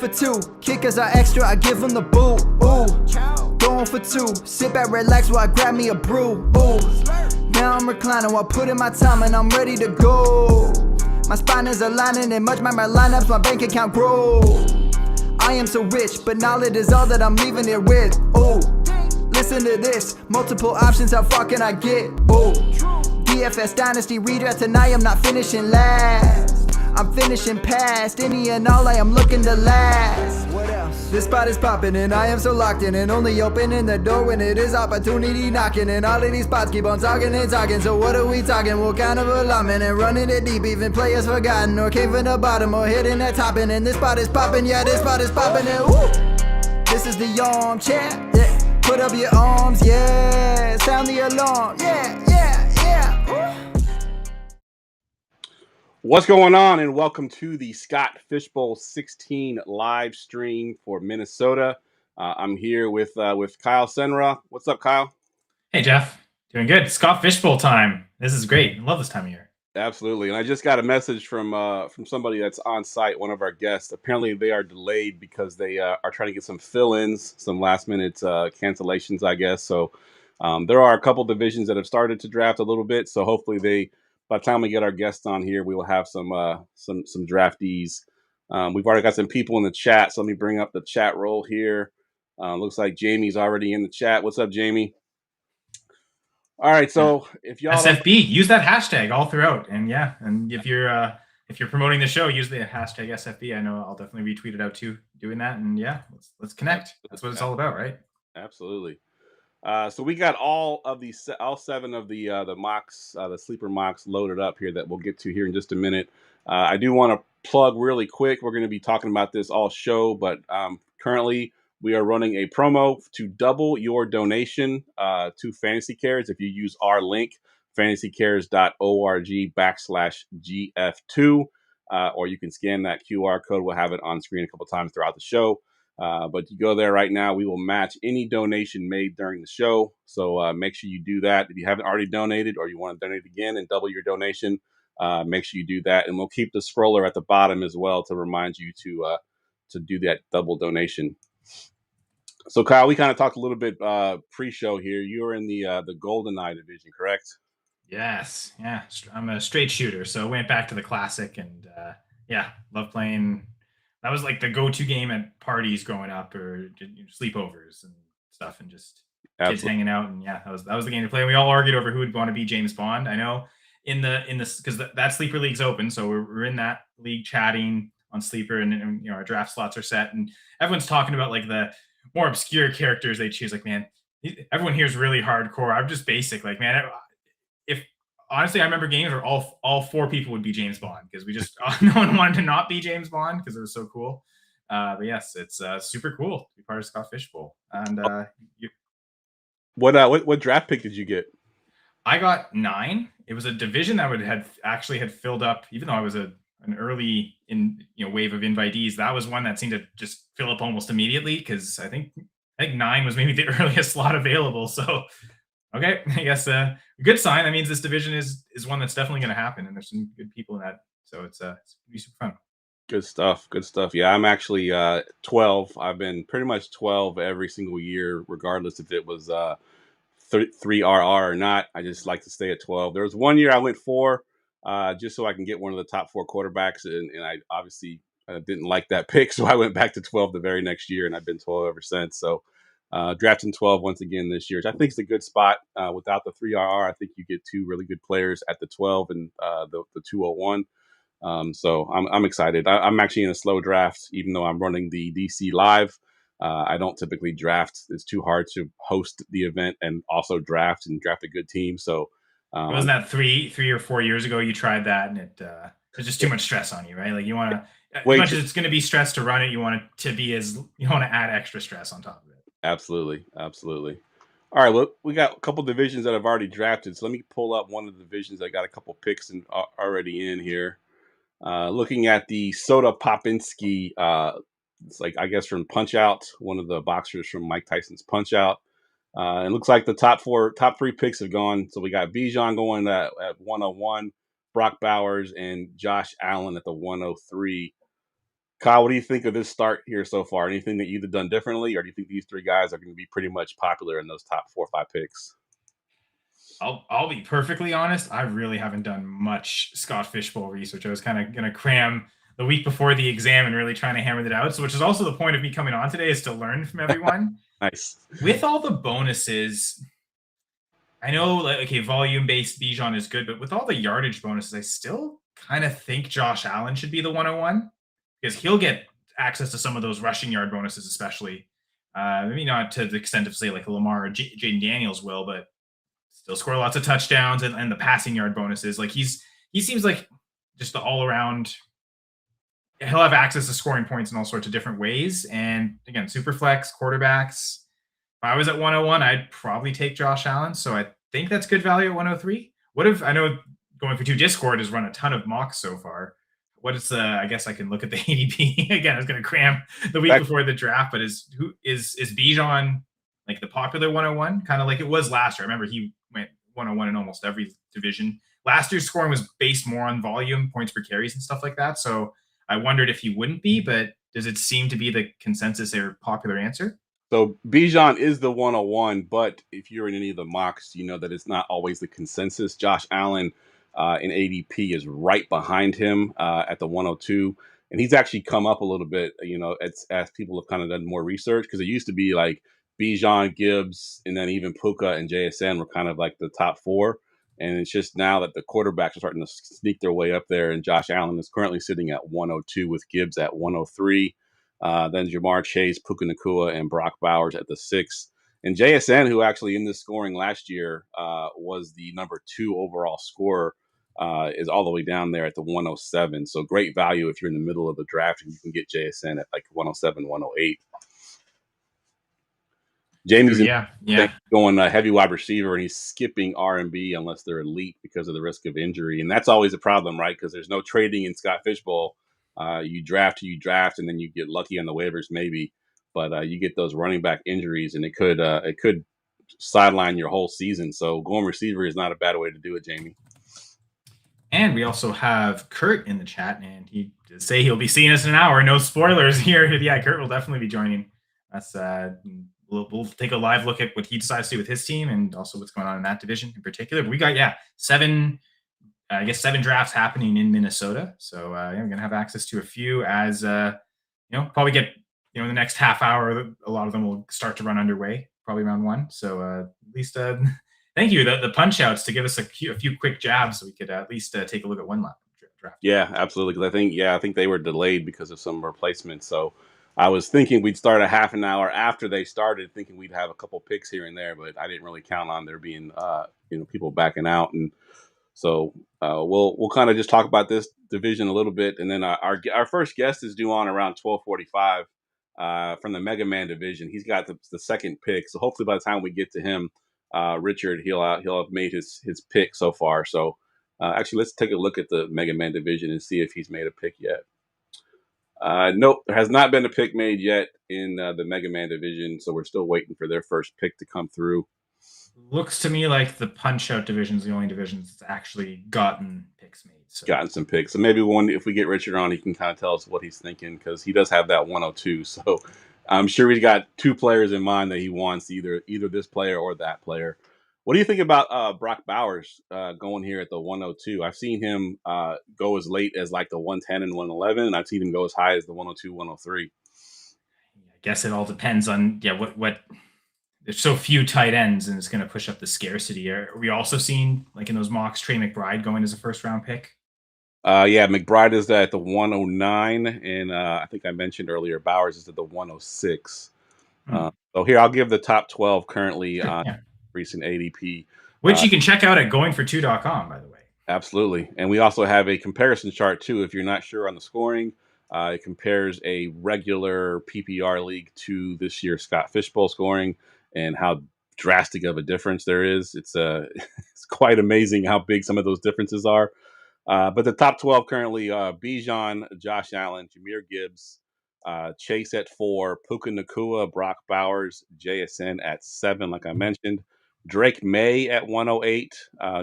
for two. Kickers are extra, I give them the boot. Ooh, going for two. Sit back, relax while I grab me a brew. Ooh, now I'm reclining while putting my time and I'm ready to go. My spine is aligning and much my lineups, my bank account grow. I am so rich, but knowledge is all that I'm leaving it with. Ooh, listen to this, multiple options, how far can I get? Ooh, DFS Dynasty redraft tonight, I'm not finishing last. I'm finishing past any and all, I am looking to last. What else? This spot is popping and I am so locked in and only opening the door when it is opportunity knocking. And all of these spots keep on talking and talking. So what are we talking? What kind of alignment? And running it deep, even players forgotten or came from the bottom or hitting that top. And this spot is popping, yeah, this spot is popping. And woo! This is the armchair, yeah. Put up your arms, yeah. Sound the alarm, yeah, yeah, yeah. Woo! What's going on, and welcome to the Scott Fishbowl 16 live stream for Minnesota. I'm here with Kyle Senra. What's up, Kyle? Hey, Jeff. Doing good. Scott Fishbowl time. This is great. I love this time of year. Absolutely. And I just got a message from somebody that's on site, one of our guests. Apparently, they are delayed because they are trying to get some fill-ins, some last-minute cancellations, I guess. So there are a couple divisions that have started to draft a little bit. So hopefully by the time we get our guests on here, we will have some draftees. We've already got some people in the chat, so let me bring up the chat roll here. Looks like Jamie's already in the chat. What's up, Jamie? All right, so if y'all SFB, use that hashtag all throughout, and if you're promoting the show, use the hashtag SFB. I know I'll definitely retweet it out too, doing that, and let's connect. That's what it's all about, right? Absolutely. So we got all 7 of the mocks, the sleeper mocks loaded up here that we'll get to here in just a minute. I do want to plug really quick. We're going to be talking about this all show, but currently we are running a promo to double your donation to Fantasy Cares if you use our link, fantasycares.org/GF2, or you can scan that QR code. We'll have it on screen a couple times throughout the show. But you go there right now, we will match any donation made during the show. So make sure you do that. If you haven't already donated or you want to donate again and double your donation, make sure you do that. And we'll keep the scroller at the bottom as well to remind you to do that double donation. So Kyle, we kind of talked a little bit pre-show here. You're in the GoldenEye division, correct? Yes. Yeah. I'm a straight shooter, so I went back to the classic, and love playing. That was like the go-to game at parties growing up, or sleepovers and stuff, and just kids hanging out. And that was the game to play. We all argued over who would want to be James Bond. I know in this because that sleeper league's open, so we're in that league chatting on sleeper, and our draft slots are set, and everyone's talking about like the more obscure characters they choose. Like, man, everyone here is really hardcore. I'm just basic. Like, man, honestly, I remember games where all 4 people would be James Bond because we just no one wanted to not be James Bond because it was so cool. But yes, it's super cool to be part of Scott Fishbowl. And what draft pick did you get? I got 9. It was a division that had filled up, even though I was an early wave of invitees. That was one that seemed to just fill up almost immediately because I think 9 was maybe the earliest slot available. So. Okay, I guess a good sign. That means this division is one that's definitely going to happen, and there's some good people in that. So it's going to be super fun. Good stuff. Yeah, I'm actually 12. I've been pretty much 12 every single year, regardless if it was 3RR or not. I just like to stay at 12. There was one year I went 4 just so I can get one of the top 4 quarterbacks, and I obviously didn't like that pick, so I went back to 12 the very next year, and I've been 12 ever since. So drafting 12 once again this year, which I think is a good spot. Without the 3RR, I think you get 2 really good players at the 12 and the 201. So I'm excited. I'm actually in a slow draft, even though I'm running the DC live. I don't typically draft. It's too hard to host the event and also draft a good team. So wasn't that 3 or 4 years ago you tried that, and it's just too much stress on you, right? Like you want to, as much as it's going to be stress to run it, you want it to be you want to add extra stress on top of it. Absolutely. All right, look, we got a couple divisions that I've already drafted. So let me pull up one of the divisions I got a couple picks already in here. Looking at the Soda Popinski, it's like I guess from Punch Out, one of the boxers from Mike Tyson's Punch Out. It looks like the top 3 picks have gone. So we got Bijan going at 101, Brock Bowers, and Josh Allen at the 103. Kyle, what do you think of this start here so far? Anything that you've done differently, or do you think these three guys are going to be pretty much popular in those top 4 or 5 picks? I'll be perfectly honest. I really haven't done much Scott Fishbowl research. I was kind of gonna cram the week before the exam and really trying to hammer that out. So, which is also the point of me coming on today, is to learn from everyone. Nice. With all the bonuses, I know, like, okay, volume based Bijan is good, but with all the yardage bonuses, I still kind of think Josh Allen should be the 101 because he'll get access to some of those rushing yard bonuses, especially. Maybe not to the extent of, say, like Lamar or Jaden Daniels will, but still score lots of touchdowns and the passing yard bonuses. Like he seems like just the all around. He'll have access to scoring points in all sorts of different ways. And again, super flex quarterbacks. If I was at 101, I'd probably take Josh Allen. So I think that's good value at 103. What if I know going for 2 Discord has run a ton of mocks so far? What is I guess I can look at the ADP again. I was going to cram the week before the draft, but is Bijan like the popular 101, kind of like it was last year? I remember he went 101 in almost every division. Last year's scoring was based more on volume, points per carries, and stuff like that. So I wondered if he wouldn't be, but does it seem to be the consensus or popular answer? So Bijan is the 101, but if you're in any of the mocks, you know that it's not always the consensus. Josh Allen in ADP is right behind him at the 102, and he's actually come up a little bit. As people have kind of done more research, because it used to be like Bijan, Gibbs, and then even Puka and JSN were kind of like the top 4. And it's just now that the quarterbacks are starting to sneak their way up there, and Josh Allen is currently sitting at 102 with Gibbs at 103. Then Jamar Chase, Puka Nacua, and Brock Bowers at the 6. And JSN, who actually in this scoring last year was the number 2 overall scorer, is all the way down there at the 107. So great value if you're in the middle of the draft and you can get JSN at like 107, 108. Jamie's going heavy wide receiver, and he's skipping R&B unless they're elite because of the risk of injury. And that's always a problem, right? Because there's no trading in Scott Fishbowl. You draft, and then you get lucky on the waivers maybe. But you get those running back injuries, and it could sideline your whole season. So going receiver is not a bad way to do it, Jamie. And we also have Kurt in the chat, and he did say he'll be seeing us in an hour. No spoilers here. Yeah, Kurt will definitely be joining us. We'll take a live look at what he decides to do with his team and also what's going on in that division in particular. But we got, 7 drafts happening in Minnesota. So we're going to have access to a few as, probably get, in the next half hour, a lot of them will start to run underway, probably round 1. So at least thank you, the punch outs, to give us a few quick jabs so we could at least take a look at one draft. Yeah, absolutely. Because I think they were delayed because of some replacements. So I was thinking we'd start a half an hour after they started, thinking we'd have a couple picks here and there, but I didn't really count on there being, people backing out. And so we'll kind of just talk about this division a little bit. And then our first guest is due on around 12:45 from the Mega Man division. He's got the second pick. So hopefully by the time we get to him, Richard, he'll have made his pick so far. So actually, let's take a look at the Mega Man division and see if he's made a pick yet. Nope, there has not been a pick made yet in the Mega Man division, so we're still waiting for their first pick to come through. Looks to me like the Punch-Out division is the only division that's actually gotten picks made. So. Gotten some picks. So maybe if we get Richard on, he can kind of tell us what he's thinking, because he does have that 102. So I'm sure he's got 2 players in mind that he wants, either this player or that player. What do you think about Brock Bowers going here at the 102? I've seen him go as late as like the 110 and 111, and I've seen him go as high as the 102, 103. I guess it all depends on what. There's so few tight ends, and it's going to push up the scarcity. Are we also seeing, like in those mocks, Trey McBride going as a first-round pick? Yeah, McBride is at the 109, and I think I mentioned earlier Bowers is at the 106. So here, I'll give the top 12 currently on recent ADP. Which you can check out at goingfor2.com, by the way. Absolutely. And we also have a comparison chart, too, if you're not sure on the scoring. It compares a regular PPR league to this year's Scott Fishbowl scoring and how drastic of a difference there is. It's quite amazing how big some of those differences are. But the top 12 currently, Bijan, Josh Allen, Jahmyr Gibbs, Chase at 4, Puka Nacua, Brock Bowers, JSN at 7, like I mentioned. Drake May at 108,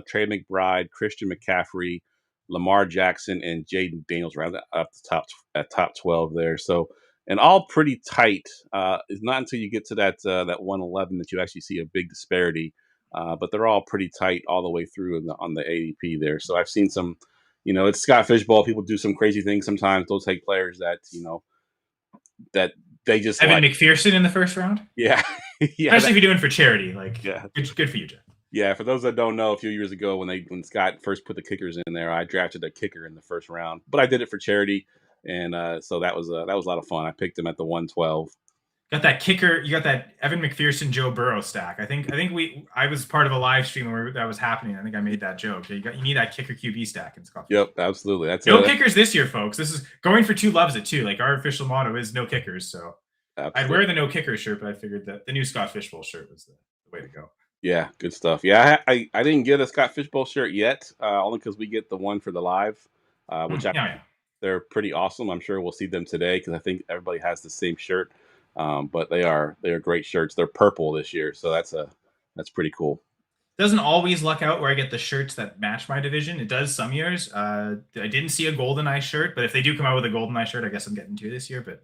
Trey McBride, Christian McCaffrey, Lamar Jackson, and Jaden Daniels right up the top 12 there. So, and all pretty tight. It's not until you get to that 111 that you actually see a big disparity. But they're all pretty tight all the way through on the ADP there. So I've seen some, it's Scott Fishbowl. People do some crazy things sometimes. They'll take players that that they just Evan McPherson in the first round. Yeah, yeah. Especially if you're doing for charity, yeah, good for you, Jeff. Yeah, for those that don't know, a few years ago when Scott first put the kickers in there, I drafted a kicker in the first round, but I did it for charity, and so that was a lot of fun. I picked him at the 112. Got that kicker. You got that Evan McPherson, Joe Burrow stack. I think I was part of a live stream where that was happening. I think I made that joke. You need that kicker QB stack in Scott. Yep, absolutely. That's no kickers this year, folks. This is going for two loves it too. Like our official motto is no kickers. So absolutely. I'd wear the no kicker shirt, but I figured that the new Scott Fishbowl shirt was the way to go. Yeah, good stuff. Yeah, I didn't get a Scott Fishbowl shirt yet, only because we get the one for the live, which they're pretty awesome. I'm sure we'll see them today because I think everybody has the same shirt. But they are great shirts. They're purple this year, so that's pretty cool. Doesn't always luck out where I get the shirts that match my division. It does some years. I didn't see a GoldenEye shirt, but if they do come out with a GoldenEye shirt, I guess I'm getting two this year. But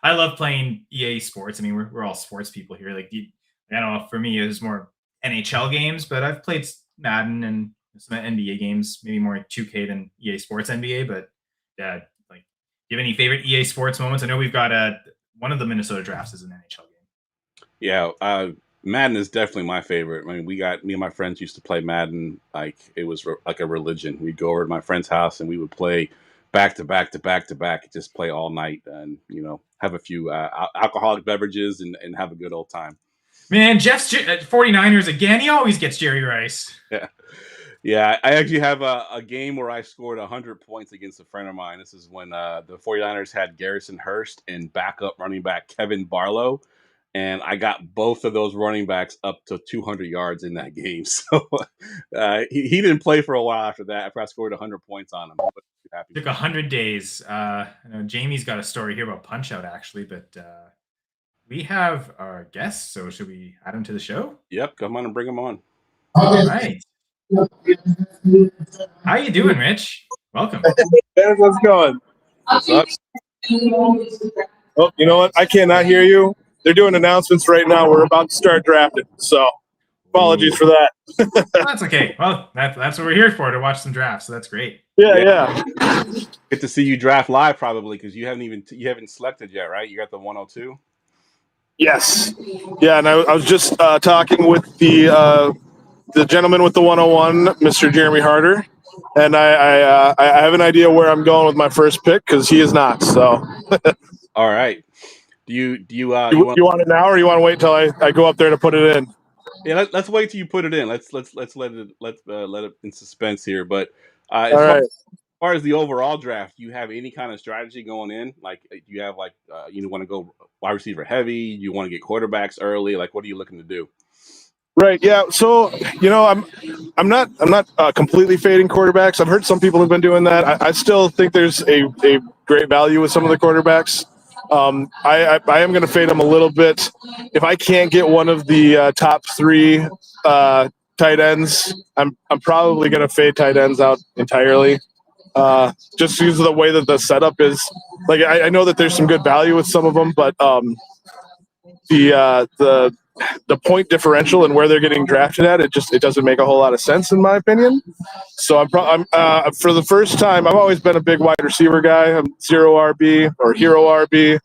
I love playing EA Sports. I mean, we're all sports people here. Like I don't know, for me, it was more NHL games, but I've played Madden and some NBA games, maybe more 2K than EA Sports NBA. But like, do you have any favorite EA Sports moments? I know we've got one of the Minnesota drafts is an NHL game. Yeah, Madden is definitely my favorite. I mean, me and my friends used to play Madden like it was like a religion. We'd go over to my friend's house and we would play back to back to back to back, just play all night and have a few alcoholic beverages and have a good old time. Man, Jeff's 49ers again. He always gets Jerry Rice. Yeah. I actually have a game where I scored 100 points against a friend of mine. This is when the 49ers had Garrison Hurst and backup running back Kevin Barlow. And I got both of those running backs up to 200 yards in that game. So he didn't play for a while after that, after I scored 100 points on him. It took 100 days. I know Jamie's got a story here about Punch-Out, actually, but we have our guests, so should we add him to the show? Yep, come on and bring him on. All right. How you doing, Rich? Welcome. How's it going? What's up? Oh, you know what? I cannot hear you. They're doing announcements right now. We're about to start drafting, so apologies for that. That's okay. Well, that's what we're here for, to watch some drafts, so that's great. Yeah. Get to see you draft live probably because you haven't selected yet, right? You got the 102? Yes. Yeah, and I was just talking with the gentleman with the 101, Mr. Jeremy Harder, and I have an idea where I'm going with my first pick because he is not. So. All right. Do you want it now, or you want to wait till I go up there to put it in? Yeah, let's wait till you put it in. Let's let it in suspense here. But as far as the overall draft, do you have any kind of strategy going in? Like, do you have you want to go wide receiver heavy? You want to get quarterbacks early? Like, what are you looking to do? Right. Yeah. So I'm not completely fading quarterbacks. I've heard some people have been doing that. I still think there's a great value with some of the quarterbacks. I am going to fade them a little bit. If I can't get one of the top three tight ends, I'm probably going to fade tight ends out entirely. Just because of the way that the setup is. Like I know that there's some good value with some of them, but the point differential and where they're getting drafted at, it doesn't make a whole lot of sense in my opinion. So I'm for the first time, I've always been a big wide receiver guy. I'm zero RB or hero RB,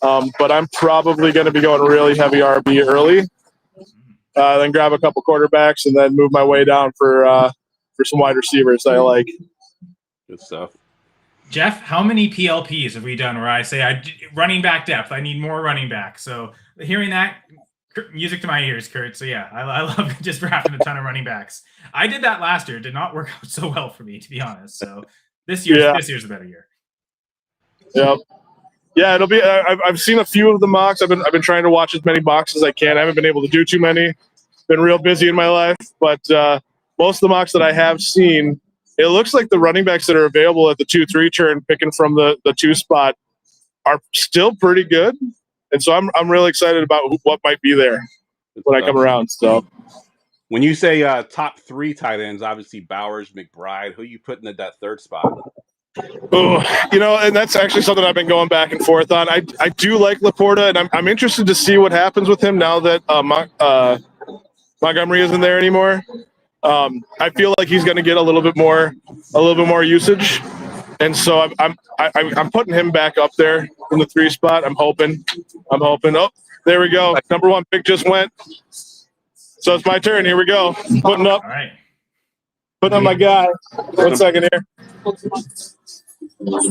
but I'm probably going to be going really heavy RB early, then grab a couple quarterbacks and then move my way down for some wide receivers that I like. Good stuff. Jeff, how many PLPs have we done where I say running back depth? I need more running back. So hearing that, music to my ears, Kurt. So yeah, I love just drafting a ton of running backs. I did that last year. It did not work out so well for me, to be honest. So this year's a better year. Yep. Yeah, it'll be. I've seen a few of the mocks. I've been trying to watch as many mocks as I can. I haven't been able to do too many. Been real busy in my life, but most of the mocks that I have seen, it looks like the running backs that are available at the 2-3 turn, picking from the 2 spot, are still pretty good. And so I'm really excited about what might be there when I come around. So When you say top 3 tight ends, obviously Bowers, McBride. Who you putting at that third spot? Oh, and that's actually something I've been going back and forth on. I do like Laporta, and I'm interested to see what happens with him now that Montgomery isn't there anymore. I feel like he's going to get a little bit more usage, and so I'm putting him back up there in the 3 spot. I'm hoping. Oh, there we go. Number 1 pick just went. So it's my turn. Here we go. Putting up. All right. Putting up my guy. 1 second here.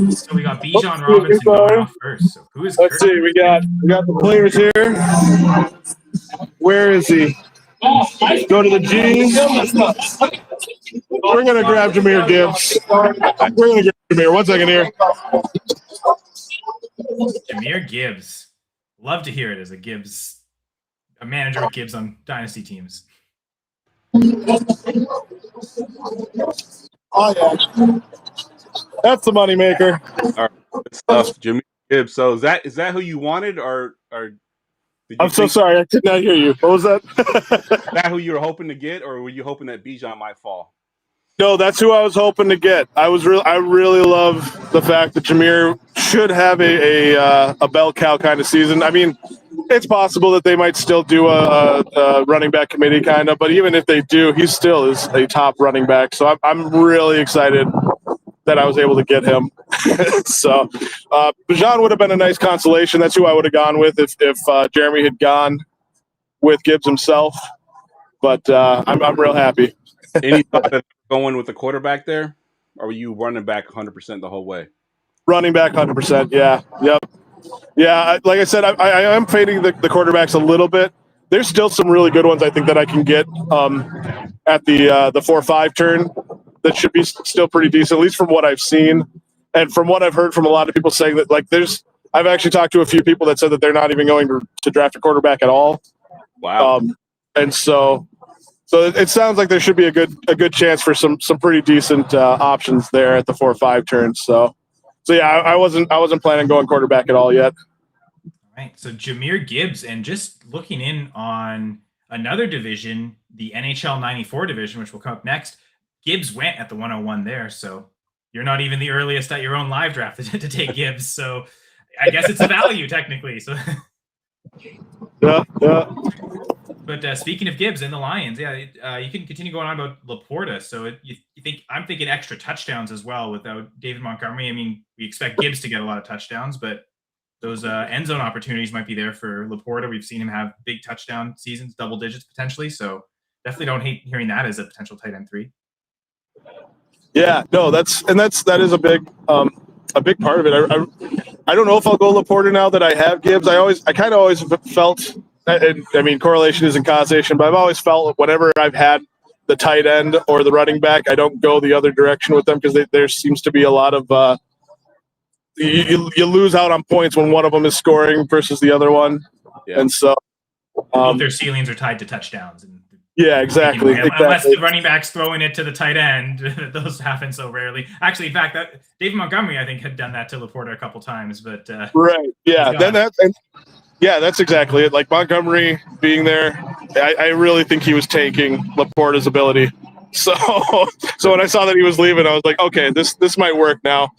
So we got Bijan Robinson going off first. So who is? Let's see. We got the players here. Where is he? Go to the G. We're gonna grab Jahmyr Gibbs. We're gonna grab Jahmyr. 1 second here. Jahmyr Gibbs. Love to hear it as a manager of Gibbs on dynasty teams. Oh yeah. That's the moneymaker. All right, good stuff, Jahmyr Gibbs. So is that who you wanted, or did you I'm so sorry, I did not hear you. What was that? Is that who you were hoping to get, or were you hoping that Bijan might fall? No, that's who I was hoping to get. I really love the fact that Jahmyr should have a bell cow kind of season. I mean, it's possible that they might still do a running back committee kind of, but even if they do, he still is a top running back. So I'm really excited that I was able to get him. So Bijan would have been a nice consolation. That's who I would have gone with if Jeremy had gone with Gibbs himself. But I'm real happy. Any thought of going with the quarterback there, or were you running back 100% the whole way? Running back 100%, yeah. Yep. Yeah, like I said, I am fading the quarterbacks a little bit. There's still some really good ones I think that I can get at the 4-5 turn that should be still pretty decent, at least from what I've seen. And from what I've heard from a lot of people saying that, like, I've actually talked to a few people that said that they're not even going to draft a quarterback at all. Wow. And so it sounds like there should be a good chance for some pretty decent options there at the 4-5 turn. So yeah, I wasn't planning on going quarterback at all yet. All right. So Jahmyr Gibbs, and just looking in on another division, the NHL 94 division, which will come up next, Gibbs went at the 101 there. So you're not even the earliest at your own live draft to take Gibbs. So I guess it's a value technically. So Yeah. But speaking of Gibbs and the Lions, you can continue going on about Laporta. So I'm thinking extra touchdowns as well without David Montgomery. I mean, we expect Gibbs to get a lot of touchdowns, but those end zone opportunities might be there for Laporta. We've seen him have big touchdown seasons, double digits potentially. So definitely don't hate hearing that as a potential tight end 3. Yeah, no, that is a big part of it. I don't know if I'll go Laporta now that I have Gibbs. I kind of always felt. I mean, correlation isn't causation, but I've always felt whenever I've had the tight end or the running back, I don't go the other direction with them because there seems to be a lot of you lose out on points when one of them is scoring versus the other one, and so both their ceilings are tied to touchdowns. And yeah, exactly. Unless the running back's throwing it to the tight end, those happen so rarely. Actually, in fact, that David Montgomery I think had done that to Laporta a couple times, but right, yeah, yeah, that's exactly it. Like Montgomery being there, I really think he was tanking Laporta's ability. So when I saw that he was leaving, I was like, okay, this might work now.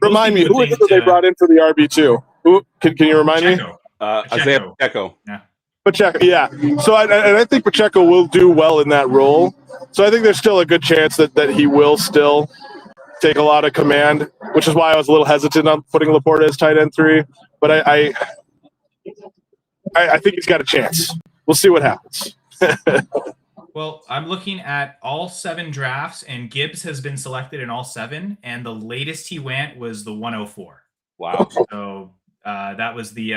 Remind me, who is it that they brought in for the RB2? Who can you remind me? Isaiah Pacheco. Yeah. Pacheco, yeah. So I think Pacheco will do well in that role. So I think there's still a good chance that he will still take a lot of command, which is why I was a little hesitant on putting Laporta as tight end 3. But I think he's got a chance. We'll see what happens. Well, I'm looking at all 7 drafts, and Gibbs has been selected in all 7, and the latest he went was the 104. Wow. So that was the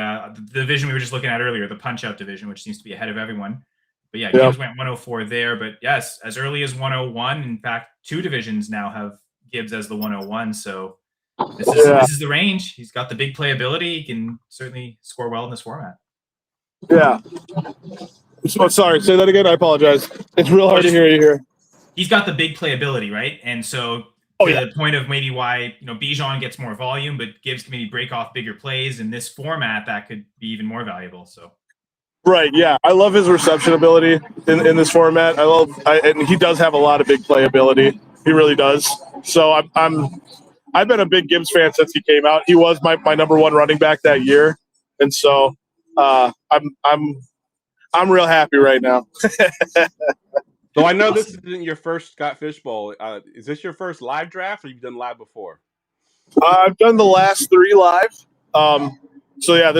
division we were just looking at earlier, the punch-out division, which seems to be ahead of everyone. But yeah, Gibbs went 104 there. But yes, as early as 101. In fact, 2 divisions now have Gibbs as the 101. So this is the range. He's got the big playability. He can certainly score well in this format. Yeah. So, sorry, say that again. I apologize. It's real hard to hear you here. He's got the big playability, right? And so the point of maybe why Bijan gets more volume, but Gibbs can maybe break off bigger plays in this format that could be even more valuable. So Right. Yeah, I love his reception ability in this format. And he does have a lot of big playability. He really does. So I've been a big Gibbs fan since he came out. He was my number one running back that year, and so I'm real happy right now. So I know this isn't your first Scott Fishbowl. Is this your first live draft, or you've done live before? I've done the last 3 live. So yeah,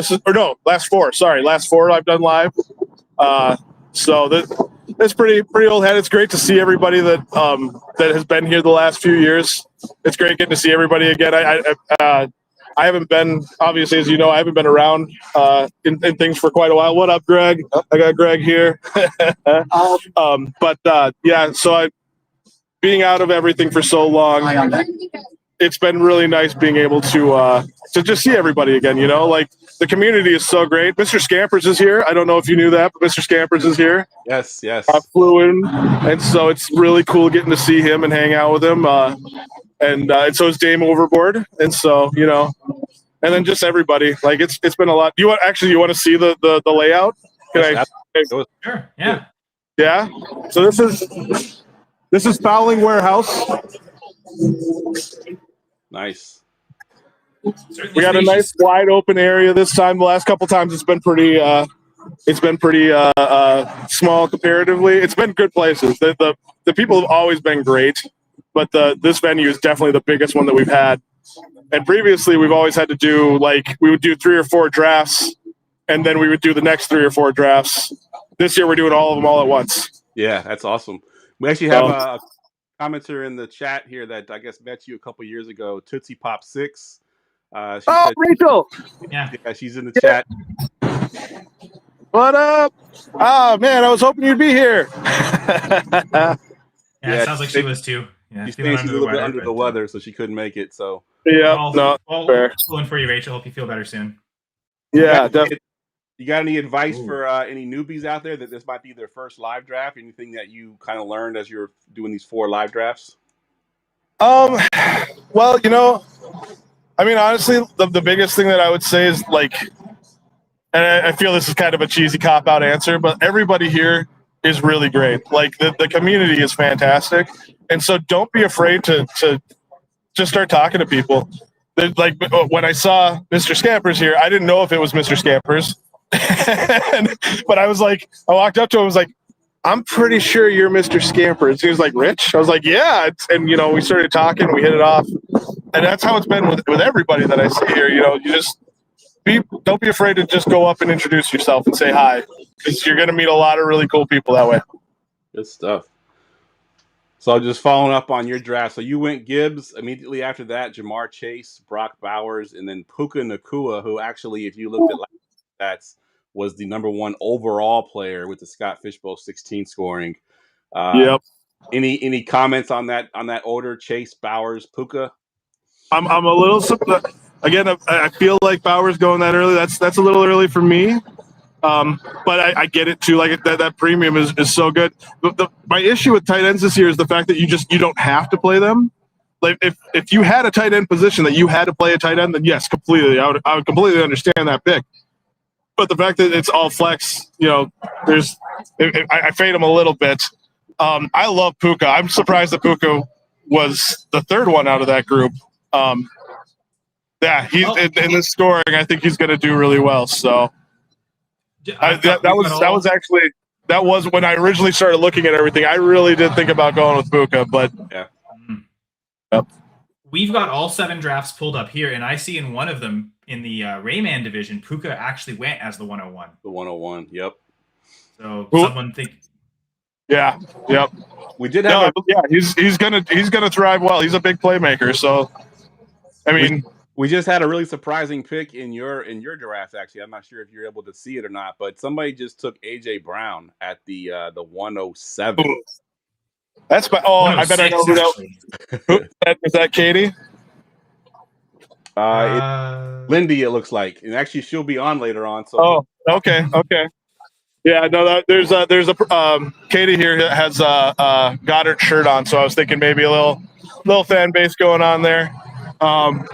last 4. Sorry, last 4 I've done live. So that's pretty old hat. It's great to see everybody that has been here the last few years. It's great getting to see everybody again. I haven't been, obviously, as you know, I haven't been around in things for quite a while. What up, Greg? I got Greg here. Yeah, so being out of everything for so long, it's been really nice being able to just see everybody again. You know, like the community is so great. Mr. Scampers is here. I don't know if you knew that, but Mr. Scampers is here. Yes. I flew in, and so it's really cool getting to see him and hang out with him. And so is Dame Overboard, and so and then just everybody. Like it's been a lot. You want to see the layout? Sure. Yeah. Yeah. So this is Fouling Warehouse. Nice. Certainly We got a nice wide open area this time. The last couple times it's been pretty small comparatively. It's been good places. The people have always been great, but this venue is definitely the biggest one that we've had. And previously we've always had to do we would do 3 or 4 drafts, and then we would do the next 3 or 4 drafts. This year we're doing all of them all at once. Yeah, that's awesome. We actually have a commenter in the chat here that I guess met you a couple years ago, Tootsie Pop 6. She said, Rachel! Yeah, she's in the chat. What up? Oh man, I was hoping you'd be here. Yeah, it sounds like she was too. Yeah, She's feeling she's a little bit under the weather, so she couldn't make it. So yeah, fair. Pulling for you, Rachel. Hope you feel better soon. Yeah, definitely. You got any advice for any newbies out there that this might be their first live draft? Anything that you kind of learned as you're doing these 4 live drafts? Well, I mean, honestly, the biggest thing that I would say is and I feel this is kind of a cheesy cop-out answer, but everybody here is really great. Like the community is fantastic, and so don't be afraid to just start talking to people. Like when I saw Mr. Scampers here, I didn't know if it was Mr. Scampers. But I walked up to him, I was like, I'm pretty sure you're Mr. Scampers. He was like, Rich? I was like, yeah. And, we started talking, we hit it off. And that's how it's been with everybody that I see here. You just don't be afraid to just go up and introduce yourself and say hi, because you're going to meet a lot of really cool people that way. Good stuff. So just following up on your draft. So you went Gibbs. Immediately after that, Jamar Chase, Brock Bowers, and then Puka Nacua, who actually, if you looked at stats, was the number 1 overall player with the Scott Fishbowl 16 scoring. Yep. Any comments on that order? Chase, Bowers, Puka. I'm a little again. I feel like Bowers going that early. That's a little early for me. But I get it too. Like that premium is so good. My issue with tight ends this year is the fact that you don't have to play them. Like if you had a tight end position that you had to play a tight end, then yes, completely. I would completely understand that pick. But the fact that it's all flex, I fade him a little bit. I love Puka. I'm surprised that Puka was the 3rd one out of that group. Yeah, he's in the scoring. I think he's going to do really well. So that was when I originally started looking at everything. I really did think about going with Puka, but yeah. Yep. We've got all 7 drafts pulled up here, and I see in one of them in the Rayman division, Puka actually went as the 101. The 101, yep. So someone think. Yeah, yep. We did have. He's gonna thrive well. He's a big playmaker. So, I mean, we just had a really surprising pick in your draft. Actually, I'm not sure if you're able to see it or not, but somebody just took AJ Brown at the 107. That's my. Oh, I bet I know who that is. That Katie? Lindy, it looks like, and actually she'll be on later on. So. Oh, okay. Yeah, no, there's a Katie here has a Goddard shirt on, so I was thinking maybe a little fan base going on there. But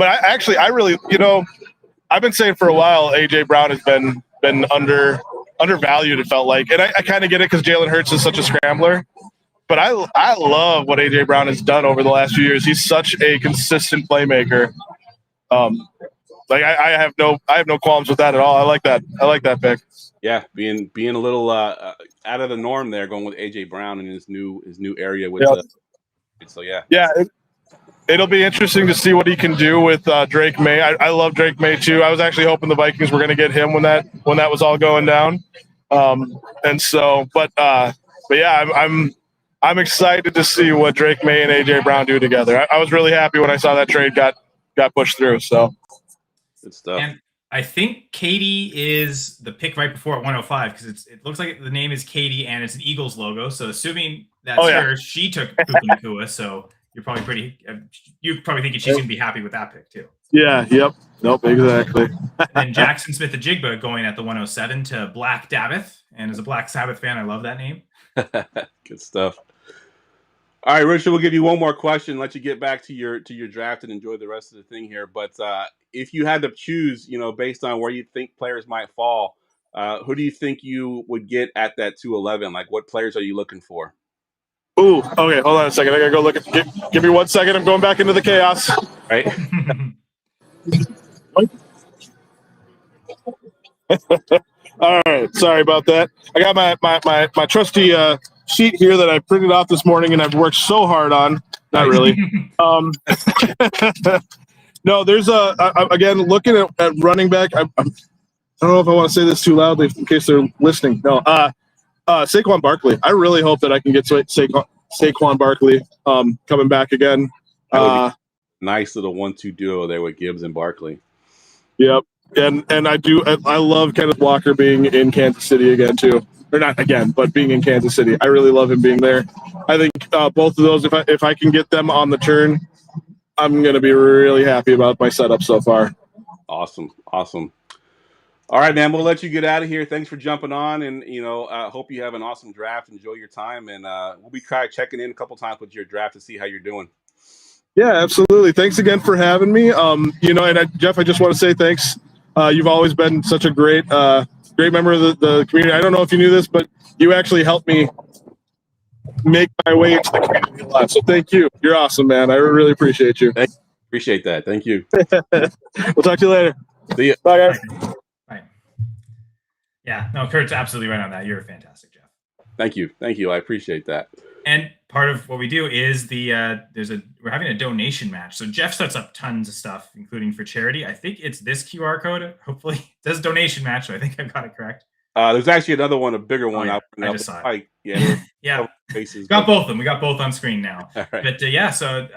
I really, I've been saying for a while, AJ Brown has been been undervalued. It felt like, and I kind of get it because Jalen Hurts is such a scrambler. But I love what AJ Brown has done over the last few years. He's such a consistent playmaker. Like I have no qualms with that at all. I like that pick. Yeah, being a little out of the norm there, going with AJ Brown in his new area with. So yeah. Yeah, it'll be interesting to see what he can do with Drake May. I love Drake May too. I was actually hoping the Vikings were going to get him when that was all going down. And so, but yeah, I'm excited to see what Drake May and AJ Brown do together. I was really happy when I saw that trade got pushed through. So good stuff. And I think Katie is the pick right before at 105 because it looks like the name is Katie and it's an Eagles logo. So assuming that's her, she took Puka Nacua. So you're probably thinking she's going to be happy with that pick too. Yeah. Yep. Nope. Exactly. And Jackson Smith-Njigba going at the 107 to Black Dabbath. And as a Black Sabbath fan, I love that name. Good stuff. All right, Richard, we'll give you one more question, let you get back to your draft and enjoy the rest of the thing here. But if you had to choose, based on where you think players might fall, who do you think you would get at that 211? Like, what players are you looking for? Ooh, okay, hold on a second. I gotta go look at. Give me 1 second. I'm going back into the chaos. Right. All right, sorry about that. I got my trusty sheet here that I printed off this morning and I've worked so hard on. Not really. No, there's again looking at running back. I don't know if I want to say this too loudly in case they're listening. No, Saquon Barkley. I really hope that I can get Saquon Barkley coming back again. Nice little 1-2 duo there with Gibbs and Barkley. Yep. And I love Kenneth Walker being in Kansas City again too, or not again, but being in Kansas City. I really love him being there. I think both of those, if I can get them on the turn, I'm going to be really happy about my setup so far. Awesome. All right, man. We'll let you get out of here. Thanks for jumping on, and hope you have an awesome draft. Enjoy your time, and we'll be checking in a couple times with your draft to see how you're doing. Yeah, absolutely. Thanks again for having me. And Jeff, I just want to say thanks. You've always been such a great member of the community. I don't know if you knew this, but you actually helped me make my way into the community a lot. So thank you. You're awesome, man. I really appreciate you. Appreciate that. Thank you. We'll talk to you later. See ya. Bye, guys. Bye. Yeah, no, Kurt's absolutely right on that. You're fantastic, Jeff. Thank you. I appreciate that. And part of what we do is we're having a donation match. So Jeff sets up tons of stuff, including for charity. I think it's this QR code. Hopefully, it says donation match. So I think I've got it correct. There's actually another one, a bigger one. I just saw it. Yeah. Faces, got both of them. We got both on screen now. All right. But so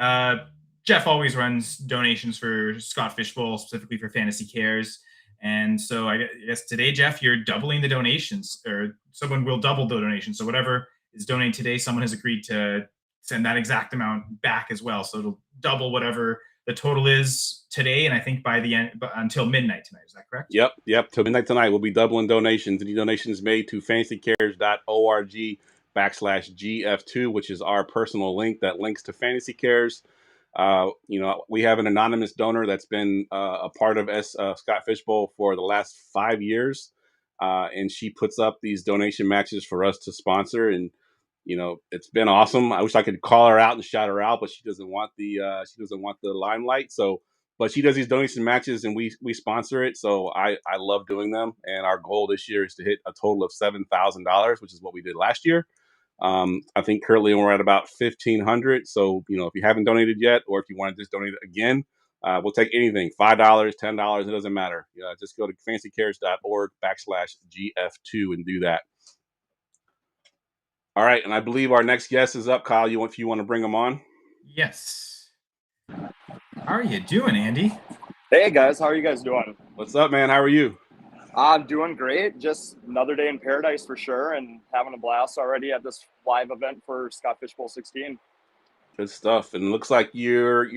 Jeff always runs donations for Scott Fishbowl, specifically for Fantasy Cares. And so I guess today, Jeff, you're doubling the donations, or someone will double the donation. So whatever is donated today, someone has agreed to send that exact amount back as well. So it'll double whatever the total is today, and I think by the end, until midnight tonight. Is that correct? Yep. Till midnight tonight, we'll be doubling donations. Any donations made to fantasycares.org/GF2, which is our personal link that links to Fantasy Cares. We have an anonymous donor that's been a part of Scott Fishbowl for the last 5 years, and she puts up these donation matches for us to sponsor, and it's been awesome. I wish I could call her out and shout her out, but she doesn't want the limelight. So, but she does these donation matches, and we sponsor it. So I love doing them. And our goal this year is to hit a total of $7,000, which is what we did last year. I think currently we're at about 1,500. So if you haven't donated yet, or if you want to just donate again, we'll take anything, $5, $10. It doesn't matter. Just go to fantasycares.org/GF2 and do that. All right, and I believe our next guest is up. Kyle, if you want to bring him on? Yes. How are you doing, Andy? Hey, guys. How are you guys doing? What's up, man? How are you? I'm doing great. Just another day in paradise for sure, and having a blast already at this live event for Scott Fishbowl 16. Good stuff. And it looks like your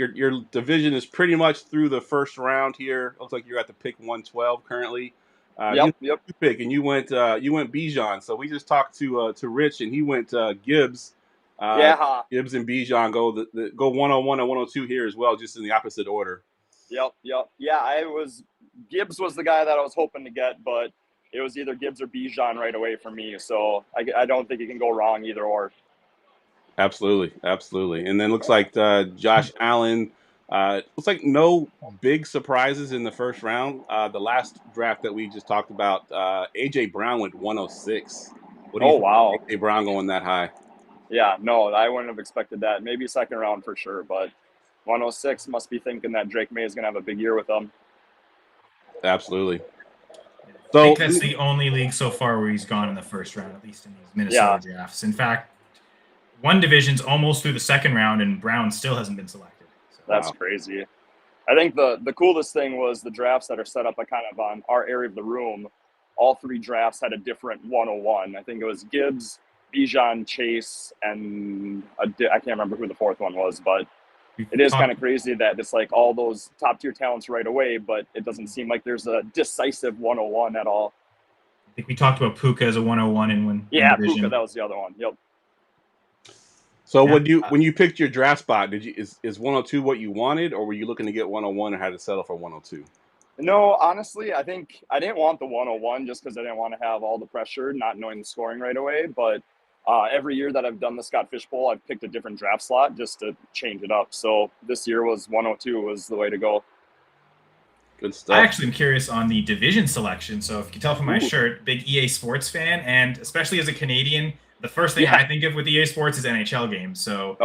division is pretty much through the first round here. Looks like you're at the pick 112 currently. Yep. You pick, and you went Bijan. So we just talked to Rich, and he went Gibbs. Gibbs and Bijan go 101 and 102 here as well, just in the opposite order. Yep. Yeah, Gibbs was the guy that I was hoping to get, but it was either Gibbs or Bijan right away for me. So I don't think you can go wrong either or. Absolutely, absolutely. And then looks like Josh Allen. Looks like no big surprises in the first round. The last draft that we just talked about, AJ Brown went 106. What do you Oh, think wow. of AJ Brown going that high? Yeah, no, I wouldn't have expected that. Maybe second round for sure, but 106 must be thinking that Drake May is going to have a big year with them. Absolutely. I So think that's the only league so far where he's gone in the first round, at least in these Minnesota drafts. In fact, one division's almost through the second round, and Brown still hasn't been selected. So. That's crazy. I think the coolest thing was the drafts that are set up kind of on our area of the room. All three drafts had a different 101. I think it was Gibbs, Bijan, Chase, and I can't remember who the fourth one was, but it is kind of crazy that it's like all those top tier talents right away, but it doesn't seem like there's a decisive 101 at all. I think we talked about Puka as a 101 in one. Yeah, division. Puka, that was the other one. Yep. So when you picked your draft spot, is 102 what you wanted, or were you looking to get 101 and had to settle for 102? No, honestly, I think I didn't want the 101 just because I didn't want to have all the pressure, not knowing the scoring right away. But every year that I've done the Scott Fish Bowl, I've picked a different draft slot just to change it up. So this year was 102 was the way to go. Good stuff. I actually am curious on the division selection. So if you can tell from my shirt, big EA Sports fan, and especially as a Canadian, the first thing I think of with EA Sports is NHL games. So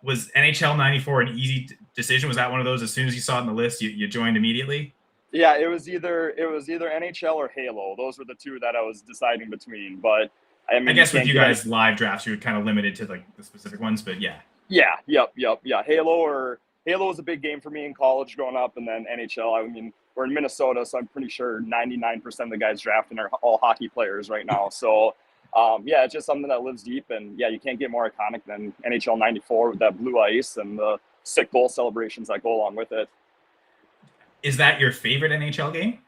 was NHL 94 an easy decision? Was that one of those, as soon as you saw it on the list, you joined immediately? Yeah, it was either NHL or Halo. Those were the two that I was deciding between. But I mean, I guess with you guys live drafts, you were kind of limited to like the specific ones. But yeah. Yeah. Halo was a big game for me in college growing up, and then NHL. I mean, we're in Minnesota, so I'm pretty sure 99% of the guys drafting are all hockey players right now. So. It's just something that lives deep, and you can't get more iconic than NHL 94 with that blue ice and the sick goal celebrations that go along with it. Is that your favorite NHL game?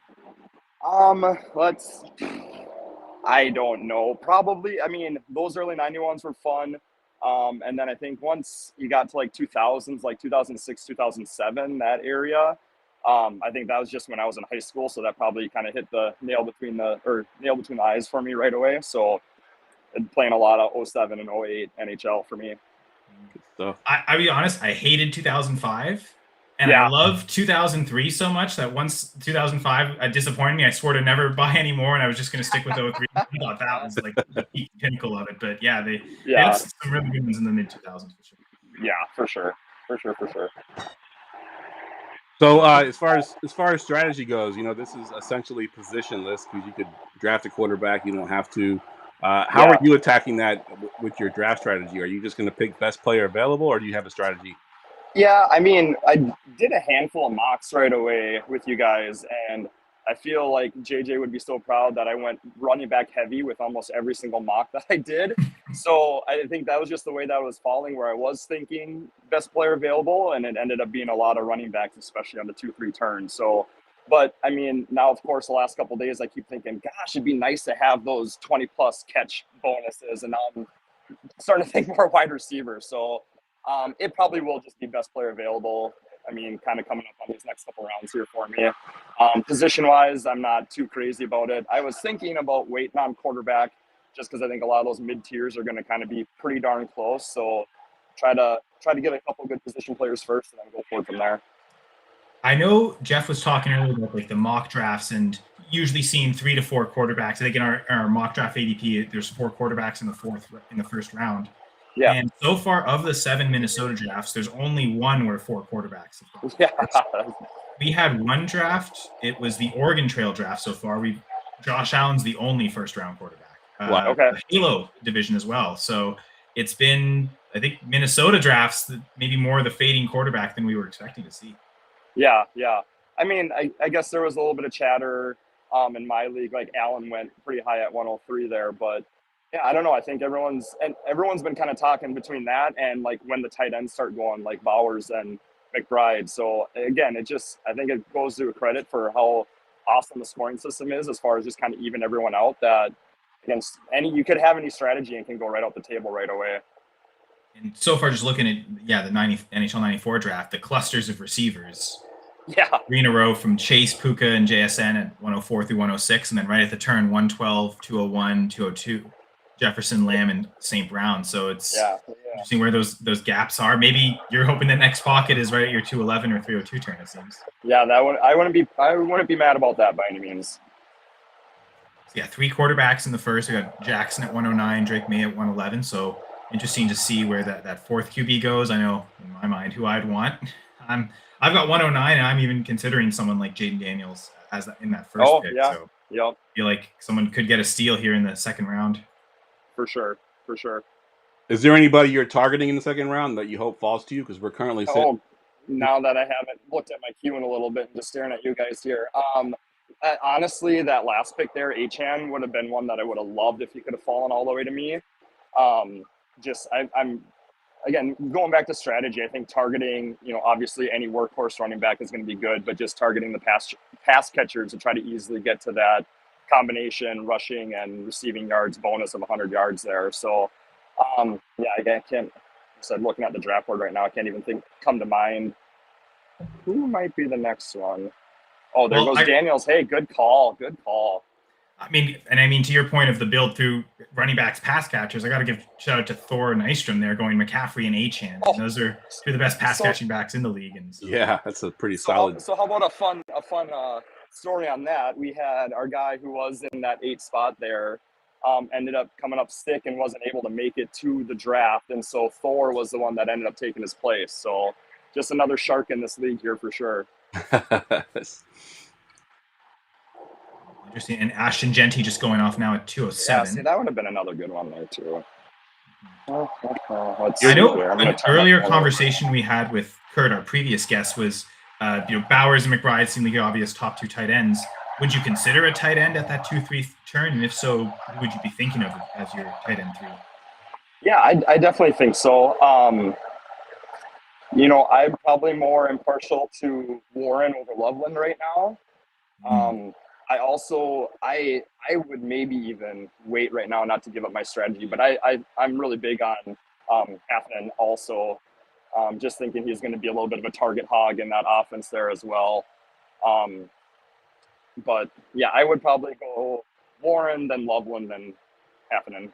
I don't know. Probably. I mean, those early 91s were fun. And then I think once you got to like 2000s, like 2006, 2007, that area, I think that was just when I was in high school. So that probably kind of hit the nail between the eyes for me right away. So playing a lot of 07 and 08 NHL for me. Good stuff. I'll be honest, I hated 2005. And I love 2003 so much that once 2005 disappointed me, I swore to never buy any more, and I was just going to stick with 03. I thought that was like the peak pinnacle of it. But they had some really good ones in the mid 2000s for sure. Yeah, for sure. So as far as strategy goes, this is essentially positionless because you could draft a quarterback. You don't have to. How are you attacking that with your draft strategy? Are you just going to pick best player available, or do you have a strategy? Yeah, I mean, I did a handful of mocks right away with you guys, and I feel like JJ would be so proud that I went running back heavy with almost every single mock that I did. So I think that was just the way that was falling, where I was thinking best player available, and it ended up being a lot of running backs, especially on the 2-3 turns. So, but I mean, now, of course, the last couple of days, I keep thinking, gosh, it'd be nice to have those 20-plus catch bonuses, and now I'm starting to think more wide receiver. So it probably will just be best player available. I mean, kind of coming up on these next couple rounds here for me. Position-wise, I'm not too crazy about it. I was thinking about waiting on quarterback just because I think a lot of those mid-tiers are going to kind of be pretty darn close. So try to get a couple good position players first and then go forward from there. I know Jeff was talking earlier about like the mock drafts and usually seeing 3 to 4 quarterbacks. I think in our mock draft ADP, there's 4 quarterbacks in the first round. Yeah. And so far of the 7 Minnesota drafts, there's only one where 4 quarterbacks. Yeah. We had one draft. It was the Oregon Trail draft so far. Josh Allen's the only first-round quarterback. The Halo division as well. So it's been, I think, Minnesota drafts maybe more of the fading quarterback than we were expecting to see. Yeah. I mean, I guess there was a little bit of chatter in my league. Like Allen went pretty high at 103 there, but yeah, I don't know. I think everyone's been kind of talking between that and like when the tight ends start going, like Bowers and McBride. So again, I think it goes to a credit for how awesome the scoring system is as far as just kind of even everyone out, that against you could have any strategy and can go right out the table right away. And so far, just looking at the NHL 94 draft, the clusters of receivers, Yeah. 3 in a row from Chase, Puka, and JSN at 104 through 106, and then right at the turn 112, 201, 202, Jefferson, Lamb, and St. Brown. So it's Yeah. interesting where those gaps are. Maybe you're hoping the next pocket is right at your 211 or 302 turn. It seems. Yeah, that one I wouldn't be mad about that by any means. So yeah, 3 quarterbacks in the first. We got Jackson at 109, Drake May at 111. So interesting to see where that fourth QB goes. I know in my mind who I'd want. I've got 109, and I'm even considering someone like Jaden Daniels as in that first pick. Yeah. So Yep. I feel like someone could get a steal here in the second round. For sure. Is there anybody you're targeting in the second round that you hope falls to you? Because we're currently sitting. Now that I haven't looked at my queue in a little bit and just staring at you guys here, honestly, that last pick there, Achane, would have been one that I would have loved if he could have fallen all the way to me. I'm again going back to strategy. I think targeting, obviously any workhorse running back is going to be good, but just targeting the pass catchers to try to easily get to that combination rushing and receiving yards bonus of 100 yards there. So, I can't. So looking at the draft board right now, I can't even come to mind who might be the next one. Oh, there goes Daniels. Hey, good call. I mean, to your point of the build through running backs, pass catchers, I got to give shout out to Thor Nystrom there, going McCaffrey and Achane. And those are two of the best pass catching backs in the league. And so, yeah, that's a pretty solid. So how about a fun story on that? We had our guy who was in that 8 spot there. Ended up coming up sick and wasn't able to make it to the draft. And so Thor was the one that ended up taking his place. So just another shark in this league here for sure. Interesting. And Ashton Genty just going off now at 207. Yeah, see, that would have been another good one there too. I know an earlier conversation we had with Kurt, our previous guest, was Bowers and McBride seem like the obvious top 2 tight ends. Would you consider a tight end at that 2-3 turn? And if so, who would you be thinking of as your tight end 3? Yeah, I definitely think so. I'm probably more impartial to Warren over Loveland right now. I would maybe even wait right now, not to give up my strategy, but I'm really big on Haffman also. Just thinking he's going to be a little bit of a target hog in that offense there as well. But yeah, I would probably go Warren, then Loveland, then Haffman.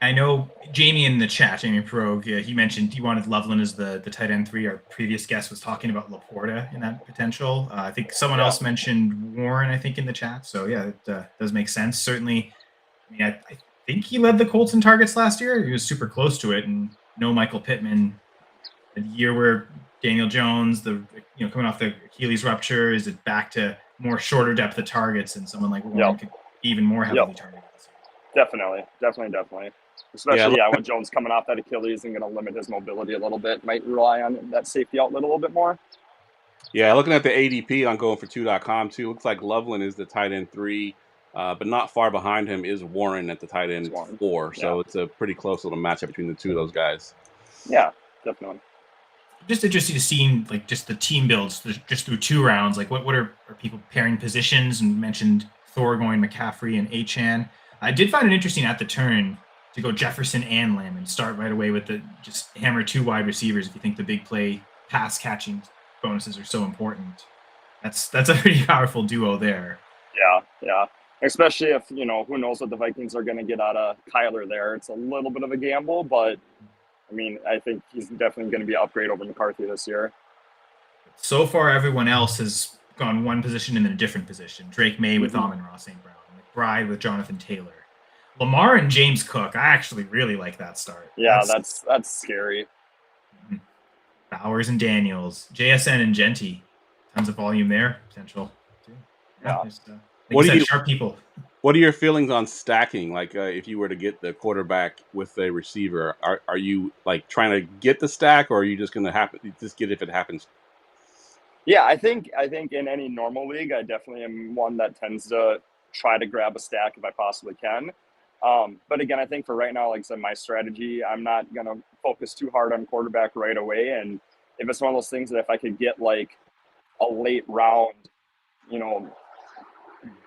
I know Jamie in the chat, Jamie Progue, he mentioned he wanted Loveland as the tight end 3. Our previous guest was talking about Laporta in that potential. I think someone else mentioned Warren, I think, in the chat. So yeah, it does make sense. Certainly, I think he led the Colts in targets last year. He was super close to it. And no Michael Pittman, a year where Daniel Jones, coming off the Achilles rupture, is it back to more shorter depth of targets, and someone like Warren could be even more heavily targeted this year? Definitely. Especially when Jones coming off that Achilles and going to limit his mobility a little bit, might rely on that safety outlet a little bit more. Yeah, looking at the ADP on goingfor2.com too, looks like Loveland is the tight end 3, but not far behind him is Warren at the tight end 4. So it's a pretty close little matchup between the two of those guys. Yeah, definitely. Just interested to see just the team builds just through 2 rounds. Like what are people pairing positions? And mentioned Thor going McCaffrey and Achane. I did find it interesting at the turn to go Jefferson and Lamb and start right away with the just hammer 2 wide receivers if you think the big play pass catching bonuses are so important. That's a pretty powerful duo there. Yeah. Especially if, who knows what the Vikings are going to get out of Kyler there. It's a little bit of a gamble, but I think he's definitely going to be an upgrade over McCarthy this year. So far, everyone else has gone one position and then a different position. Drake May with Amon-Ra St. Brown, McBride with Jonathan Taylor. Lamar and James Cook, I actually really like that start. Yeah, that's scary. Bowers and Daniels, JSN and Genty, tons of volume there, potential. Yeah. Sharp people. What are your feelings on stacking? Like, if you were to get the quarterback with a receiver, are you like trying to get the stack, or are you just going to just get it if it happens? Yeah, I think in any normal league, I definitely am one that tends to try to grab a stack if I possibly can. But again, I think for right now, like I said, my strategy, I'm not going to focus too hard on quarterback right away. And if it's one of those things that if I could get like a late round,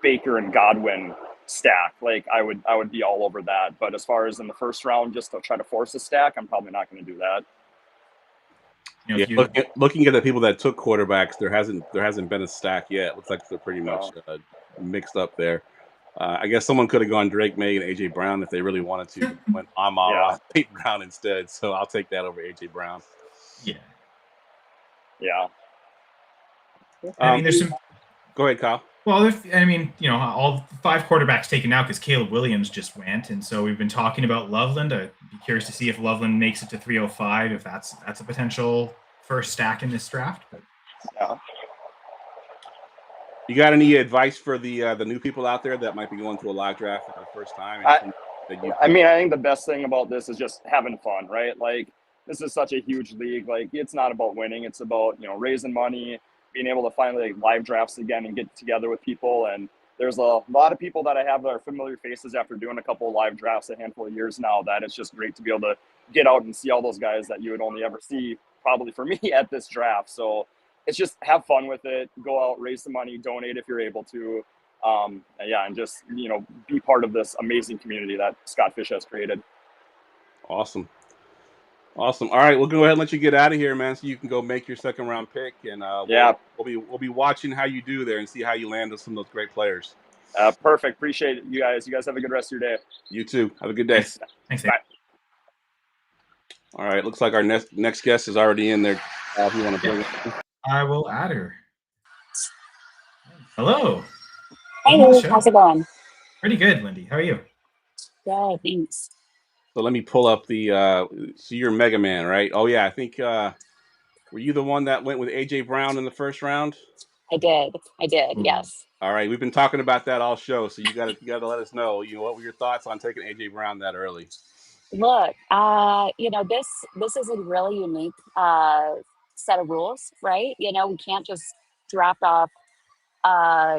Baker and Godwin stack, like I would be all over that. But as far as in the first round, just to try to force a stack, I'm probably not going to do that. You know, Yeah, if you looking at the people that took quarterbacks, there hasn't been a stack yet. Looks like they're pretty much No. mixed up there. I guess someone could have gone Drake May and AJ Brown if they really wanted to, but went Yeah. St. Brown instead. So I'll take that over AJ Brown. yeah. Yeah. I mean, there's some. Go ahead, Kyle. Well, I mean, you know, all 5 quarterbacks taken out because Caleb Williams just went, and so we've been talking about Loveland. I'd be curious to see if Loveland makes it to 305, if that's a potential first stack in this draft. But Yeah. You got any advice for the new people out there that might be going to a live draft for the first time? Anything that you I mean, I think the best thing about this is just having fun, right? Like, this is such a huge league. Like, it's not about winning. It's about, you know, raising money, being able to finally like, live drafts again and get together with people. And there's a lot of people that I have that are familiar faces after doing a couple of live drafts a handful of years now, that it's just great to be able to get out and see all those guys that you would only ever see, probably for me, at this draft. So it's just have fun with it, go out, raise some money, donate if you're able to. And just, you know, be part of this amazing community that Scott Fish has created. Awesome. All right, we'll go ahead and let you get out of here, man, so you can go make your second round pick, and we'll be watching how you do there and see how you land with some of those great players. Perfect. Appreciate it, you guys. You guys have a good rest of your day. You too. Have a good day. thanks. Bye. All right, looks like our next guest is already in there. If you want to bring it. I will add her. Hello. Hey, Welcome to the show. how's it going? Pretty good, Lindy. How are you? Good, thanks. So let me pull up the. So you're Mega Man, right? Oh yeah, I think. Were you the one that went with AJ Brown in the first round? I did, yes. All right, we've been talking about that all show, so you gotta let us know. You know, what were your thoughts on taking AJ Brown that early? Look, you know, this is a really unique set of rules, right? You know, we can't just draft off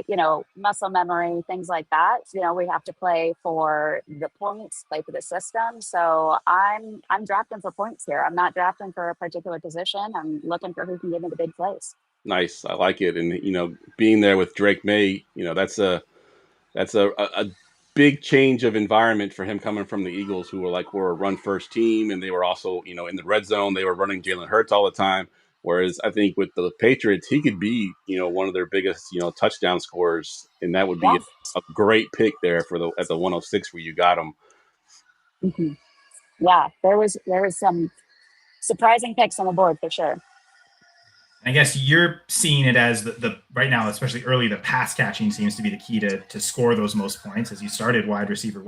you know, muscle memory, things like that. You know, we have to play for the points, play for the system. So I'm drafting for points here. I'm not drafting for a particular position. I'm looking for who can give me the big plays. Nice, I like it, and you know, being there with Drake May, you know, that's a big change of environment for him coming from the Eagles, who were a run first team, and they were also, you know, in the red zone. They were running Jalen Hurts all the time. Whereas I think with the Patriots, he could be, you know, one of their biggest, you know, touchdown scorers, and that would be a great pick there at the 106 where you got him. Mm-hmm. Yeah, there was some surprising picks on the board for sure. I guess you're seeing it as the right now, especially early, the pass catching seems to be the key to score those most points, as you started wide receiver,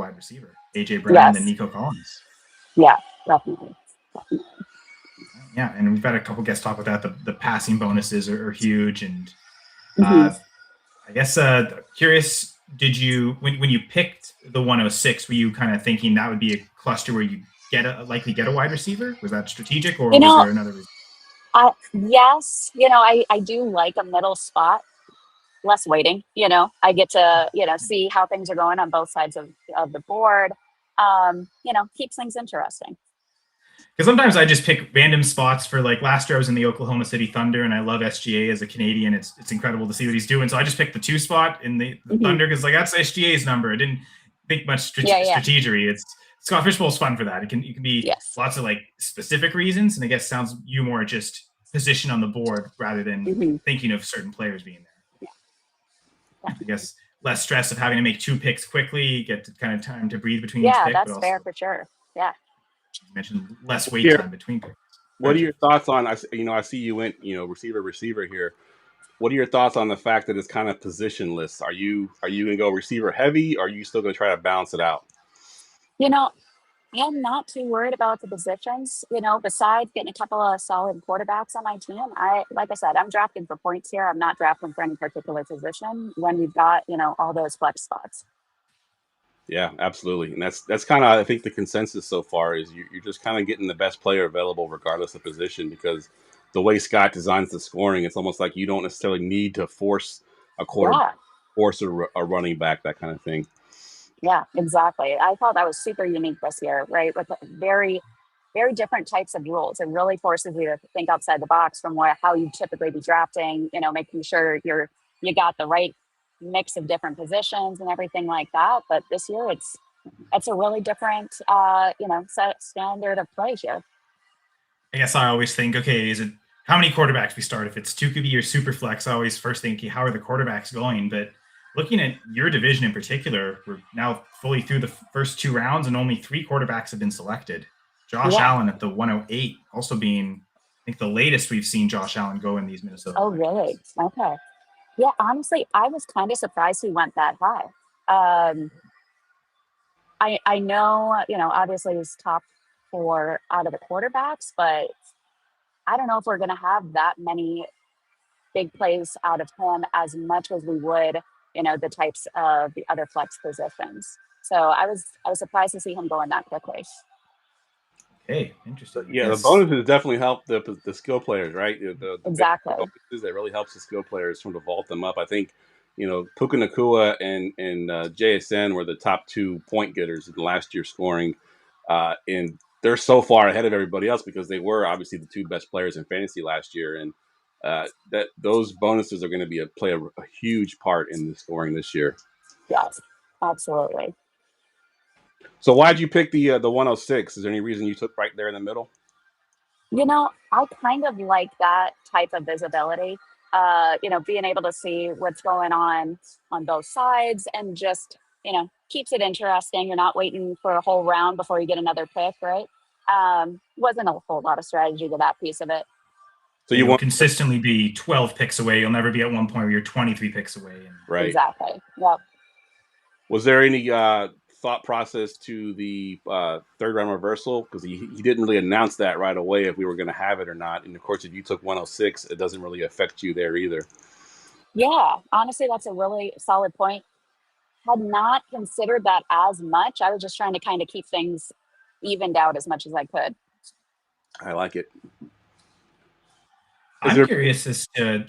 AJ Brown, yes. and then Nico Collins. Yeah, definitely. Yeah, and we've had a couple guests talk about that. The passing bonuses are huge, and I guess curious, did you when you picked the 106, were you kind of thinking that would be a cluster where you likely get a wide receiver? Was that strategic, or was there another reason? Yes, you know, I do like a middle spot, less waiting. You know, I get to, you know, see how things are going on both sides of the board. You know, keeps things interesting. Because sometimes I just pick random spots for, like, last year I was in the Oklahoma City Thunder, and I love SGA as a Canadian. It's incredible to see what he's doing. So I just picked the 2 spot in the Thunder because, like, that's SGA's number. I didn't think much strategery. It's Scott Fish Bowl is fun for that. It can be lots of like specific reasons, and I guess sounds you more just position on the board rather than thinking of certain players being there. Yeah. I guess less stress of having to make 2 picks quickly, get kind of time to breathe between each pick. Yeah, that's fair for sure. Yeah. You mentioned less wait time between picks. What are your thoughts on? I see you went, you know, receiver here. What are your thoughts on the fact that it's kind of positionless? Are you gonna go receiver heavy, or are you still gonna try to balance it out? You know, I'm not too worried about the positions. You know, besides getting a couple of solid quarterbacks on my team, like I said, I'm drafting for points here. I'm not drafting for any particular position when we've got, you know, all those flex spots. Yeah, absolutely, and that's kind of, I think, the consensus so far is you're just kind of getting the best player available regardless of position, because the way Scott designs the scoring, it's almost like you don't necessarily need to force a quarterback, force a running back, that kind of thing. Yeah, exactly. I thought that was super unique this year, right? With very, very different types of rules. It really forces you to think outside the box from how you typically be drafting, you know, making sure you got the right mix of different positions and everything like that. But this year it's a really different you know, set standard of play here. I guess I always think, okay, is it how many quarterbacks we start. If it's Tukubi or Superflex, I always first think, how are the quarterbacks going? But looking at your division in particular, we're now fully through the first 2 rounds, and only 3 quarterbacks have been selected. Josh Yeah. Allen at the 108, also being, I think, the latest we've seen Josh Allen go in these Minnesota. Oh, really? Okay. Yeah, honestly, I was kind of surprised he went that high. I know, obviously he's top 4 out of the quarterbacks, but I don't know if we're going to have that many big plays out of him as much as we would, the types of the other flex positions. So I was surprised to see him going that quickly. Okay, interesting. Yeah, Yes. the bonuses definitely help the skill players, right? The Exactly. bonuses that really helps the skill players sort of vault them up. I think, Puka Nakua and JSN were the top 2 point getters in last year's scoring, and they're so far ahead of everybody else because they were obviously the 2 best players in fantasy last year, and that those bonuses are going to play a huge part in the scoring this year. Yes, absolutely. So why'd you pick the 106? Is there any reason you took right there in the middle? I kind of like that type of visibility. Being able to see what's going on both sides, and just, keeps it interesting. You're not waiting for a whole round before you get another pick, right? Wasn't a whole lot of strategy to that piece of it. So you want consistently be 12 picks away. You'll never be at one point where you're 23 picks away. Right. Exactly. Yep. Was there any thought process to the 3rd round reversal? Because he didn't really announce that right away if we were going to have it or not. And of course, if you took 106, it doesn't really affect you there either. Yeah, honestly, that's a really solid point. Had not considered that as much. I was just trying to kind of keep things evened out as much as I could. I like it. I'm curious as to,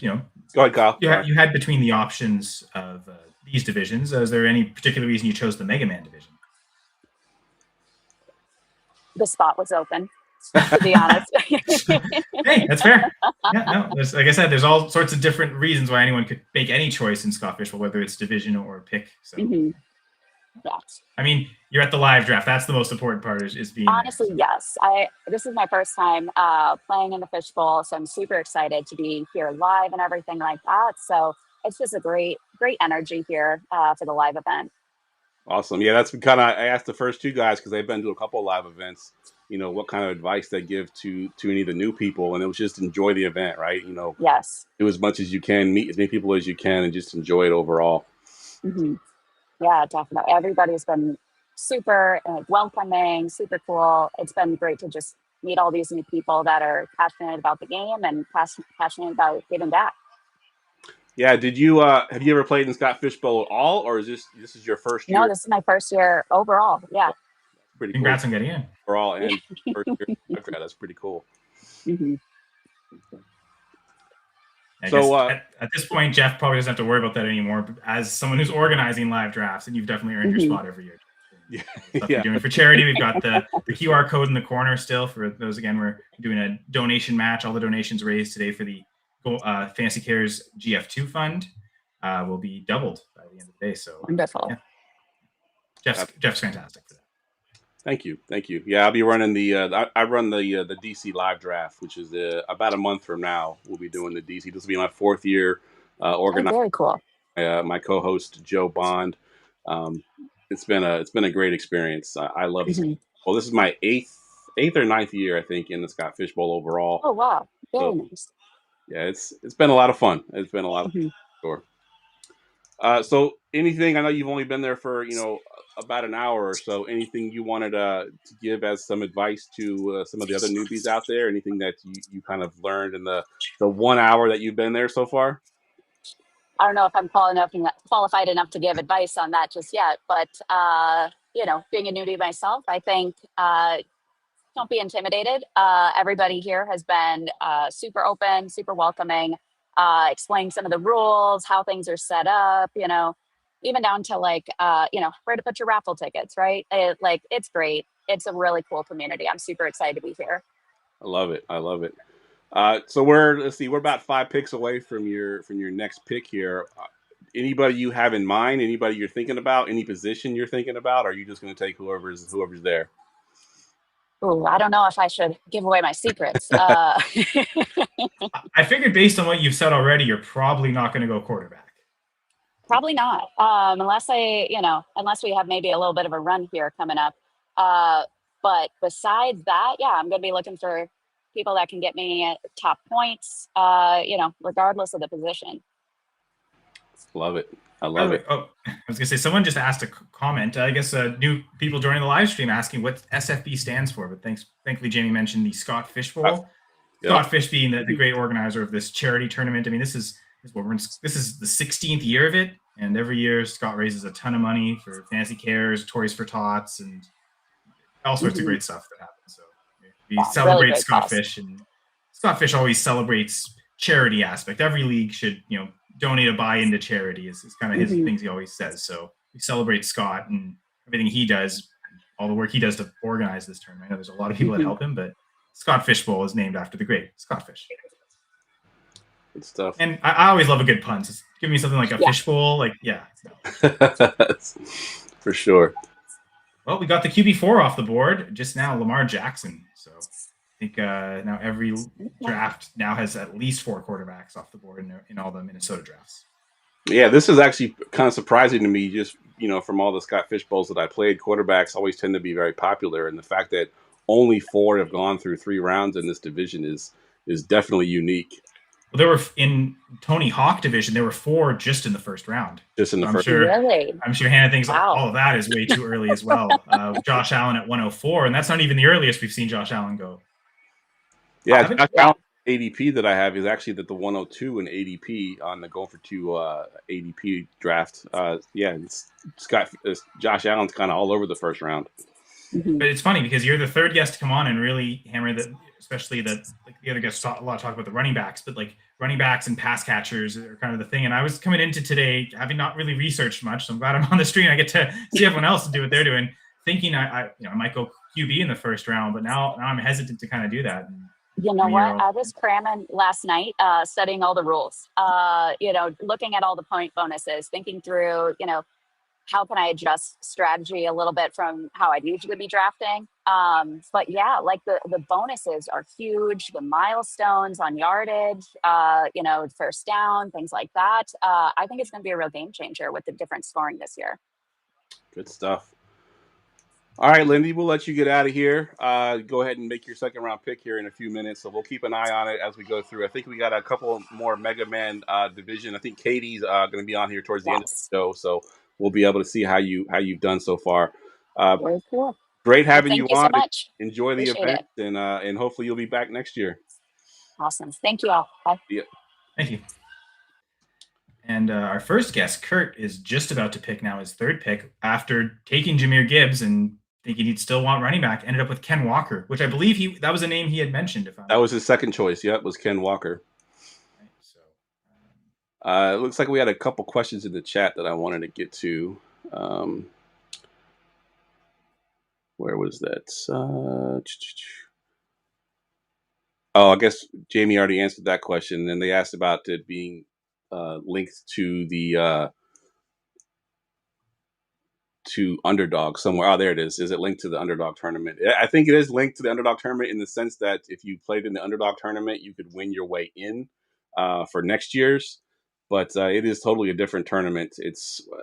Go ahead, Kyle. Yeah, you had between the options of these divisions. Is there any particular reason you chose the Mega Man division? The spot was open, to be honest. Hey, that's fair. Yeah, no, like I said, there's all sorts of different reasons why anyone could make any choice in Scott Fishbowl, whether it's division or pick. So, Yeah. I mean, you're at the live draft. That's the most important part is being honestly there. Yes. This is my first time playing in the Fishbowl, so I'm super excited to be here live and everything like that. So it's just a great energy here for the live event. Awesome. Yeah, that's kind of, I asked the first 2 guys because they've been to a couple of live events, what kind of advice they give to any of the new people, and it was just enjoy the event, right? Yes. Do as much as you can, meet as many people as you can, and just enjoy it overall. Mm-hmm. Yeah, definitely. Everybody's been super welcoming, super cool. It's been great to just meet all these new people that are passionate about the game and passionate about giving back. Yeah, did you have you ever played in Scott Fishbowl at all, or is this is your first year? No, this is my first year overall. Yeah. Pretty Congrats cool. on getting in. Overall, and first year. That's pretty cool. Mm-hmm. So at this point, Jeff probably doesn't have to worry about that anymore. But as someone who's organizing live drafts, and you've definitely earned your spot every year. Yeah. Stuff you're doing for charity. We've got the QR code in the corner still for those. Again, we're doing a donation match. All the donations raised today for the Fantasy Cares GF2 fund will be doubled by the end of the day. So wonderful. Yeah. Jeff's fantastic for that. Thank you. Yeah, I'll be running I run the DC live draft, which is about a month from now. We'll be doing the DC. This will be my 4th year organizing. Very cool. My co-host Joe Bond. It's been a great experience. I love it. Well, this is my 8th or 9th year, I think, in the Scott Fishbowl overall. Oh wow, very nice. Yeah, it's been a lot of fun. It's been a lot of fun. Sure. So anything, I know you've only been there for, about an hour or so. Anything you wanted to give as some advice to some of the other newbies out there? Anything that you kind of learned in the 1 hour that you've been there so far? I don't know if I'm qualified enough to give advice on that just yet, but being a newbie myself, I think don't be intimidated. Everybody here has been super open, super welcoming, explaining some of the rules, how things are set up, even down to where to put your raffle tickets, right? It's great. It's a really cool community. I'm super excited to be here. I love it. So we're about 5 picks away from your next pick here. Anybody you have in mind? Anybody you're thinking about? Any position you're thinking about? Or are you just going to take whoever's there? Ooh, I don't know if I should give away my secrets. I figured based on what you've said already, you're probably not going to go quarterback. Probably not, unless unless we have maybe a little bit of a run here coming up. But besides that, yeah, I'm going to be looking for people that can get me top points. Regardless of the position. Love it. I By the love way, it. I was gonna say someone just asked a comment. I guess new people joining the live stream asking what SFB stands for. But thankfully, Jamie mentioned the Scott Fish Bowl. Yeah. Scott Fish being the great organizer of this charity tournament. I mean, this is the 16th year of it, and every year Scott raises a ton of money for Fantasy Cares, Toys for Tots, and all sorts of great stuff that happens. So we celebrate really Scott cause. Fish, and Scott Fish always celebrates charity aspect. Every league should donate a buy-in to charity is kind of his things he always says. So we celebrate Scott and everything he does, all the work he does to organize this tournament. I know there's a lot of people that help him, but Scott Fish Bowl is named after the great Scott Fish. Good stuff. And I always love a good pun. Just give me something like a fish bowl. Like, yeah. For sure. Well, we got the QB4 off the board just now, Lamar Jackson. So I think now every draft now has at least 4 quarterbacks off the board in all the Minnesota drafts. Yeah, this is actually kind of surprising to me. Just from all the Scott Fish Bowls that I played, quarterbacks always tend to be very popular, and the fact that only 4 have gone through 3 rounds in this division is definitely unique. Well, there were in Tony Hawk division, there were 4 just in the first round. Just in the first. Really? I'm sure Hannah thinks Wow. all of that is way too early as well. Josh Allen at 104, and that's not even the earliest we've seen Josh Allen go. Yeah, Josh Allen ADP that I have is actually the 102 in ADP on the Going for 2 ADP draft. Josh Allen's kind of all over the first round. But it's funny because you're the third guest to come on and really hammer that, especially that like the other guests talk about the running backs, but like running backs and pass catchers are kind of the thing. And I was coming into today having not really researched much, so I'm glad I'm on the stream. I get to see everyone else do what they're doing, thinking I might go QB in the first round, but now I'm hesitant to kind of do that. You know what? I was cramming last night, studying all the rules, looking at all the point bonuses, thinking through, how can I adjust strategy a little bit from how I'd usually be drafting. But yeah, like the bonuses are huge, the milestones on yardage, first down, things like that. I think it's going to be a real game changer with the different scoring this year. Good stuff. All right, Lindy, we'll let you get out of here. Go ahead and make your second round pick here in a few minutes. So we'll keep an eye on it as we go through. I think we got a couple more Mega Man division. I think Katie's going to be on here towards the end of the show. So we'll be able to see how you've done so far. Very cool. Great having Thank you you on. so much. Enjoy Appreciate the event, and hopefully you'll be back next year. Awesome. Thank you all. Bye. Yeah. Thank you. And our first guest, Kurt, is just about to pick now his third pick after taking Jahmyr Gibbs and thinking he'd still want running back. Ended up with Ken Walker, which I believe that was a name he had mentioned. That was his second choice. Yep, was Ken Walker. Right, so it looks like we had a couple questions in the chat that I wanted to get to. Where was that? I guess Jamie already answered that question. And they asked about it being linked to the to Underdog somewhere. Oh, there it is. Is it linked to the Underdog tournament? I think it is linked to the Underdog tournament in the sense that if you played in the Underdog tournament, you could win your way in for next year's. But it is totally a different tournament.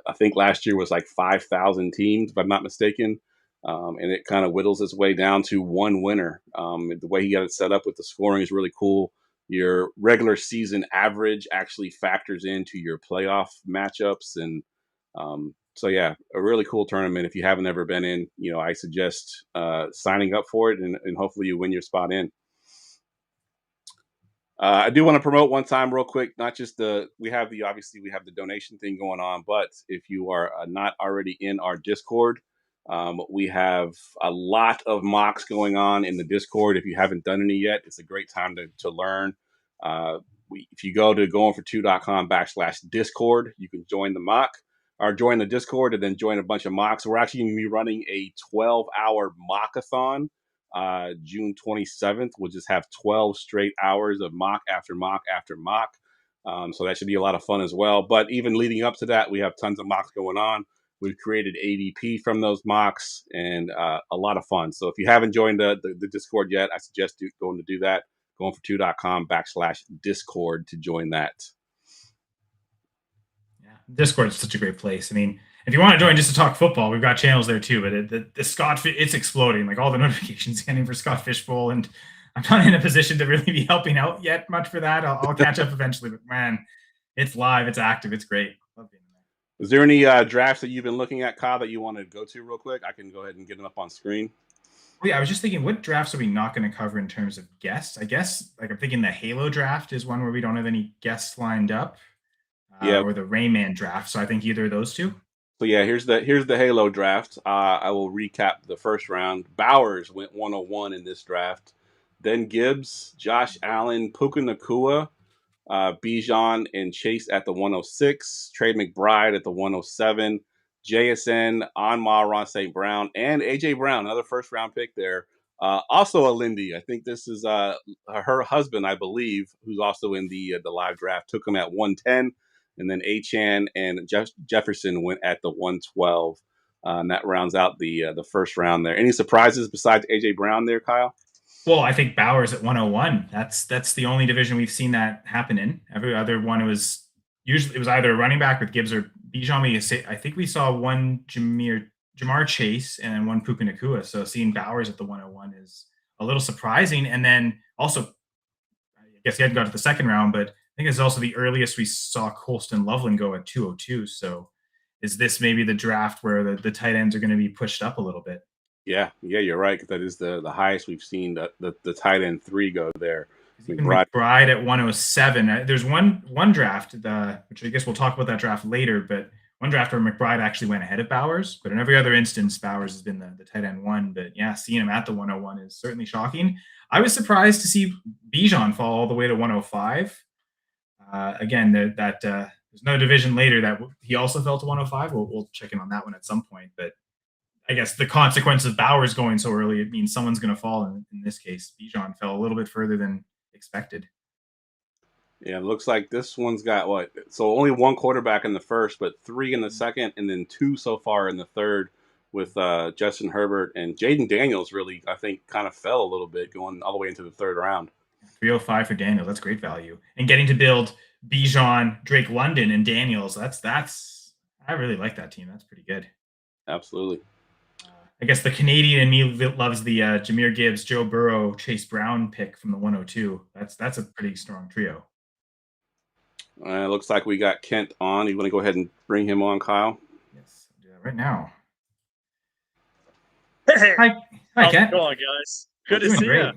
I think last year was like 5,000 teams, if I'm not mistaken. And it kind of whittles its way down to one winner. The way he got it set up with the scoring is really cool. Your regular season average actually factors into your playoff matchups. And so, yeah, a really cool tournament. If you haven't ever been in, I suggest signing up for it and hopefully you win your spot in. I do want to promote one time real quick, not just we have the donation thing going on, but if you are not already in our Discord, we have a lot of mocks going on in the Discord. If you haven't done any yet, it's a great time to learn. If you go to goingfor2.com/Discord, you can join the mock or join the Discord and then join a bunch of mocks. We're actually going to be running a 12-hour mockathon. June 27th, we'll just have 12 straight hours of mock after mock after mock. So that should be a lot of fun as well. But even leading up to that, we have tons of mocks going on. We've created ADP from those mocks and a lot of fun. So if you haven't joined the Discord yet, I suggest going to do that. Goingfor2.com/Discord to join that. Yeah, Discord is such a great place. I mean, if you want to join just to talk football, we've got channels there too. But the Scott, it's exploding. Like all the notifications getting for Scott Fishbowl, and I'm not in a position to really be helping out yet much for that. I'll catch up eventually. But man, it's live, it's active, it's great. Love being there. Is there any drafts that you've been looking at, Kyle, that you want to go to real quick? I can go ahead and get them up on screen. Oh, yeah, I was just thinking, what drafts are we not going to cover in terms of guests? I guess, like, I'm thinking the Halo draft is one where we don't have any guests lined up. Or the Rayman draft. So I think either of those two. So yeah, here's the Halo draft. I will recap the first round. Bowers went 101 in this draft. Then Gibbs, Josh Allen, Puka Nacua, Bijan and Chase at the 106. Trey McBride at the 107. JSN, Anma St. Brown, and AJ Brown, another first round pick there. Also a Lindy. I think this is her husband, I believe, who's also in the live draft. Took him at 110, and then Achan and Jefferson went at the 112. And that rounds out the first round there. Any surprises besides AJ Brown there, Kyle? Well, I think Bowers at 101. That's the only division we've seen that happen in. Every other one it was either a running back with Gibbs or Bijan. I think we saw one Jamar Chase and then one Puka Nacua. So seeing Bowers at the 101 is a little surprising. And then also, I guess he hadn't got to the second round, but I think it's also the earliest we saw Colston Loveland go at 202. So is this maybe the draft where the tight ends are going to be pushed up a little bit? Yeah, you're right. That is the highest we've seen the tight end 3 go there. McBride at 107. There's one draft, which I guess we'll talk about that draft later, but one draft where McBride actually went ahead of Bowers. But in every other instance, Bowers has been the tight end 1. But yeah, seeing him at the 101 is certainly shocking. I was surprised to see Bijan fall all the way to 105. Again, there's another division later that he also fell to 105. We'll check in on that one at some point. But I guess the consequence of Bowers going so early, it means someone's going to fall. In this case, Bijan fell a little bit further than expected. Yeah, it looks like this one's got what? So only one quarterback in the first, but 3 in the second, and then 2 so far in the third with Justin Herbert and Jaden Daniels. Really, I think, kind of fell a little bit going all the way into the third round. 305 for Daniels. That's great value. And getting to build Bijan, Drake London, and Daniels. That's I really like that team. That's pretty good. Absolutely. I guess the Canadian in me loves the Jahmyr Gibbs, Joe Burrow, Chase Brown pick from the 102. That's a pretty strong trio. It looks like we got Kent on. You want to go ahead and bring him on, Kyle? Yes, I'll do that right now. Hey, Hi how's Kent. it going, guys? Good to Doing see great. you.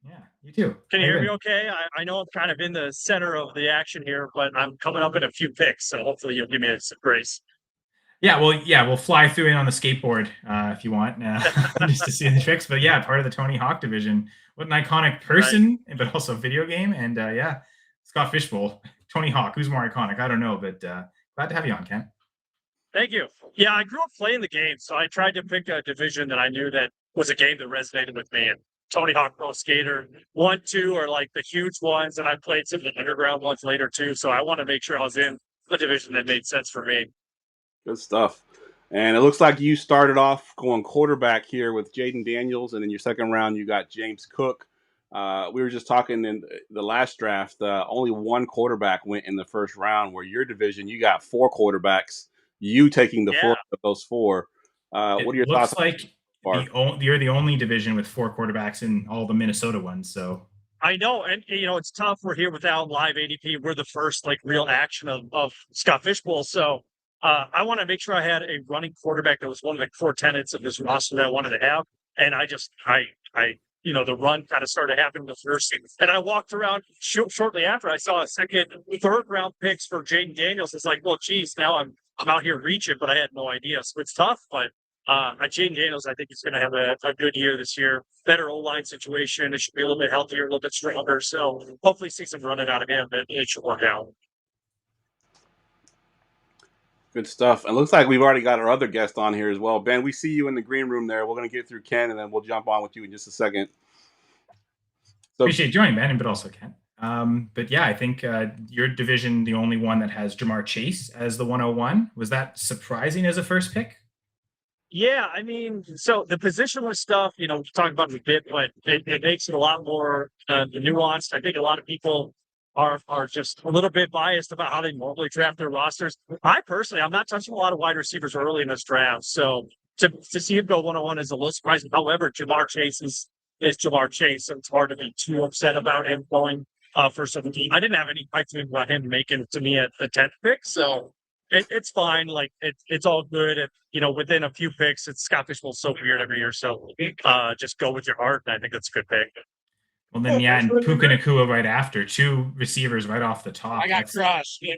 Yeah, you too. Can How you hear doing? me okay? I know I'm kind of in the center of the action here, but I'm coming up in a few picks, so hopefully you'll give me some grace. Yeah, we'll fly through in on the skateboard if you want, just to see the tricks. But yeah, part of the Tony Hawk division. What an iconic person, but also video game. And yeah, Scott Fishbowl, Tony Hawk. Who's more iconic? I don't know, but glad to have you on, Kent. Thank you. Yeah, I grew up playing the game, so I tried to pick a division that I knew that was a game that resonated with me. And Tony Hawk Pro Skater 1, 2 are like the huge ones, and I played some of the underground ones later too. So I want to make sure I was in the division that made sense for me. Good stuff. And it looks like you started off going quarterback here with Jaden Daniels, and in your second round, you got James Cook. We were just talking in the last draft, only one quarterback went in the first round, where your division, you got 4 quarterbacks, you taking the 4 of those 4. What are your thoughts? Looks like you're the only division with 4 quarterbacks in all the Minnesota ones. So I know, and it's tough. We're here without live ADP. We're the first real action of Scott Fishbowl. So I want to make sure I had a running quarterback that was one of the core tenets of this roster that I wanted to have. And I the run kind of started happening the first. And I walked around shortly after I saw a second, third round picks for Jaden Daniels. It's like, well, geez, now I'm out here reaching, but I had no idea. So it's tough, but Jaden Daniels, I think he's going to have a good year this year. Better O-line situation. It should be a little bit healthier, a little bit stronger. So hopefully see some running out of him, but it should work out. Good stuff. And it looks like we've already got our other guest on here as well. Ben, we see you in the green room there. We're going to get through Ken, and then we'll jump on with you in just a second. So, appreciate you joining, Ben, but also Ken. But yeah, I think your division, the only one that has Jamar Chase as the 101. Was that surprising as a first pick? Yeah, I mean, so the positionless stuff, we talked about it a bit, but it makes it a lot more nuanced. I think a lot of people are just a little bit biased about how they normally draft their rosters. I personally, I'm not touching a lot of wide receivers early in this draft, so to see him go 101 is a little surprising. However, Jamar Chase is Jamar Chase, so it's hard to be too upset about him going for 17. I didn't have any fight about him making it to me at the 10th pick, so. It's fine. Like it's all good. Within a few picks, it's Scott Fishbowl so weird every year. So just go with your heart. And I think that's a good pick. Well, then, yeah, and Puka Nakua right after, 2 receivers right off the top. I got crushed in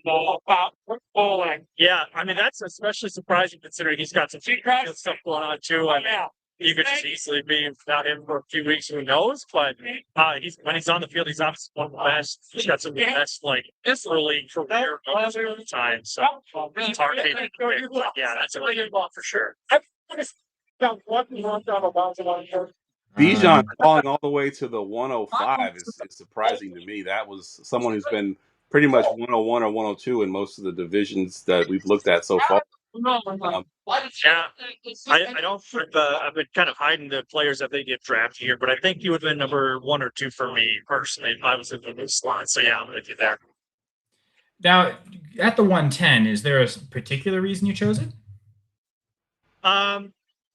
bowling. Yeah, I mean, that's especially surprising considering he's got some stuff going on too. I mean, you could just easily be without him for a few weeks, who knows? But when he's on the field, he's obviously one of the best. He's got some of the best, early career time. So it's hard to yeah, that's a really good ball for sure. Bijan falling all the way to the 105 is surprising to me. That was someone who's been pretty much 101 or 102 in most of the divisions that we've looked at so far. Yeah, I don't. I've been kind of hiding the players that they get drafted here, but I think you would have been number 1 or 2 for me personally if I was in the slot. So yeah, I'm going to do that. Now, at the 110, is there a particular reason you chose it?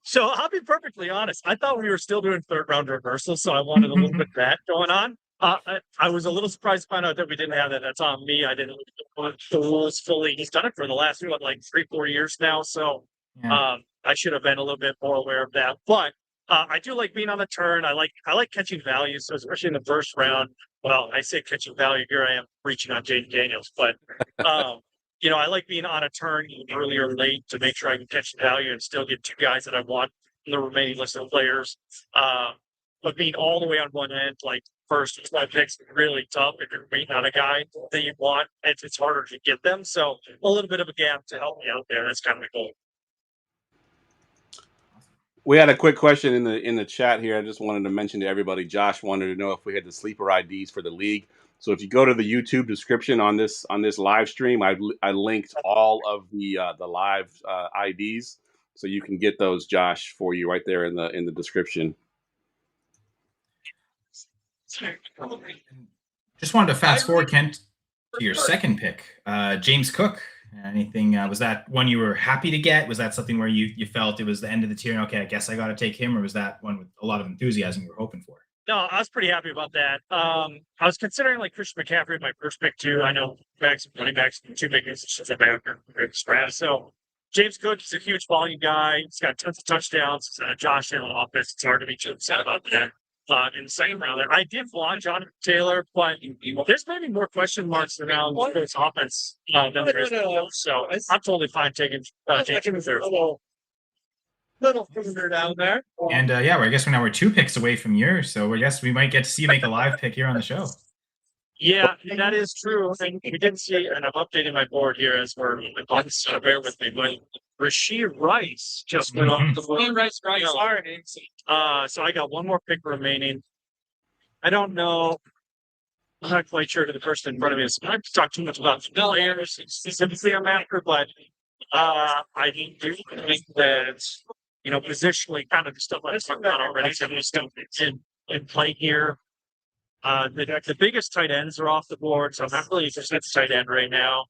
So I'll be perfectly honest. I thought we were still doing 3rd round reversals, so I wanted a little bit of that going on. I was a little surprised to find out that we didn't have that. That's on me. I didn't look at the rules fully. He's done it for the last 3-4 years now. So I should have been a little bit more aware of that. But I do like being on the turn. I like catching value. So especially in the first round. Well, I say catching value. Here I am reaching on Jaden Daniels, but I like being on a turn early or late to make sure I can catch value and still get 2 guys that I want in the remaining list of players. But being all the way on one end, like first 5 picks, is really tough. If you're waiting on a guy that you want, it's harder to get them. So a little bit of a gap to help me out there. That's kind of the goal. We had a quick question in the chat here. I just wanted to mention to everybody. Josh wanted to know if we had the sleeper IDs for the league. So if you go to the YouTube description on this live stream, I linked all of the live IDs, so you can get those, Josh, for you right there in the description. Just wanted to fast forward, Kent, to your 2nd pick, James Cook. Anything? Was that one you were happy to get? Was that something where you felt it was the end of the tier and okay, I guess I got to take him, or was that one with a lot of enthusiasm you were hoping for? No, I was pretty happy about that. I was considering Christian McCaffrey my first pick too. I know running backs, 2 big positions at back. So James Cook is a huge volume guy. He's got tons of touchdowns. Josh Allen offense. It's hard to be too upset about that. In the 2nd round there, I did want Jonathan Taylor, but there's maybe more question marks around his offense than there is. So I'm totally fine taking James there. Little finger down there. And I guess we're 2 picks away from yours, so I guess we might get to see you make a live pick here on the show. Yeah, that is true. And we did see, and I'm updating my board here as we're on, so bear with me, but Rashee Rice just went off the board. So I got 1 more pick remaining. I don't know. I'm not quite sure to the person in front of me. So I have to talk too much about Phil Anderson specifically on after, but I do think that positionally, kind of the stuff I talked about already, so there's stuff in play here. The biggest tight ends are off the board, so I'm not really interested in tight end right now.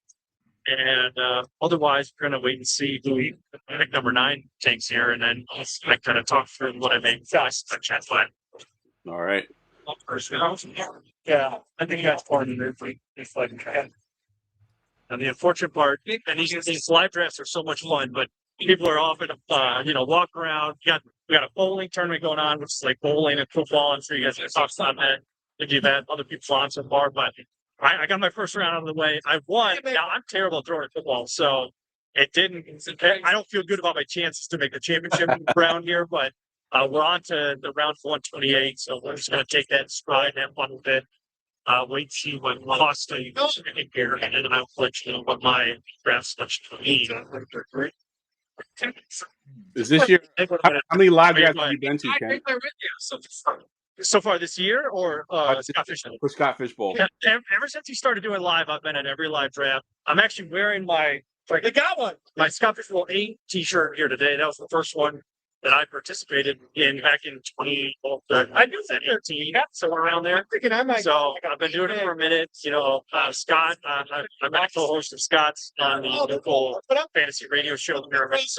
And otherwise, we're going to wait and see who pick number 9 takes here, and then I kind of talk through what I make fast. All right. Yeah, I think that's part of it. And the unfortunate part, and these live drafts are so much fun, but people are often, walk around. We got a bowling tournament going on, which is like bowling and football. I'm sure you guys can talk about that if you've had other people on so far, but I got my first round out of the way. I won. Now I'm terrible at throwing football, so it didn't. I don't feel good about my chances to make the championship round here, but we're on to the round 128, so we're just going to take that in stride and have fun with it. Wait and see what Costa here, and then I'll let you know what my draft selection is. Is this year? How many live drafts have you been to, Ken? So far this year, or Scott Fishbowl? For Scott Fishbowl. Yeah, ever since he started doing live, I've been at every live draft. I'm actually wearing my I got one. My Scott Fishbowl 8 t-shirt here today. That was the first one that I participated in back in 20. I do that 13, somewhere around there. So I've been doing it for a minute. You know, Scott, I'm a co-host of Scott's on the local fantasy radio show here this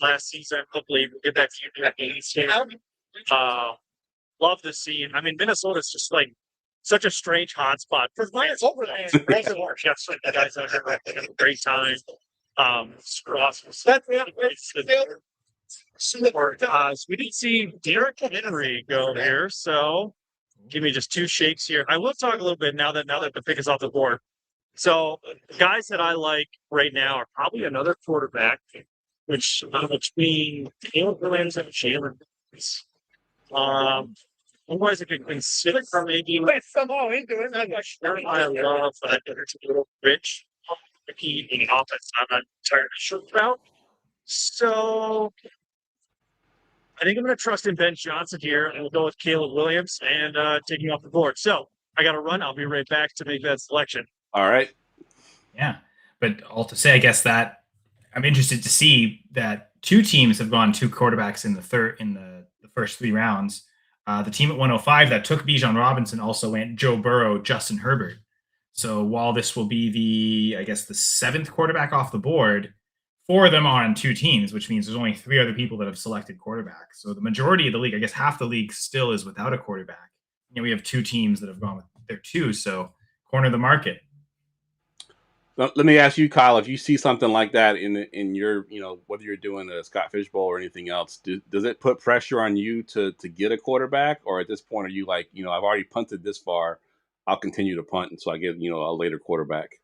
last season. Hopefully we'll get that to you. Love the scene. I mean, Minnesota's just like such a strange hotspot. For mine, over there. Yes, the guys out there having a great time. Super awesome. We didn't see Derek Henry go here, so give me just 2 shakes here. I will talk a little bit now that the pick is off the board. So guys that I like right now are probably another quarterback, which between Caleb Williams and Jalen. Otherwise, I could consider maybe somehow into it. I love Rich. He in offense, I'm not entirely sure about. So I think I'm going to trust in Ben Johnson here, and we'll go with Caleb Williams and taking off the board. So I got to run. I'll be right back to make that selection. All right. Yeah, but all to say, I guess that I'm interested to see that 2 teams have gone 2 quarterbacks in the first 3 rounds. The team at 105 that took Bijan Robinson also went Joe Burrow, Justin Herbert. So while this will be the 7th quarterback off the board, 4 of them are on 2 teams, which means there's only 3 other people that have selected quarterbacks. So the majority of the league, I guess half the league still is without a quarterback. You know, we have 2 teams that have gone with their 2, so corner the market. Let me ask you, Kyle, if you see something like that in your, you know, whether you're doing a Scott Fishbowl or anything else, does it put pressure on you to get a quarterback? Or at this point, are you like, you know, I've already punted this far, I'll continue to punt until I get, you know, a later quarterback?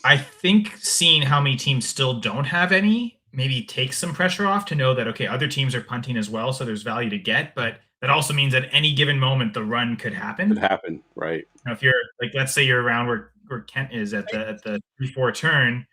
I think seeing how many teams still don't have any maybe takes some pressure off to know that, okay, other teams are punting as well, so there's value to get, but that also means at any given moment, the run could happen. Could happen, right? You know, if you're like, let's say you're around where Kent is at the 3-4 turn,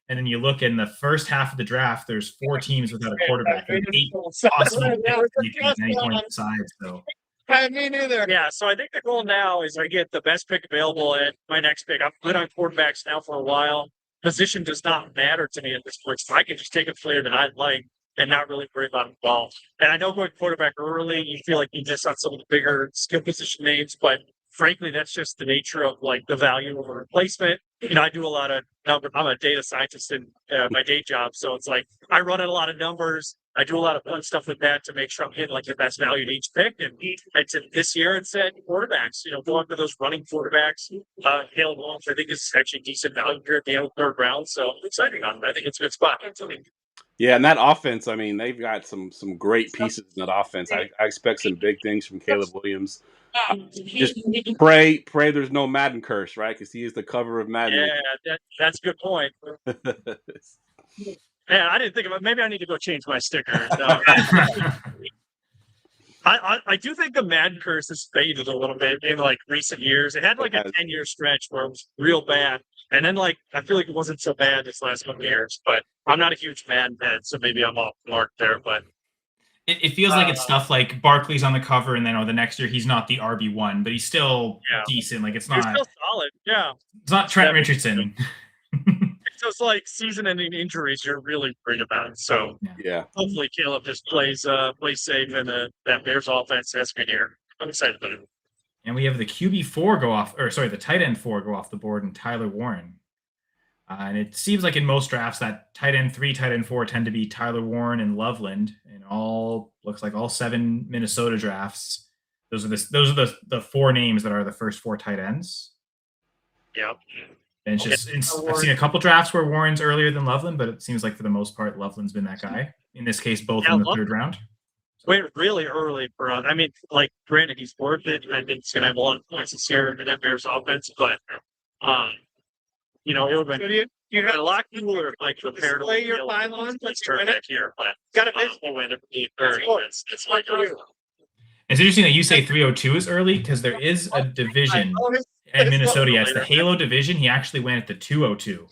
and then you look in the first half of the draft, there's 4 teams without a quarterback, and 8 possible picks at any point inside. So Me neither. Yeah, so I think the goal now is I get the best pick available at my next pick. I'm good on quarterbacks now for a while. Position does not matter to me at this point. So I can just take a player that I like and not really worry about him at all. And I know going quarterback early, you feel like you miss on some of the bigger skill position names, but frankly, that's just the nature of like the value of a replacement. You know, I do a lot of numbers. I'm a data scientist in my day job. So it's like I run a lot of numbers. I do a lot of fun stuff with that to make sure I'm hitting like the best value to each pick. And this year it said quarterbacks, you know, go after those running quarterbacks. Caleb Williams, I think is actually decent value here at the end of the 3rd round. So I'm excited on it. I think it's a good spot. Yeah, and that offense, I mean, they've got some great pieces in that offense. I expect some big things from Caleb Williams. Just pray there's no Madden curse, right? Because he is the cover of Madden. Yeah, that's a good point. Yeah, I didn't think about it. Maybe I need to go change my sticker. No. I do think the Madden curse has faded a little bit in like recent years. It had like a 10-year stretch where it was real bad. And then like I feel like it wasn't so bad this last couple of years. But I'm not a huge Madden fan, so maybe I'm off the mark there. But it feels like it's stuff like Barkley's on the cover, and then the next year he's not the RB1, but he's still decent. Like it's not still solid. Yeah. It's not Trent Richardson. It's just like season-ending injuries you're really worried about. So yeah, hopefully Caleb just plays safe, and that Bears offense has good year. I'm excited about it. And we have the QB4 go off, or sorry, the tight end 4 go off the board, and Tyler Warren. And it seems like in most drafts that tight end 3, tight end 4 tend to be Tyler Warren and Loveland. And looks like all 7 Minnesota drafts. Those are the 4 names that are the first 4 tight ends. Yep. And I've seen a couple drafts where Warren's earlier than Loveland, but it seems like for the most part, Loveland's been that guy. In this case, both in the 3rd round. Wait, really early for us. I mean, like, granted, he's worth it. I think he's going to have a lot of points this year in that Bears offense, but, you know, it would have been a lot cooler, like, prepared to play your pylon. Let's turn back here, but we'll win it. It's like, it's interesting that you say 302 is early because there is a division in Minnesota. Yes, the Halo division. He actually went at the 202.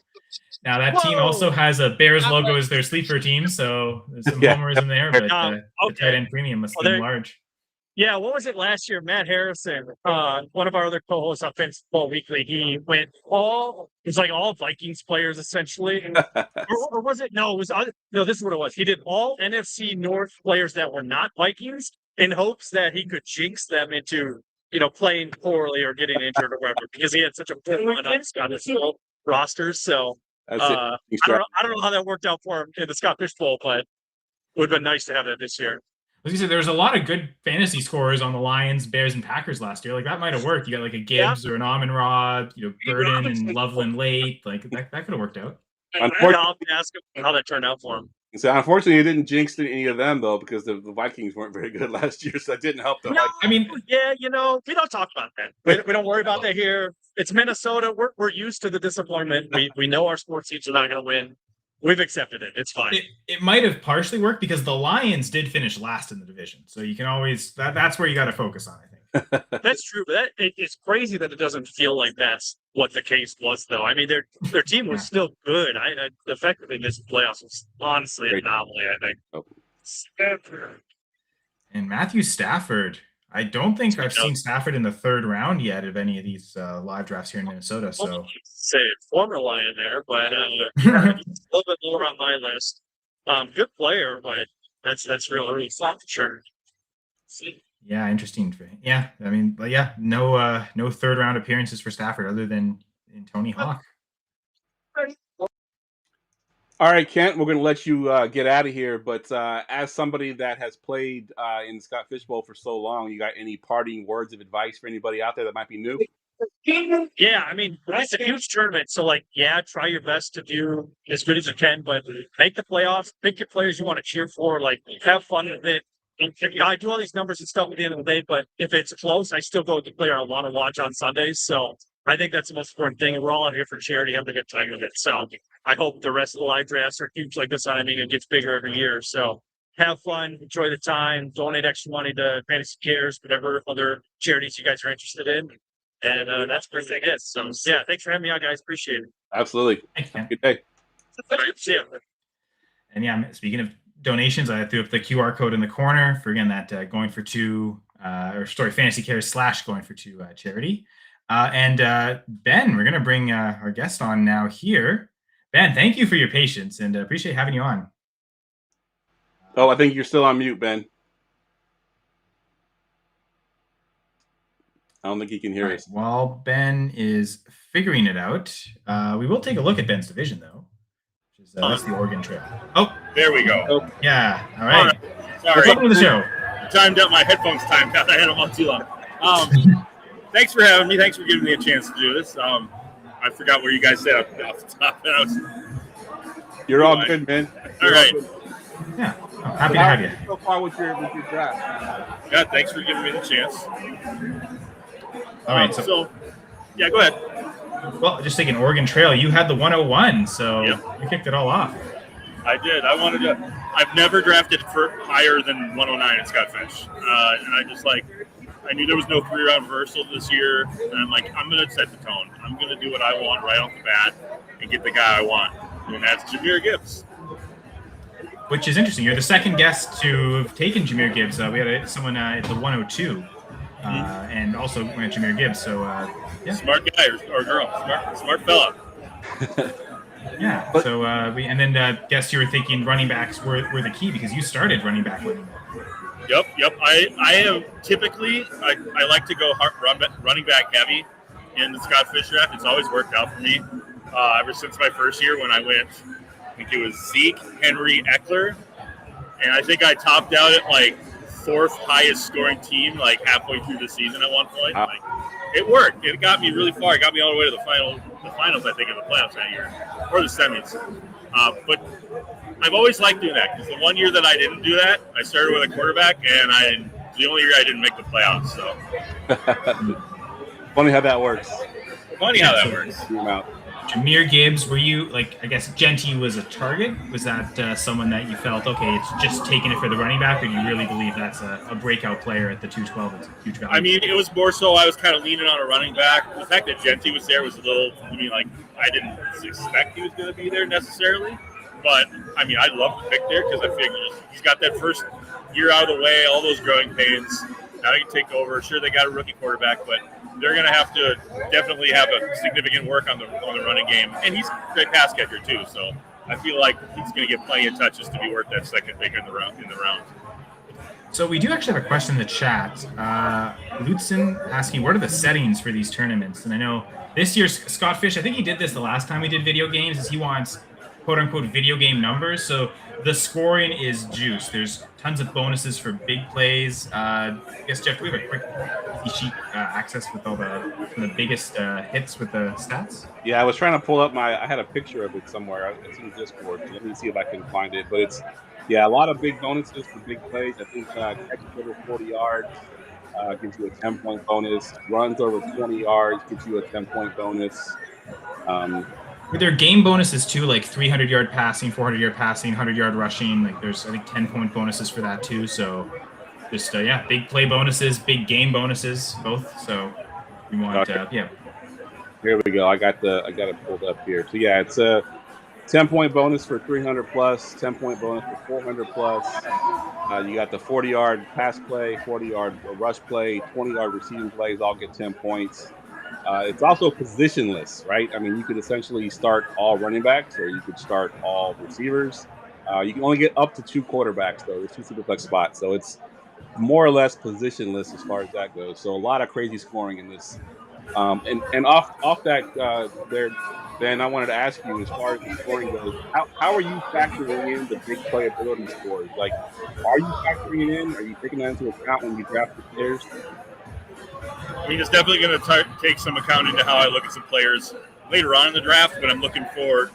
Now that team also has a Bears logo as their sleeper team, so there's some homerism there. But the tight end premium must be large. Yeah, what was it last year? Matt Harrison, one of our other co-hosts on Fantasy Football Weekly, he went it's like all Vikings players essentially. Or was it? No, no, this is what it was. He did all NFC North players that were not Vikings in hopes that he could jinx them into, playing poorly or getting injured or whatever, because he had such a poor run on Scottish Bowl rosters. So That's I don't know how that worked out for him in the Scottish Bowl, but it would have been nice to have that this year. As you said, there was a lot of good fantasy scorers on the Lions, Bears, and Packers last year. Like that might have worked. You got like a Gibbs or an Amon-Ra, Burden and Loveland late. Like that could have worked out. I'll ask him how that turned out for him. So unfortunately, he didn't jinx any of them though, because the Vikings weren't very good last year, so that didn't help them. No, I mean, yeah, we don't talk about that. We don't worry about that here. It's Minnesota. We're used to the disappointment. We know our sports teams are not going to win. We've accepted it. It's fine. It might have partially worked because the Lions did finish last in the division, so you can always that's where you got to focus on. I think that's true, but it's crazy that it doesn't feel like that's what the case was, though. I mean, their team was still good. The fact that they missed the playoffs was honestly an anomaly, I think. And Matthew Stafford, I don't think I've seen Stafford in the third round yet of any of these live drafts here in Minnesota. So say former Lion there, but a little bit lower on my list. Good player, but that's really for sure. Yeah, interesting. Yeah, I mean, but yeah, no third round appearances for Stafford other than in Tony Hawk. All right, Kent, we're going to let you get out of here. But as somebody that has played in the Scott Fish Bowl for so long, you got any parting words of advice for anybody out there that might be new? Yeah, I mean, it's a huge tournament. So, try your best to do as good as you can, but make the playoffs. Pick your players you want to cheer for. Have fun with it. I do all these numbers and stuff at the end of the day, but if it's close, I still go with the player I want to watch on Sundays. So I think that's the most important thing. And we're all out here for charity, having a good time with it. So I hope the rest of the live drafts are huge like this. I mean, it gets bigger every year. So have fun, enjoy the time, donate extra money to Fantasy Cares, whatever other charities you guys are interested in. And that's what everything is. So, yeah, thanks for having me on, guys. Appreciate it. Absolutely. Thanks, man. Good day. See you. And yeah, speaking of donations, I threw up the QR code in the corner for, again, that Going for Two, Fantasy Cares / Going for Two charity. And Ben, we're going to bring our guest on now here. Ben, thank you for your patience and appreciate having you on. Oh, I think you're still on mute, Ben. I don't think he can hear us. While Ben is figuring it out, we will take a look at Ben's division, though. Which is, that's the Oregon Trail. Oh, there we go. Oh, yeah. All right. Sorry. Welcome to the show. Timed up my headphones. Timed out. I had them on too long. Thanks for having me. Thanks for giving me a chance to do this. I forgot where you guys said off the top. You're all good, man. All right. Yeah. Oh, happy to have you. So far with your draft. Yeah. Thanks for giving me the chance. All right. So, yeah, go ahead. Well, just thinking Oregon Trail, you had the 101, so you kicked it all off. I did. I've never drafted for higher than 109 at Scott Fish. And I knew there was no 3-round reversal this year. And I'm going to set the tone. I'm going to do what I want right off the bat and get the guy I want. And that's Jahmyr Gibbs. Which is interesting. You're the second guest to have taken Jahmyr Gibbs. We had someone at the 102. And also went Jahmyr Gibbs. So, yeah. Smart guy or girl. Smart fella. Yeah. So, and then guess you were thinking running backs were the key because you started running back. Yep. I am typically, I like to go running back heavy in the Scott Fish draft. It's always worked out for me ever since my first year when I went, I think it was Zeke, Henry, Eckler. And I think I topped out at fourth highest scoring team halfway through the season at one point. It worked. It got me really far. It got me all the way to the finals, I think, in the playoffs that year, or the semis. But I've always liked doing that because the one year that I didn't do that, I started with a quarterback, and the only year I didn't make the playoffs. So funny how that works. Jahmyr Gibbs, were you I guess Genty was a target? Was that someone that you felt, okay, it's just taking it for the running back, or do you really believe that's a breakout player at the 212? It's a huge value. I mean, it was more so I was kind of leaning on a running back. The fact that Genty was there was a little, I didn't expect he was going to be there necessarily. But, I love the pick there because I figured he's got that first year out of the way, all those growing pains. Got to take over. Sure, they got a rookie quarterback, but they're going to have to definitely have a significant work on the running game. And he's a great pass catcher too, so I feel like he's going to get plenty of touches to be worth that second pick in the round. So we do actually have a question in the chat. Lutzen asking, what are the settings for these tournaments? And I know this year's Scott Fish, I think he did this the last time we did video games, is he wants quote-unquote video game numbers. So the scoring is juice. There's tons of bonuses for big plays. I guess, Jeff, do we have a quick sheet access with all the biggest hits with the stats? Yeah, I was trying to pull up I had a picture of it somewhere. It's in Discord. Let me see if I can find it. But it's, a lot of big bonuses for big plays. I think catches over 40 yards gives you a 10-point bonus. Runs over 20 yards gives you a 10-point bonus. With their game bonuses too, like 300-yard passing, 400-yard passing, 100-yard rushing. Like there's, I think, 10-point bonuses for that too. So just big play bonuses, big game bonuses, both. So we want Here we go. I got it pulled up here. So it's a 10-point bonus for 300 plus, 10-point bonus for 400 plus. You got the 40-yard pass play, 40-yard rush play, 20-yard receiving plays all get 10 points. It's also positionless, right? I mean, you could essentially start all running backs or you could start all receivers. You can only get up to 2 quarterbacks, though. There's 2 superflex spots. So it's more or less positionless as far as that goes. So a lot of crazy scoring in this. And off that there, Ben, I wanted to ask you, as far as the scoring goes, how are you factoring in the big playability scores? Like, are you factoring it in? Are you taking that into account when you draft the players? I mean, it's definitely going to take some account into how I look at some players later on in the draft, but I'm looking for,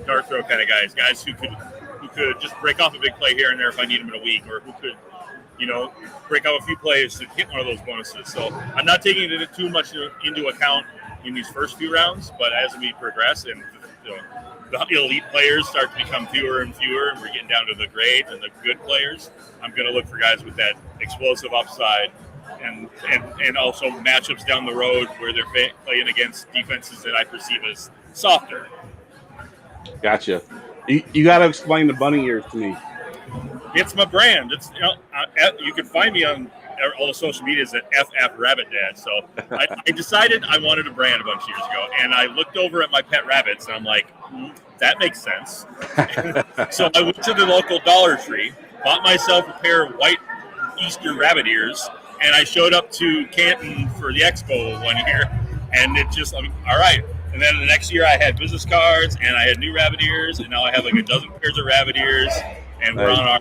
dart throw kind of guys who could just break off a big play here and there if I need them in a week, or who could, break out a few plays to hit one of those bonuses. So I'm not taking it too much into account in these first few rounds, but as we progress and the elite players start to become fewer and fewer, and we're getting down to the grades and the good players, I'm going to look for guys with that explosive upside. And also matchups down the road where they're playing against defenses that I perceive as softer. Gotcha. You got to explain the bunny ears to me. It's my brand. It's you can find me on all the social medias at FF Rabbit Dad. So I decided I wanted a brand a bunch of years ago, and I looked over at my pet rabbits, and I'm like, that makes sense. So I went to the local Dollar Tree, bought myself a pair of white Easter rabbit ears. And I showed up to Canton for the expo one year, and it just, all right. And then the next year I had business cards, and I had new rabbit ears, and now I have like a dozen pairs of rabbit ears, and we're on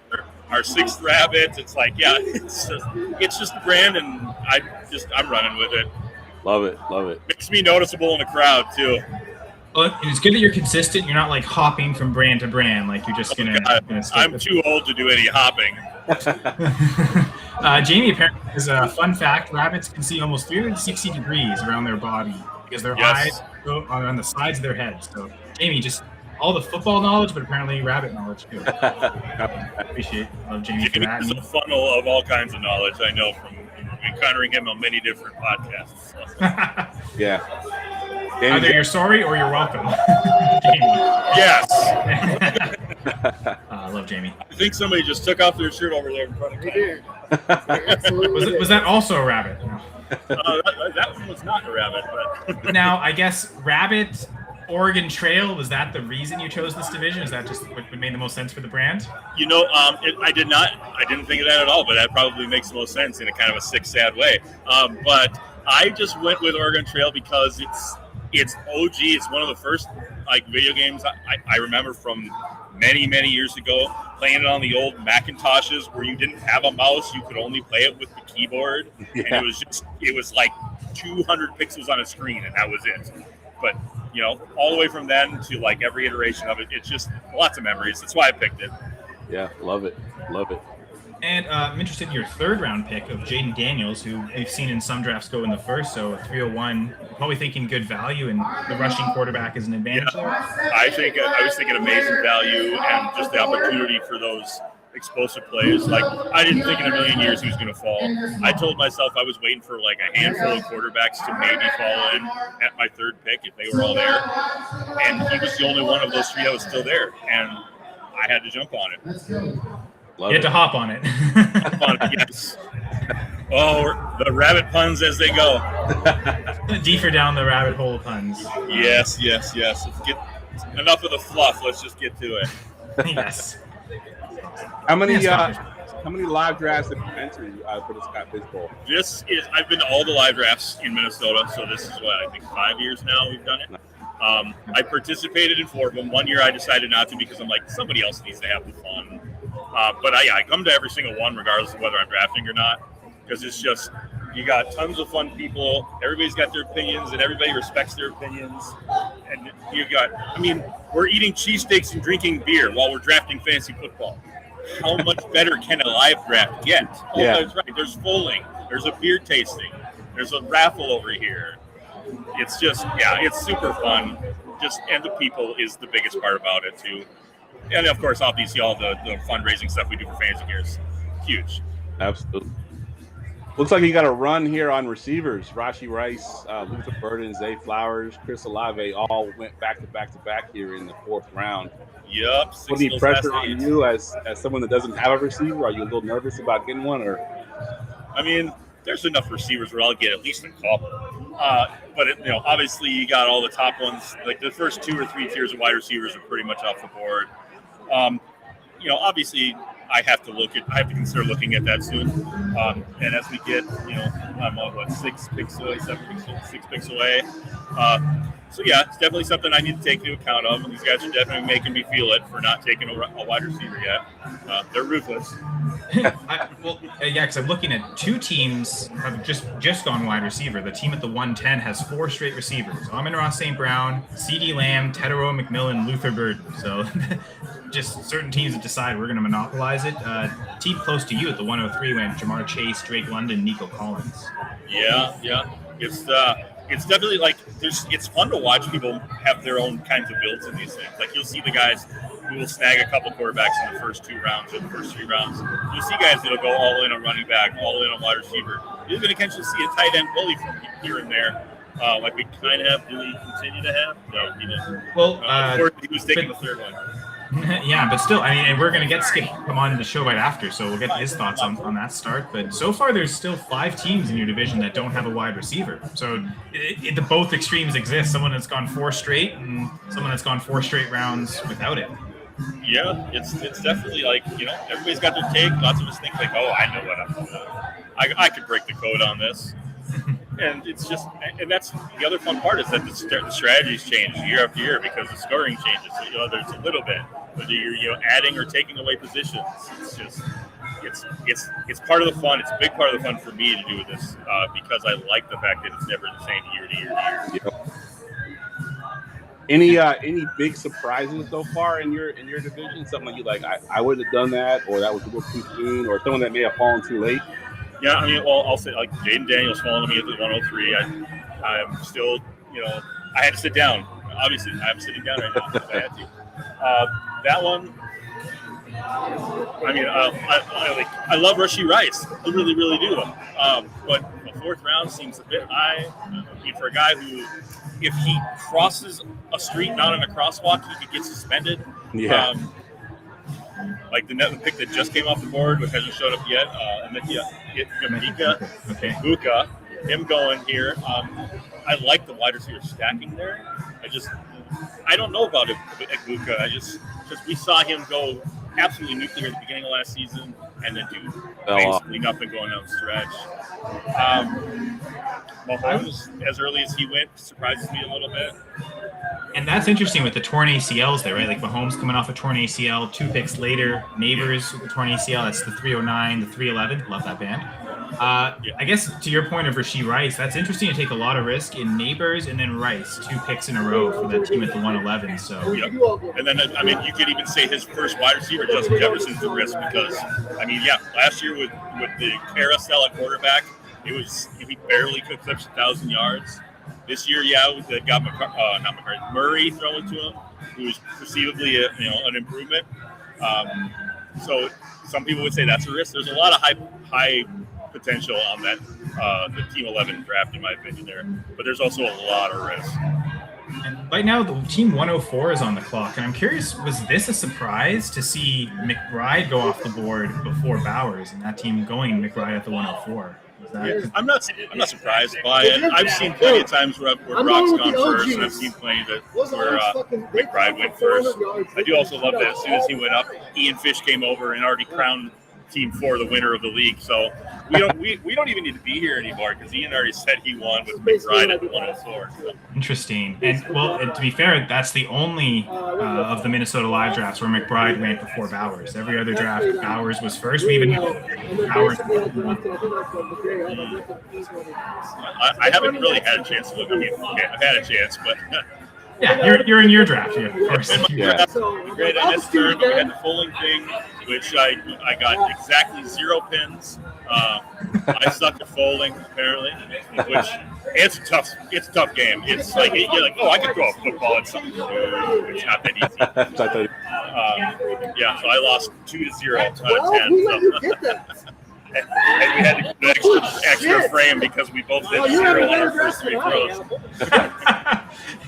our 6th rabbit. It's like, it's just a brand, and I'm running with it. Love it. Makes me noticeable in the crowd too. Well, it's good that you're consistent. You're not like hopping from brand to brand. Like you're just gonna I'm too old to do any hopping. Jamie apparently has a fun fact. Rabbits can see almost 360 degrees around their body because their eyes go on the sides of their heads. So, Jamie, just all the football knowledge, but apparently rabbit knowledge too. I love Jamie for that. He's a funnel of all kinds of knowledge I know from encountering him on many different podcasts. So. Yeah. Either you're sorry or you're welcome. Jamie. Yes. I love Jamie. I think somebody just took off their shirt over there in front of me. Was that also a rabbit? No. That one was not a rabbit. But. Now, I guess rabbit, Oregon Trail, was that the reason you chose this division? Is that just what made the most sense for the brand? I didn't think of that at all, but that probably makes the most sense in a kind of a sick, sad way. But I just went with Oregon Trail because it's OG. It's one of the first video games I remember from many, many years ago, playing it on the old Macintoshes where you didn't have a mouse, you could only play it with the keyboard. Yeah. And it was like 200 pixels on a screen, and that was it. But all the way from then to like every iteration of it, it's just lots of memories. That's why I picked it. Yeah, love it. And I'm interested in your 3rd round pick of Jaden Daniels, who we've seen in some drafts go in the first. So 301, probably thinking good value, and the rushing quarterback is an advantage there. I was thinking amazing value and just the opportunity for those explosive plays. Like, I didn't think in a million years he was going to fall. I told myself I was waiting for like a handful of quarterbacks to maybe fall in at my 3rd pick if they were all there. And he was the only one of those 3 that was still there. And I had to jump on it. You had to hop on it. Hop on it, yes. Oh, the rabbit puns as they go. Deeper down the rabbit hole puns. Yes. Let's get enough of the fluff. Let's just get to it. Yes. How many Yeah, how many live drafts have you been to for the Scott Fish Bowl? I've been to all the live drafts in Minnesota, so this is what, I think 5 years now we've done it. I participated in 4 of them. 1 year I decided not to because I'm like, somebody else needs to have the fun. But I come to every single one regardless of whether I'm drafting or not, because it's just, you got tons of fun people. Everybody's got their opinions, and everybody respects their opinions. And we're eating cheesesteaks and drinking beer while we're drafting fantasy football. How much better can a live draft get? Oh, Yeah. That's right. There's bowling. There's a beer tasting. There's a raffle over here. It's just, it's super fun. And the people is the biggest part about it too. And of course, obviously, all the fundraising stuff we do for Fantasy Gear is huge. Absolutely. Looks like you got a run here on receivers. Rashee Rice, Luther Burden, Zay Flowers, Chris Olave all went back to back here in the 4th round. Yep. Put any pressure on you as someone that doesn't have a receiver? Are you a little nervous about getting one? Or There's enough receivers where I'll get at least a couple. But obviously, you got all the top ones. Like the first 2 or 3 tiers of wide receivers are pretty much off the board. Obviously, I have to consider looking at that soon. And as we get, I'm 6 picks away, 6 picks away. So yeah, it's definitely something I need to take into account of. And these guys are definitely making me feel it for not taking a wide receiver yet. They're ruthless. Because I'm looking at 2 teams have just gone wide receiver. The team at the 110 has 4 straight receivers: Amon-Ra St. Brown, CeeDee Lamb, Tedero McMillan, Luther Burden. So just certain teams that decide we're going to monopolize it. Team close to you at the 103 went Jamar Chase, Drake London, Nico Collins. Yeah. It's definitely it's fun to watch people have their own kinds of builds in these things. Like you'll see the guys who will snag a couple quarterbacks in the first 2 rounds or the first 3 rounds. You'll see guys that'll go all in on running back, all in on wide receiver. You're going to occasionally see a tight end bully from here and there, like we kind of have. Do we continue to have? No, he didn't. Well, he was taking the 3rd one. Yeah, but still, and we're going to get Skip come on the show right after, so we'll get his thoughts on that start. But so far, there's still 5 teams in your division that don't have a wide receiver. So the both extremes exist. Someone that's gone 4 straight and someone that's gone 4 straight rounds without it. Yeah, it's definitely everybody's got their take. Lots of us think oh, I know what I'm doing. I could break the code on this. And it's just, and that's the other fun part is that the strategies change year after year because the scoring changes. So, there's a little bit, whether you're adding or taking away positions. It's just, it's part of the fun. It's a big part of the fun for me to do this because I like the fact that it's never the same year to year to year. Any big surprises so far in your division? Something you like, I would have done that, or that was a little too soon, or someone that may have fallen too late? Yeah, I'll say Jaden Daniels falling to me at the 103. I'm still, I had to sit down. Obviously, I'm sitting down right now because I had to. That one, I love Rashee Rice. I really, really do. But the 4th round seems a bit high. For a guy who, if he crosses a street not in a crosswalk, he could get suspended. Yeah. Like the pick that just came off the board, which hasn't showed up yet, Buka, him going here. I like the wide receiver stacking there. I don't know about it at Buka. Because we saw him go absolutely nuclear at the beginning of last season and then do basically nothing going down the stretch. Mahomes, as early as he went, surprises me a little bit. And that's interesting with the torn ACLs there, right? Like Mahomes coming off a torn ACL, 2 picks later, Neighbors with the torn ACL, that's the 309, the 311. Love that band. I guess to your point of Rashee Rice, that's interesting to take a lot of risk in Neighbors and then Rice, 2 picks in a row for that team at the 111. So, yep. And then, you could even say his first wide receiver, Justin Jefferson's a risk because, last year with the carousel at quarterback, he barely could eclipse 1,000 yards. This year, they got Murray throwing to him, who's perceivably an improvement. So some people would say that's a risk. There's a lot of high potential on that the Team 11 draft, in my opinion, there. But there's also a lot of risk. And right now, the Team 104 is on the clock, and I'm curious, was this a surprise to see McBride go off the board before Bowers, and that team going McBride at the 104? I'm not surprised by it. I've seen plenty of times where Brock's gone first, and I've seen plenty where McBride went first. I do also love that as soon as he went up, Ian Fish came over and already crowned Team 4 the winner of the league. So we don't even need to be here anymore because Ian already said he won with McBride at 104. So. Interesting. And well, to be fair, that's the only of the Minnesota live drafts where McBride went before Bowers. Every other draft, Bowers was first. We even Bowers. I haven't really had a chance to look. I mean, okay, I've had a chance, but yeah, you're in your draft here, of course. Yeah. Great on this turn, we had the Foaling thing, which I got exactly 0 pins. I suck at Foaling apparently, which it's a tough game. It's like you're like, oh, I could throw a football at something. It's not that easy. Yeah, so I lost 2-0 out of 10. So. And we had to get an extra frame because we both did 0 on our first 3 throws.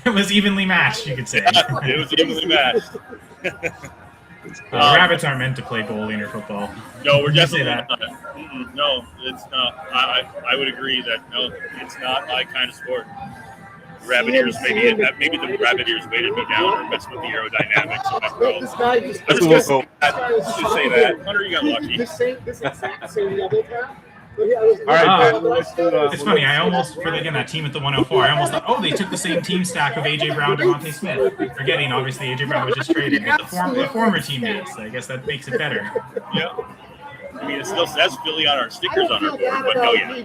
It was evenly matched, you could say. It was evenly matched. Rabbits aren't meant to play bowling or football. No, we're definitely that. not. No, it's not. I would agree that no, it's not my kind of sport. Rabbit ears, maybe the rabbit ears weighted me down or messed with the aerodynamics of my throws. I was going to say that. Hunter, you got lucky. All right, it's funny. I almost, for thinking that team at the 104, I almost thought, oh, they took the same team stack of AJ Brown, DeVonta Smith. Forgetting, obviously, AJ Brown was just traded with the former teammates. I guess that makes it better. Yeah. I mean, it still says Philly on our stickers on our board, but no, yeah.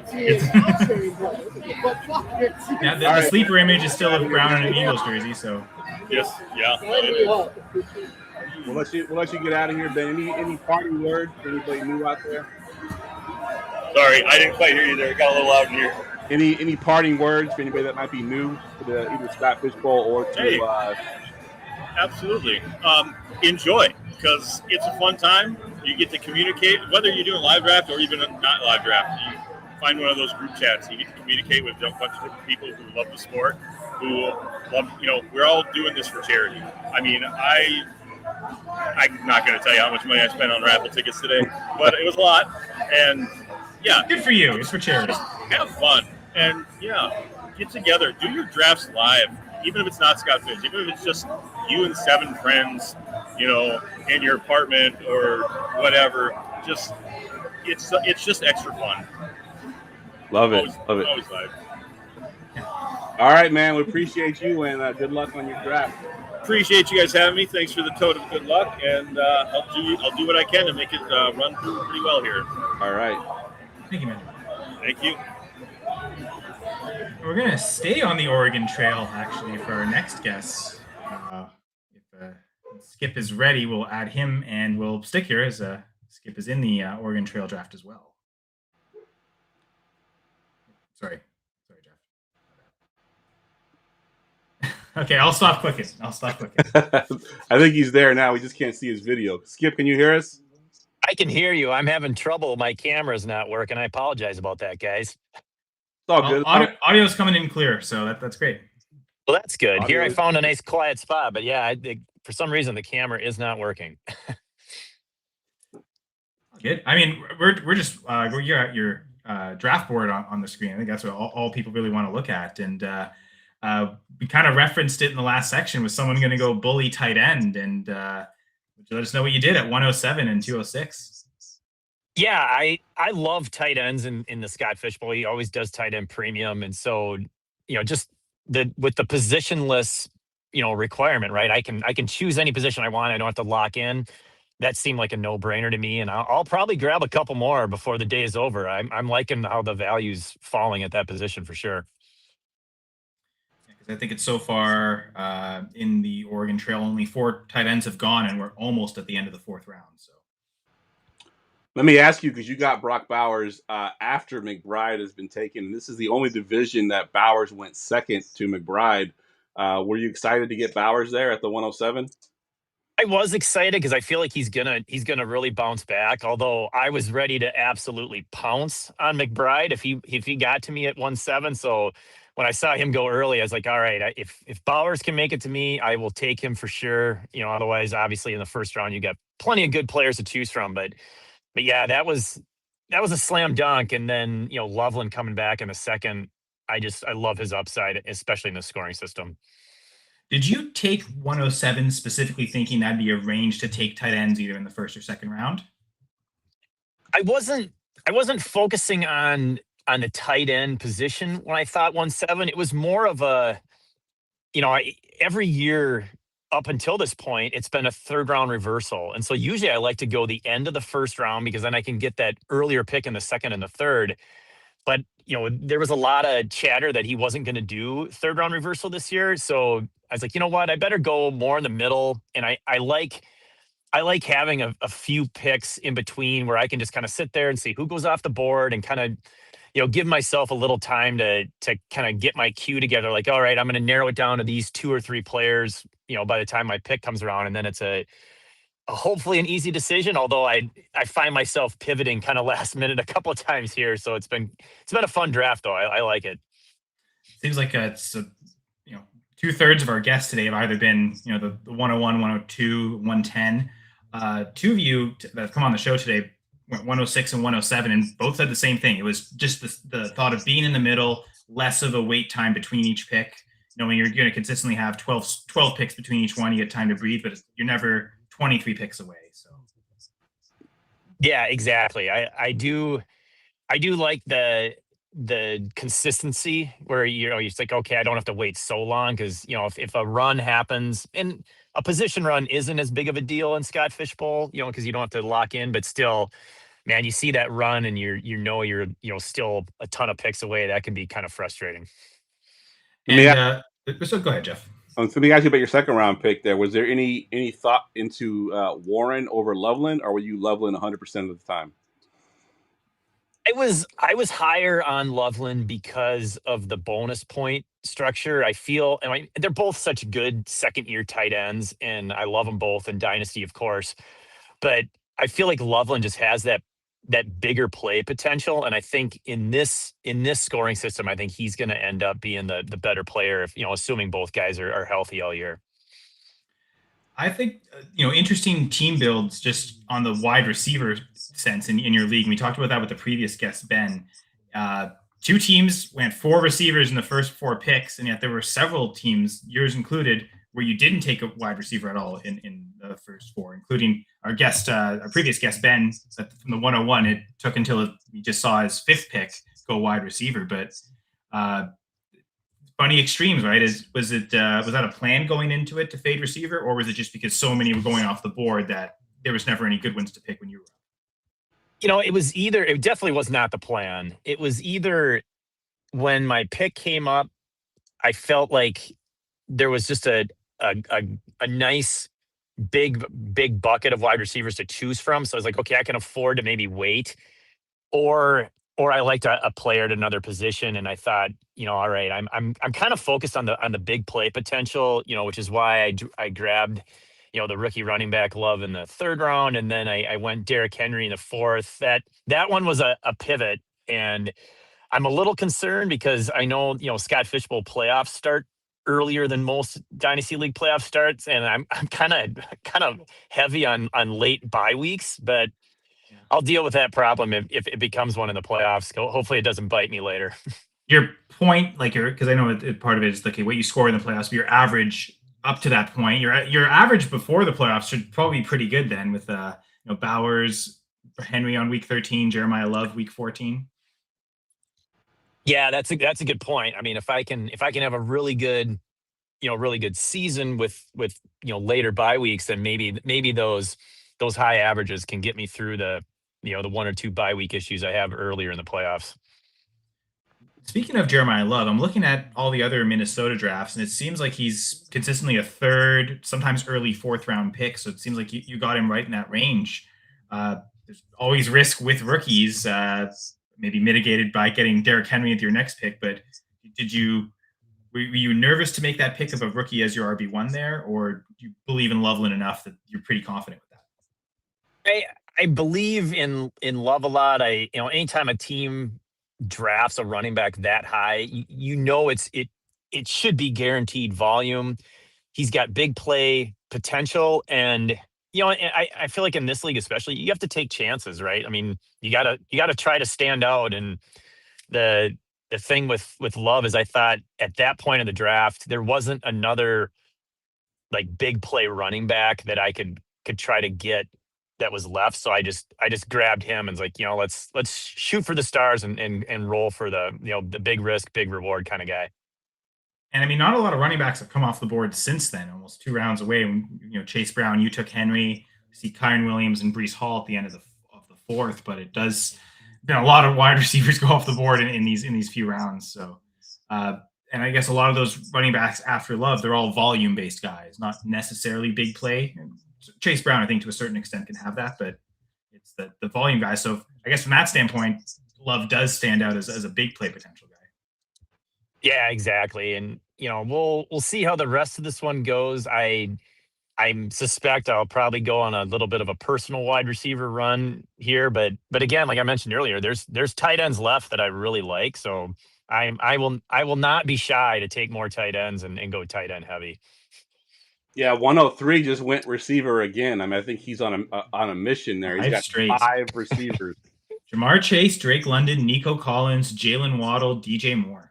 The sleeper image is still of Brown in an Eagles jersey, so. Yes, yeah. We'll let you get out of here, Ben. Any parting words for anybody new out there? Sorry, I didn't quite hear you there. It got a little loud in here. Any parting words for anybody that might be new to either Scott Fish Bowl or to? Hey, absolutely. Enjoy, because it's a fun time. You get to communicate, whether you're doing live draft or even not live draft. You find one of those group chats. You get to communicate with a bunch of different people who love the sport, who love. We're all doing this for charity. I mean, I'm not going to tell you how much money I spent on raffle tickets today, but it was a lot. And yeah, good for you. It's for charity. Have fun, and yeah, get together. Do your drafts live, even if it's not Scott Fish. Even if it's just you and 7 friends, in your apartment or whatever. Just it's just extra fun. Love it. Love it. Always live. All right, man. We appreciate you and good luck on your draft. Appreciate you guys having me. Thanks for the tote of good luck, and I'll do what I can to make it run pretty well here. All right. Thank you, man. Thank you. We're going to stay on the Oregon Trail, actually, for our next guest. If Skip is ready, we'll add him, and we'll stick here as Skip is in the Oregon Trail draft as well. Sorry, Jeff. Okay, I'll stop clicking. I think he's there now. We just can't see his video. Skip, can you hear us? I can hear you. I'm having trouble. My camera's not working. I apologize about that, guys. It's all good. Audio's coming in clear, so that's great. Well, that's good. Here I found a nice quiet spot, but yeah, for some reason the camera is not working. Good. I mean, we're just you're at your draft board on the screen. I think that's what all people really want to look at, and we kind of referenced it in the last section with someone going to go bully tight end, and let us know what you did at 107 and 206. Yeah, I love tight ends in the Scott Fish Bowl. He always does tight end premium, and so just with the positionless requirement, right? I can choose any position I want. I don't have to lock in. That seemed like a no-brainer to me, and I'll probably grab a couple more before the day is over. I'm liking how the value's falling at that position for sure. I think it's so far in the Oregon Trail, only 4 tight ends have gone, and we're almost at the end of the 4th round. So, let me ask you, because you got Brock Bowers after McBride has been taken. This is the only division that Bowers went second to McBride. Were you excited to get Bowers there at the 107? I was excited because I feel like he's gonna really bounce back. Although I was ready to absolutely pounce on McBride if he got to me at 107. So when I saw him go early, I was like, all right, if Bowers can make it to me, I will take him for sure. Otherwise, obviously in the first round, you got plenty of good players to choose from. But yeah, that was that was a slam dunk. And then, Loveland coming back in the second. I love his upside, especially in the scoring system. Did you take 107 specifically thinking that'd be a range to take tight ends either in the first or second round? I wasn't focusing on the tight end position when I thought 1-7. It was more of a, every year up until this point, it's been a third round reversal. And so usually I like to go the end of the first round because then I can get that earlier pick in the second and the third. But, there was a lot of chatter that he wasn't going to do third round reversal this year. So I was like, you know what? I better go more in the middle. And I like having a few picks in between where I can just kind of sit there and see who goes off the board and kind of, give myself a little time to kind of get my queue together. Like, all right, I'm going to narrow it down to these 2 or 3 players, by the time my pick comes around. And then it's a hopefully an easy decision. Although I find myself pivoting kind of last minute a couple of times here. So it's been a fun draft though. I like it. Seems like it's 2/3 of our guests today have either been, the 101, 102, 110. 2 of you that have come on the show today went 106 and 107, and both said the same thing. It was just the thought of being in the middle, less of a wait time between each pick. Knowing you're going to consistently have 12 picks between each one, you get time to breathe, but you're never 23 picks away. So, yeah, exactly. I do like the consistency where you're like, okay, I don't have to wait so long because if a run happens, and a position run isn't as big of a deal in Scott Fishbowl, because you don't have to lock in, but still, man, you see that run and you're still a ton of picks away. That can be kind of frustrating. And so go ahead, Jeff. So let me ask you about your second round pick there. Was there any thought into Warren over Loveland, or were you Loveland 100% of the time? I was higher on Loveland because of the bonus point structure. I feel, and they're both such good second year tight ends, and I love them both in Dynasty, of course. But I feel like Loveland just has that bigger play potential, and I think in this scoring system, I think he's going to end up being the better player if assuming both guys are healthy all year. I think, interesting team builds just on the wide receiver sense in your league. And we talked about that with the previous guest, Ben. 2 teams went 4 receivers in the first 4 picks, and yet there were several teams, yours included, where you didn't take a wide receiver at all in the first 4, including our previous guest, Ben, from the 101. It took until he just saw his 5th pick go wide receiver. But funny extremes, right? Was that a plan going into it to fade receiver, or was it just because so many were going off the board that there was never any good ones to pick when you were up? It definitely was not the plan. It was either when my pick came up, I felt like there was just a nice big bucket of wide receivers to choose from. So I was like, okay, I can afford to maybe wait, or I liked a player at another position, and I thought, all right, I'm kind of focused on the big play potential, which is why I grabbed, the rookie running back Love in the 3rd round, and then I went Derrick Henry in the 4th. That one was a pivot, and I'm a little concerned because I know Scott Fishbowl playoffs start earlier than most Dynasty League playoff starts, and I'm kind of heavy on late bye weeks, but I'll deal with that problem if it becomes one in the playoffs. Hopefully it doesn't bite me later. Your point, because I know part of it is what you score in the playoffs, but your average up to that point, your average before the playoffs should probably be pretty good then with Bowers, Henry on week 13, Jeremiah Love week 14. Yeah, that's a good point. I mean, if I can have a really good season with later bye weeks, then maybe those high averages can get me through the 1 or 2 bye week issues I have earlier in the playoffs. Speaking of Jeremiah Love, I'm looking at all the other Minnesota drafts, and it seems like he's consistently a 3rd, sometimes early 4th round pick. So it seems like you got him right in that range. There's always risk with rookies, maybe mitigated by getting Derrick Henry with your next pick. But were you nervous to make that pick of a rookie as your RB1 there, or do you believe in Loveland enough that you're pretty confident with that? I believe in Love a lot. Anytime a team drafts a running back that high, it should be guaranteed volume. He's got big play potential, and you know, I feel like in this league especially, you have to take chances, right? I mean, you gotta try to stand out. And the thing with Love is I thought at that point in the draft there wasn't another like big play running back that I could try to get that was left. So I just grabbed him and was like, you know, let's shoot for the stars and roll for the, you know, the big risk, big reward kind of guy. And I mean, not a lot of running backs have come off the board since then, almost 2 rounds away. When, you know, Chase Brown, you took Henry, see Kyron Williams and Brees Hall at the end of the fourth, but it does been a lot of wide receivers go off the board in these few rounds. So, and I guess a lot of those running backs after Love, they're all volume based guys, not necessarily big play. And Chase Brown, I think to a certain extent can have that, but it's the volume guys. So I guess from that standpoint, Love does stand out as a big play potential guy. Yeah, exactly. And you know, we'll see how the rest of this one goes. I suspect I'll probably go on a little bit of a personal wide receiver run here, but again, like I mentioned earlier, there's tight ends left that I really like. So I will not be shy to take more tight ends and go tight end heavy. Yeah, 103 just went receiver again. I mean, I think he's on a mission there. He's got Straight. 5 receivers. Jamar Chase, Drake London, Nico Collins, Jalen Waddle, DJ Moore.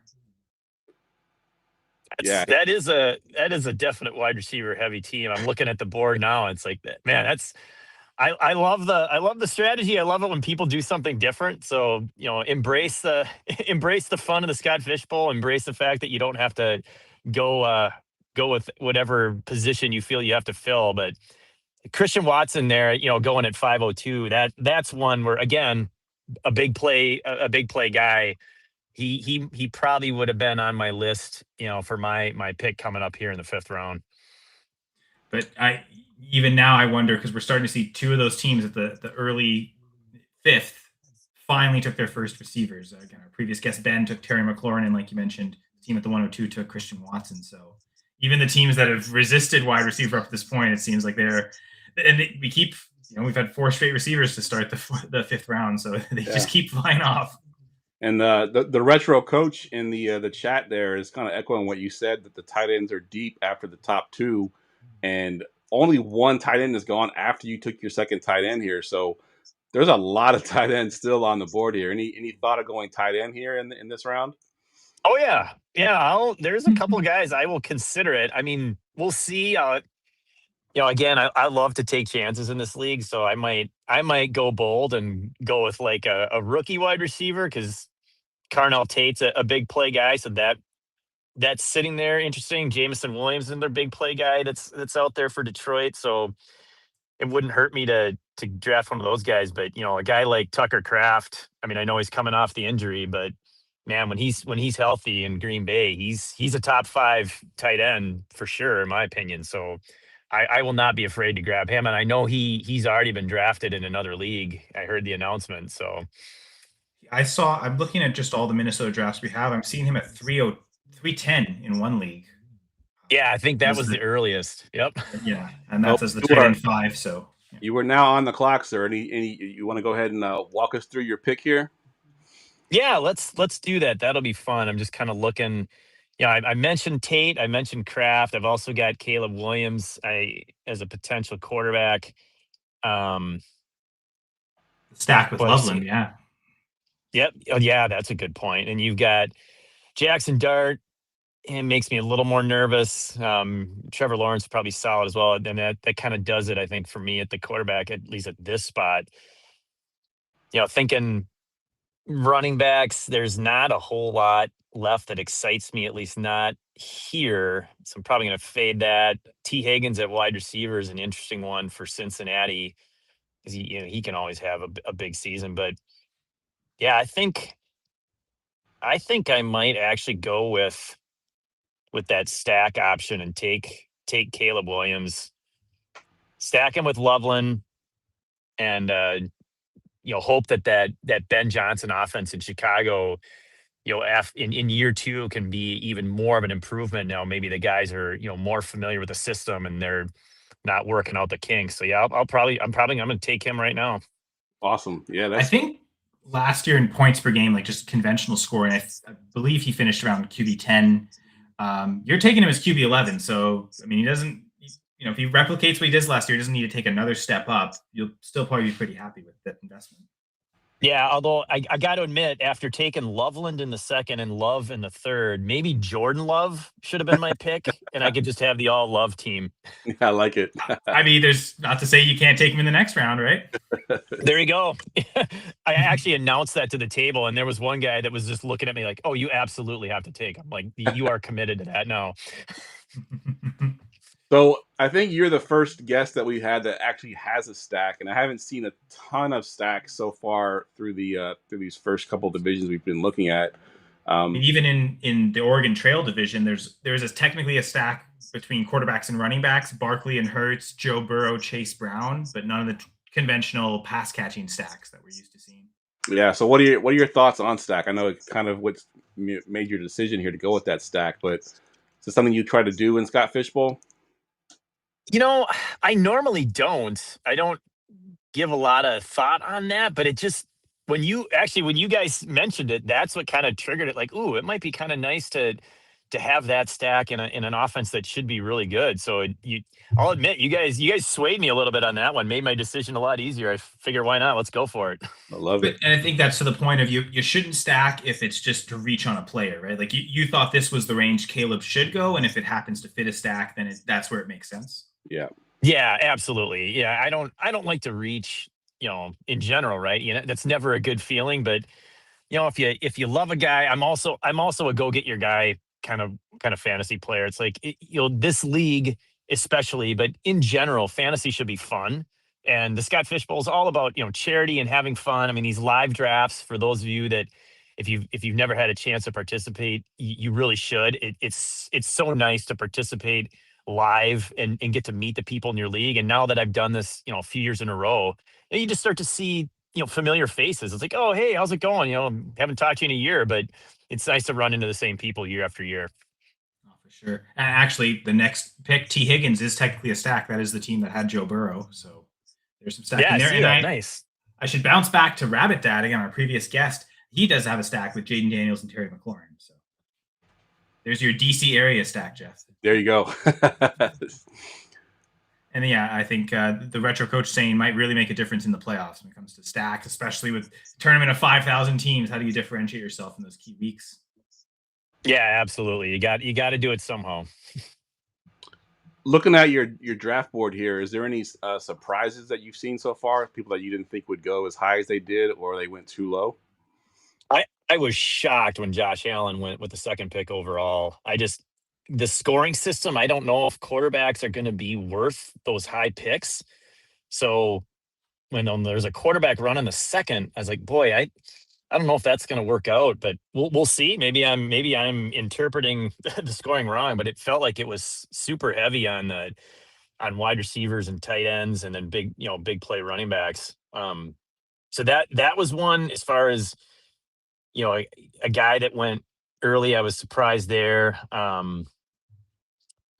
That is a definite wide receiver heavy team. I'm looking at the board now. It's like, man, I love the strategy. I love it when people do something different. So, you know, embrace the fun of the Scott Fish Bowl. Embrace the fact that you don't have to go with whatever position you feel you have to fill. But Christian Watson there, you know, going at 502, that's one where, again, a big play guy. He probably would have been on my list, you know, for my pick coming up here in the 5th round. But even now I wonder, because we're starting to see 2 of those teams at the early 5th finally took their first receivers. Again, our previous guest Ben took Terry McLaurin, and like you mentioned, the team at the 102 took Christian Watson. So even the teams that have resisted wide receiver up to this point, it seems like we keep, you know, we've had 4 straight receivers to start the 5th round, so they just keep flying off. And the retro coach in the chat there is kind of echoing what you said, that the tight ends are deep after the top 2, and only 1 tight end is gone after you took your second tight end here. So there's a lot of tight ends still on the board here. Any thought of going tight end here in this round? Oh yeah. There's a couple guys I will consider it. I mean, we'll see. You know, again, I love to take chances in this league, so I might go bold and go with like a rookie wide receiver, because Carnell Tate's a big play guy, so that's sitting there interesting. Jameson Williams is another big play guy that's out there for Detroit, so it wouldn't hurt me to draft one of those guys. But you know, a guy like Tucker Kraft, I mean, I know he's coming off the injury, but man, when he's healthy in Green Bay, he's a top 5 tight end for sure, in my opinion. So I will not be afraid to grab him. And I know he's already been drafted in another league. I heard the announcement. So I'm looking at just all the Minnesota drafts we have. I'm seeing him at 310 in one league. Yeah, I think that was the earliest. Yep. Yeah. And that's as the tight end 5. So you were now on the clock, sir. Any you want to go ahead and walk us through your pick here? Yeah, let's do that. That'll be fun. I'm just kind of looking. Yeah, I mentioned Tate. I mentioned Kraft. I've also got Caleb Williams as a potential quarterback. Stack with Loveland, yeah. Yep. Oh, yeah, that's a good point. And you've got Jackson Dart. It makes me a little more nervous. Trevor Lawrence probably solid as well. And that kind of does it, I think, for me at the quarterback, at least at this spot. You know, thinking running backs, there's not a whole lot left that excites me, at least not here. So I'm probably going to fade that. T. Higgins at wide receiver is an interesting one for Cincinnati, because he can always have a big season. But yeah, I think I might actually go with that stack option and take Caleb Williams, stack him with Loveland, and hope that Ben Johnson offense in Chicago, in year 2 can be even more of an improvement. Now maybe the guys are more familiar with the system and they're not working out the kinks. So yeah, I'm going to take him right now. Awesome. Yeah, I think last year in points per game, like just conventional scoring, I believe he finished around QB 10. You're taking him as QB 11, so I mean if he replicates what he did last year, doesn't need to take another step up, you'll still probably be pretty happy with that investment. Yeah, although I got to admit, after taking Loveland in the second and Love in the third, maybe Jordan Love should have been my pick, and I could just have the all Love team. I like it. I mean, there's not to say you can't take him in the next round, right? There you go. I actually announced that to the table, and there was one guy that was just looking at me like, "Oh, you absolutely have to take him. Like, you are committed to that now." So I think you're the first guest that we had that actually has a stack, and I haven't seen a ton of stacks so far through through these first couple divisions we've been looking at. And even in the Oregon Trail division, there's technically a stack between quarterbacks and running backs: Barkley and Hurts, Joe Burrow, Chase Brown, but none of the conventional pass catching stacks that we're used to seeing. Yeah. So what are your thoughts on stack? I know it's kind of what made your decision here to go with that stack, but is it something you try to do in Scott Fishbowl? I normally don't. I don't give a lot of thought on that, but it just when you guys mentioned it, that's what kind of triggered it. Like, ooh, it might be kind of nice to have that stack in an offense that should be really good. So I'll admit, you guys swayed me a little bit on that one, made my decision a lot easier. I figure, why not? Let's go for it. I love it. And I think that's to the point of you shouldn't stack if it's just to reach on a player, right? Like you thought this was the range Caleb should go, and if it happens to fit a stack, then that's where it makes sense. Yeah. Yeah, absolutely. Yeah, I don't like to reach, in general, right? That's never a good feeling, but if you love a guy, I'm also a go get your guy kind of fantasy player. It's like, this league especially, but in general, fantasy should be fun. And the Scott Fishbowl is all about, charity and having fun. I mean, these live drafts, for those of you that if you've never had a chance to participate, you really should. It's so nice to participate live and get to meet the people in your league. And now that I've done this, a few years in a row, you just start to see, familiar faces. It's like, oh, hey, how's it going? Haven't talked to you in a year, but it's nice to run into the same people year after year. Oh, for sure. And actually, the next pick, T. Higgins, is technically a stack. That is the team that had Joe Burrow. So there's some stack in there. And nice. I should bounce back to Rabbit Dad again, our previous guest. He does have a stack with Jaden Daniels and Terry McLaurin. So there's your DC area stack, Jeff. There you go. And yeah, I think the retro coach saying might really make a difference in the playoffs when it comes to stacks, especially with a tournament of 5,000 teams. How do you differentiate yourself in those key weeks? Yeah, absolutely. You got to do it somehow. Looking at your draft board here, is there any surprises that you've seen so far? People that you didn't think would go as high as they did, or they went too low? I was shocked when Josh Allen went with the second pick overall. The scoring system, I don't know if quarterbacks are going to be worth those high picks. So when there's a quarterback run in the second, I was like, boy, I don't know if that's going to work out, but we'll see. Maybe I'm interpreting the scoring wrong, but it felt like it was super heavy on wide receivers and tight ends, and then big play running backs. So that was one. As far as a guy that went early, I was surprised there.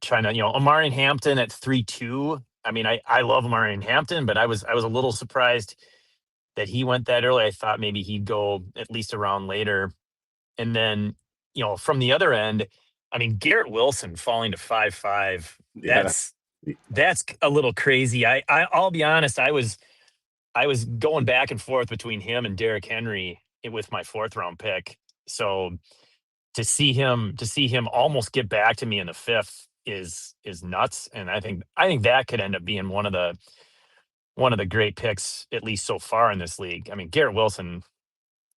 Trying to, Omarion Hampton at 3-2. I mean, I love Omarion Hampton, but I was a little surprised that he went that early. I thought maybe he'd go at least a round later. And then, from the other end, I mean, Garrett Wilson falling to 5.5. Yeah. That's a little crazy. I'll be honest, I was going back and forth between him and Derrick Henry with my 4th round pick. So to see him almost get back to me in the 5th is nuts. And I think that could end up being one of the great picks, at least so far in this league. I mean, Garrett Wilson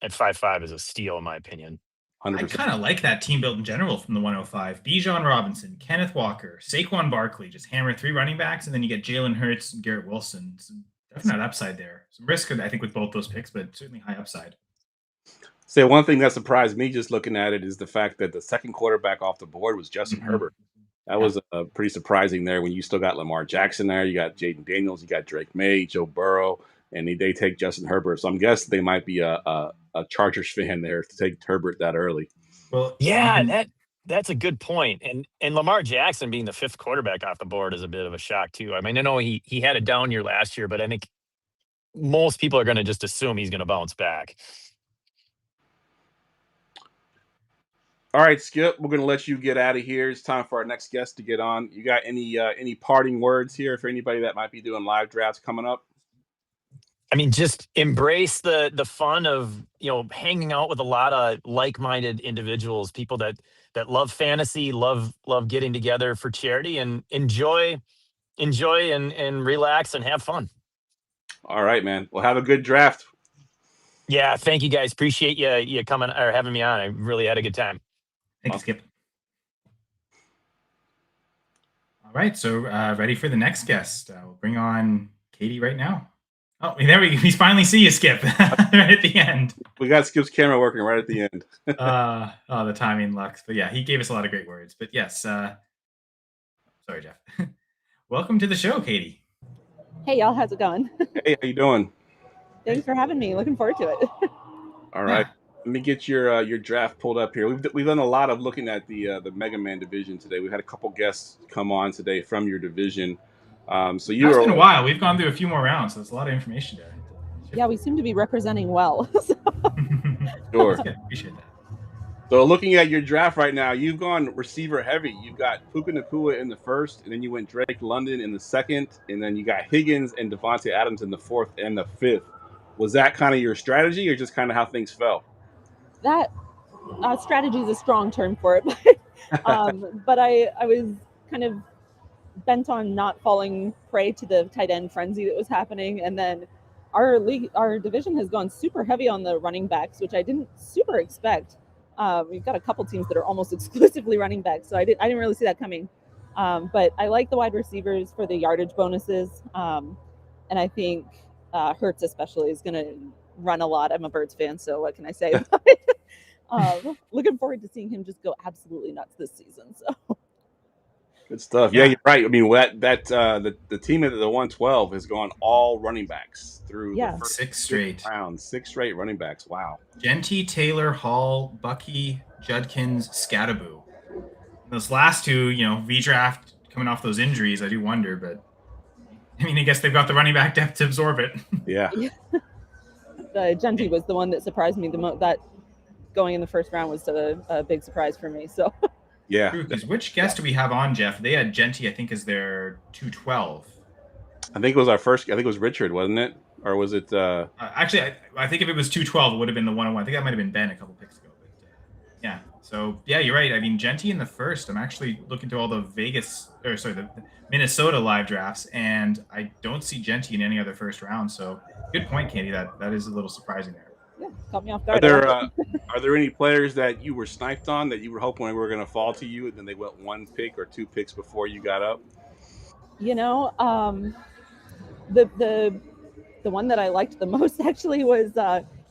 at 5.5 is a steal, in my opinion. 100%. I kind of like that team built in general from the 105. Bijan Robinson, Kenneth Walker, Saquon Barkley, just hammer 3 running backs, and then you get Jalen Hurts and Garrett Wilson. Some definite upside there. Some risk, I think, with both those picks, but certainly high upside. So one thing that surprised me just looking at it is the fact that the second quarterback off the board was Justin Herbert. That was pretty surprising there when you still got Lamar Jackson there. You got Jaden Daniels, you got Drake May, Joe Burrow, and they take Justin Herbert. So I'm guessing they might be a Chargers fan there to take Herbert that early. Well, yeah, that's a good point. And Lamar Jackson being the 5th quarterback off the board is a bit of a shock too. I mean, I know he had a down year last year, but I think most people are going to just assume he's going to bounce back. All right, Skip, we're gonna let you get out of here. It's time for our next guest to get on. You got any parting words here for anybody that might be doing live drafts coming up? I mean, just embrace the fun of, hanging out with a lot of like-minded individuals, people that love fantasy, love getting together for charity, and enjoy and relax and have fun. All right, man. Well, have a good draft. Yeah, thank you guys. Appreciate you coming or having me on. I really had a good time. Thank you, Skip. All right, so ready for the next guest. We'll bring on Katie right now. Oh, there we finally see you, Skip, right at the end. We got Skip's camera working right at the end. The timing lux. But yeah, he gave us a lot of great words. But yes, sorry, Jeff. Welcome to the show, Katie. Hey, y'all, how's it going? Hey, how you doing? Thanks for having me. Looking forward to it. All right. Let me get your draft pulled up here. We've done a lot of looking at the Mega Man division today. We've had a couple guests come on today from your division. So you It's were been a while. We've gone through a few more rounds, so there's a lot of information there. Yeah, we seem to be representing well. Sure. Appreciate that. So looking at your draft right now, you've gone receiver heavy. You've got Puka Nacua in the first, and then you went Drake London in the second, and then you got Higgins and Devontae Adams in the fourth and the fifth. Was that kind of your strategy, or just kind of how things fell? That strategy is a strong term for it, but I was kind of bent on not falling prey to the tight end frenzy that was happening, and then our division has gone super heavy on the running backs, which I didn't super expect. We've got a couple teams that are almost exclusively running backs, so I didn't really see that coming. But I like the wide receivers for the yardage bonuses, and I think Hurts especially is going to run a lot. I'm a Birds fan, so what can I say? Looking forward to seeing him just go absolutely nuts this season. So good stuff. Yeah, you're right. I mean, the team at the 112 has gone all running backs through the first 6 straight rounds. 6 straight running backs. Wow. Genty, Taylor, Hall, Bucky, Judkins, Scattaboo. Those last two, redraft coming off those injuries, I do wonder, but I mean, I guess they've got the running back depth to absorb it. Yeah. The Genty was the one that surprised me the most. That going in the first round was a big surprise for me. So. Yeah. Because which guest do we have on, Jeff? They had Genty, I think, as their 212. I think it was our first. I think it was Richard, wasn't it? Or was it? Actually, I think if it was 212, it would have been the 101. I think that might have been Ben a couple picks ago. But yeah. So yeah, you're right. I mean, Genty in the first. I'm actually looking through all the the Minnesota live drafts, and I don't see Genty in any other first round. So good point, Katie. That is a little surprising there. Yeah, caught me off guard. Are there any players that you were sniped on that you were hoping were going to fall to you, and then they went 1 pick or 2 picks before you got up? The one that I liked the most actually was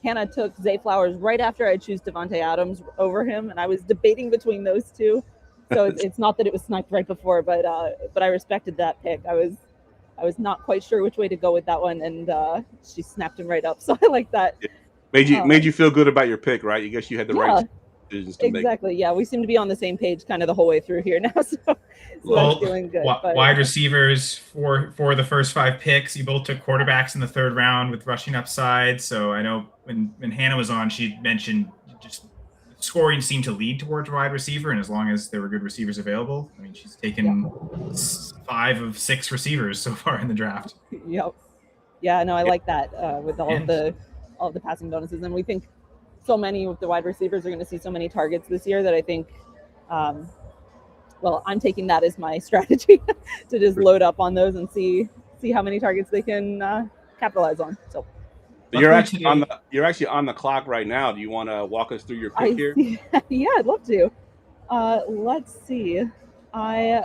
Hannah took Zay Flowers right after I chose Devontae Adams over him, and I was debating between those two. So it's not that it was sniped right before, but I respected that pick. I was not quite sure which way to go with that one, and she snapped him right up. So I like that. Yeah. Made you feel good about your pick, right? You guess you had the right decisions to make. Exactly. Yeah, we seem to be on the same page kind of the whole way through here now. So I'm feeling good. Wide receivers for the first 5 picks. You both took quarterbacks in the 3rd round with rushing upside. So I know when Hannah was on, she mentioned just scoring seemed to lead towards wide receiver, and as long as there were good receivers available, I mean, she's taken 5 of 6 receivers so far in the draft. Yep. Yeah, no, I like that with all of the passing bonuses, and we think so many of the wide receivers are going to see so many targets this year that I think, I'm taking that as my strategy to just load up on those and see how many targets they can capitalize on. So you're actually on the clock right now. Do you want to walk us through your pick here? Yeah, I'd love to. Let's see. I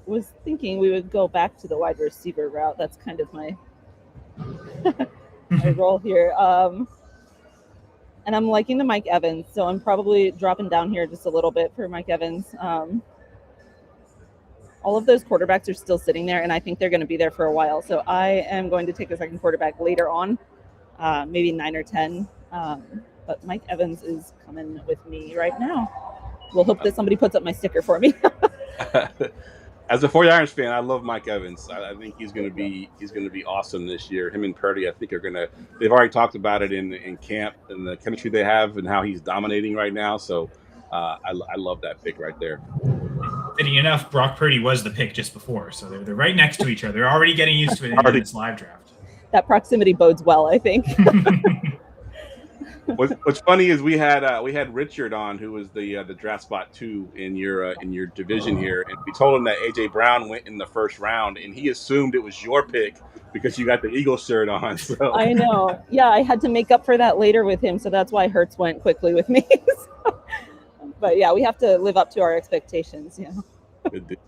was thinking we would go back to the wide receiver route. That's kind of my my role here. And I'm liking the Mike Evans, so I'm probably dropping down here just a little bit for Mike Evans. All of those quarterbacks are still sitting there, and I think they're going to be there for a while. So I am going to take a second quarterback later on, maybe 9 or 10. But Mike Evans is coming with me right now. We'll hope that somebody puts up my sticker for me. As a 49ers fan, I love Mike Evans. I think he's going to be awesome this year. Him and Purdy, I think, they've already talked about it in camp and the chemistry they have and how he's dominating right now. So I love that pick right there. Fitting enough, Brock Purdy was the pick just before, so they're right next to each other. They're already getting used to it in this live draft. That proximity bodes well, I think. What's funny is we had Richard on, who was the draft spot 2 in your division here, and we told him that AJ Brown went in the first round, and he assumed it was your pick because you got the Eagles shirt on. So. I know. Yeah, I had to make up for that later with him, so that's why Hurts went quickly with me. But yeah, we have to live up to our expectations. Yeah. Good deal.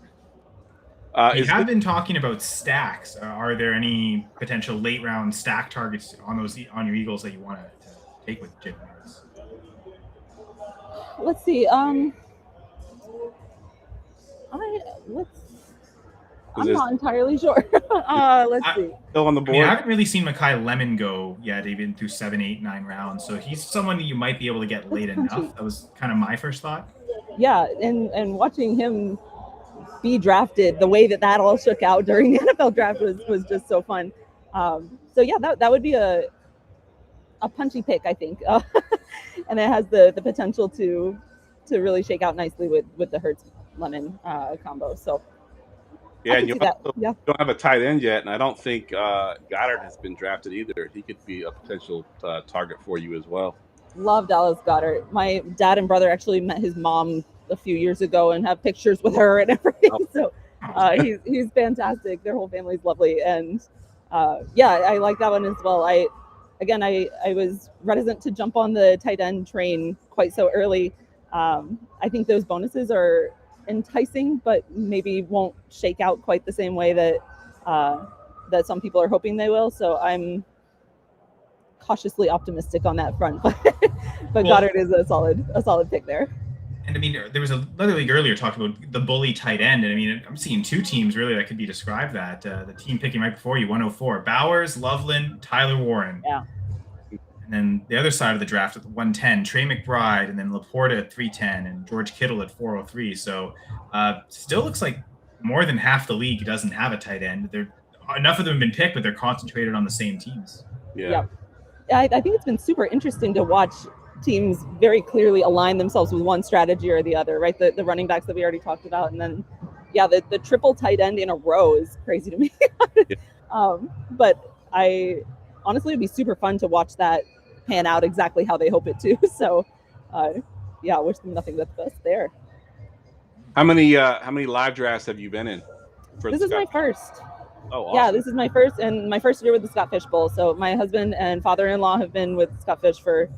You have been talking about stacks. Are there any potential late round stack targets on your Eagles that you want to take with Jalen Hurts? Let's see. I'm not entirely sure. Let's see. Still on the board. I haven't really seen Mekhi Lemon go yet, even through 7, 8, 9 rounds. So he's someone that you might be able to get late enough. That was kind of my first thought. Yeah, and watching him be drafted the way that all shook out during the NFL draft was just so fun. So yeah, that would be a punchy pick, I think, and it has the potential to really shake out nicely with the Hurts Lemon combo. So yeah, and you don't have a tight end yet, and I don't think Goddard has been drafted either. He could be a potential target for you as well. Love Dallas Goedert. My dad and brother actually met his mom a few years ago and have pictures with her and everything. So he's fantastic. Their whole family's lovely, and I like that one as well. I was reticent to jump on the tight end train quite so early. I think those bonuses are enticing, but maybe won't shake out quite the same way that some people are hoping they will. So I'm cautiously optimistic on that front, but Goddard is a solid pick there. And I mean, there was another league earlier talked about the bully tight end, and I mean, I'm seeing 2 teams really that could be described that. The team picking right before you, 104, Bowers, Loveland, Tyler Warren. Yeah. And then the other side of the draft at 110, Trey McBride, and then Laporta at 310, and George Kittle at 403. So still looks like more than half the league doesn't have a tight end. Enough of them have been picked, but they're concentrated on the same teams. Yeah. I think it's been super interesting to watch teams very clearly align themselves with one strategy or the other, right? The running backs that we already talked about. And then, the triple tight end in a row is crazy to me. But honestly, it'd be super fun to watch that pan out exactly how they hope it to. So, I wish them nothing but the best there. How many live drafts have you been in? This is my first. Oh, awesome. Yeah, this is my first year with the Scott Fish Bowl. So my husband and father-in-law have been with Scott Fish for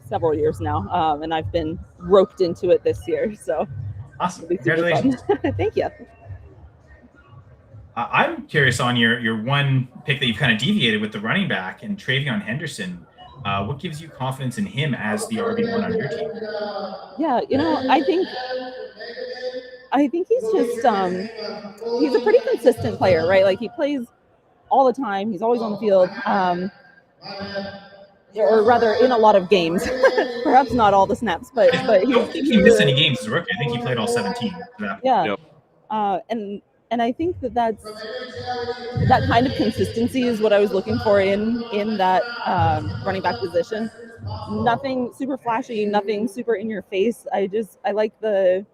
several years now, and I've been roped into it this year. So awesome! Congratulations! Thank you. I'm curious on your one pick that you've kind of deviated with the running back and Travion Henderson. What gives you confidence in him as the RB1 on your team? Yeah, I think he's just he's a pretty consistent player, right? Like he plays all the time. He's always on the field, or rather in a lot of games. Perhaps not all the snaps, but I don't think he missed any games as a rookie. I think he played all 17. Yeah. Yep. And I think that kind of consistency is what I was looking for in that running back position. Nothing super flashy, nothing super in your face. I like the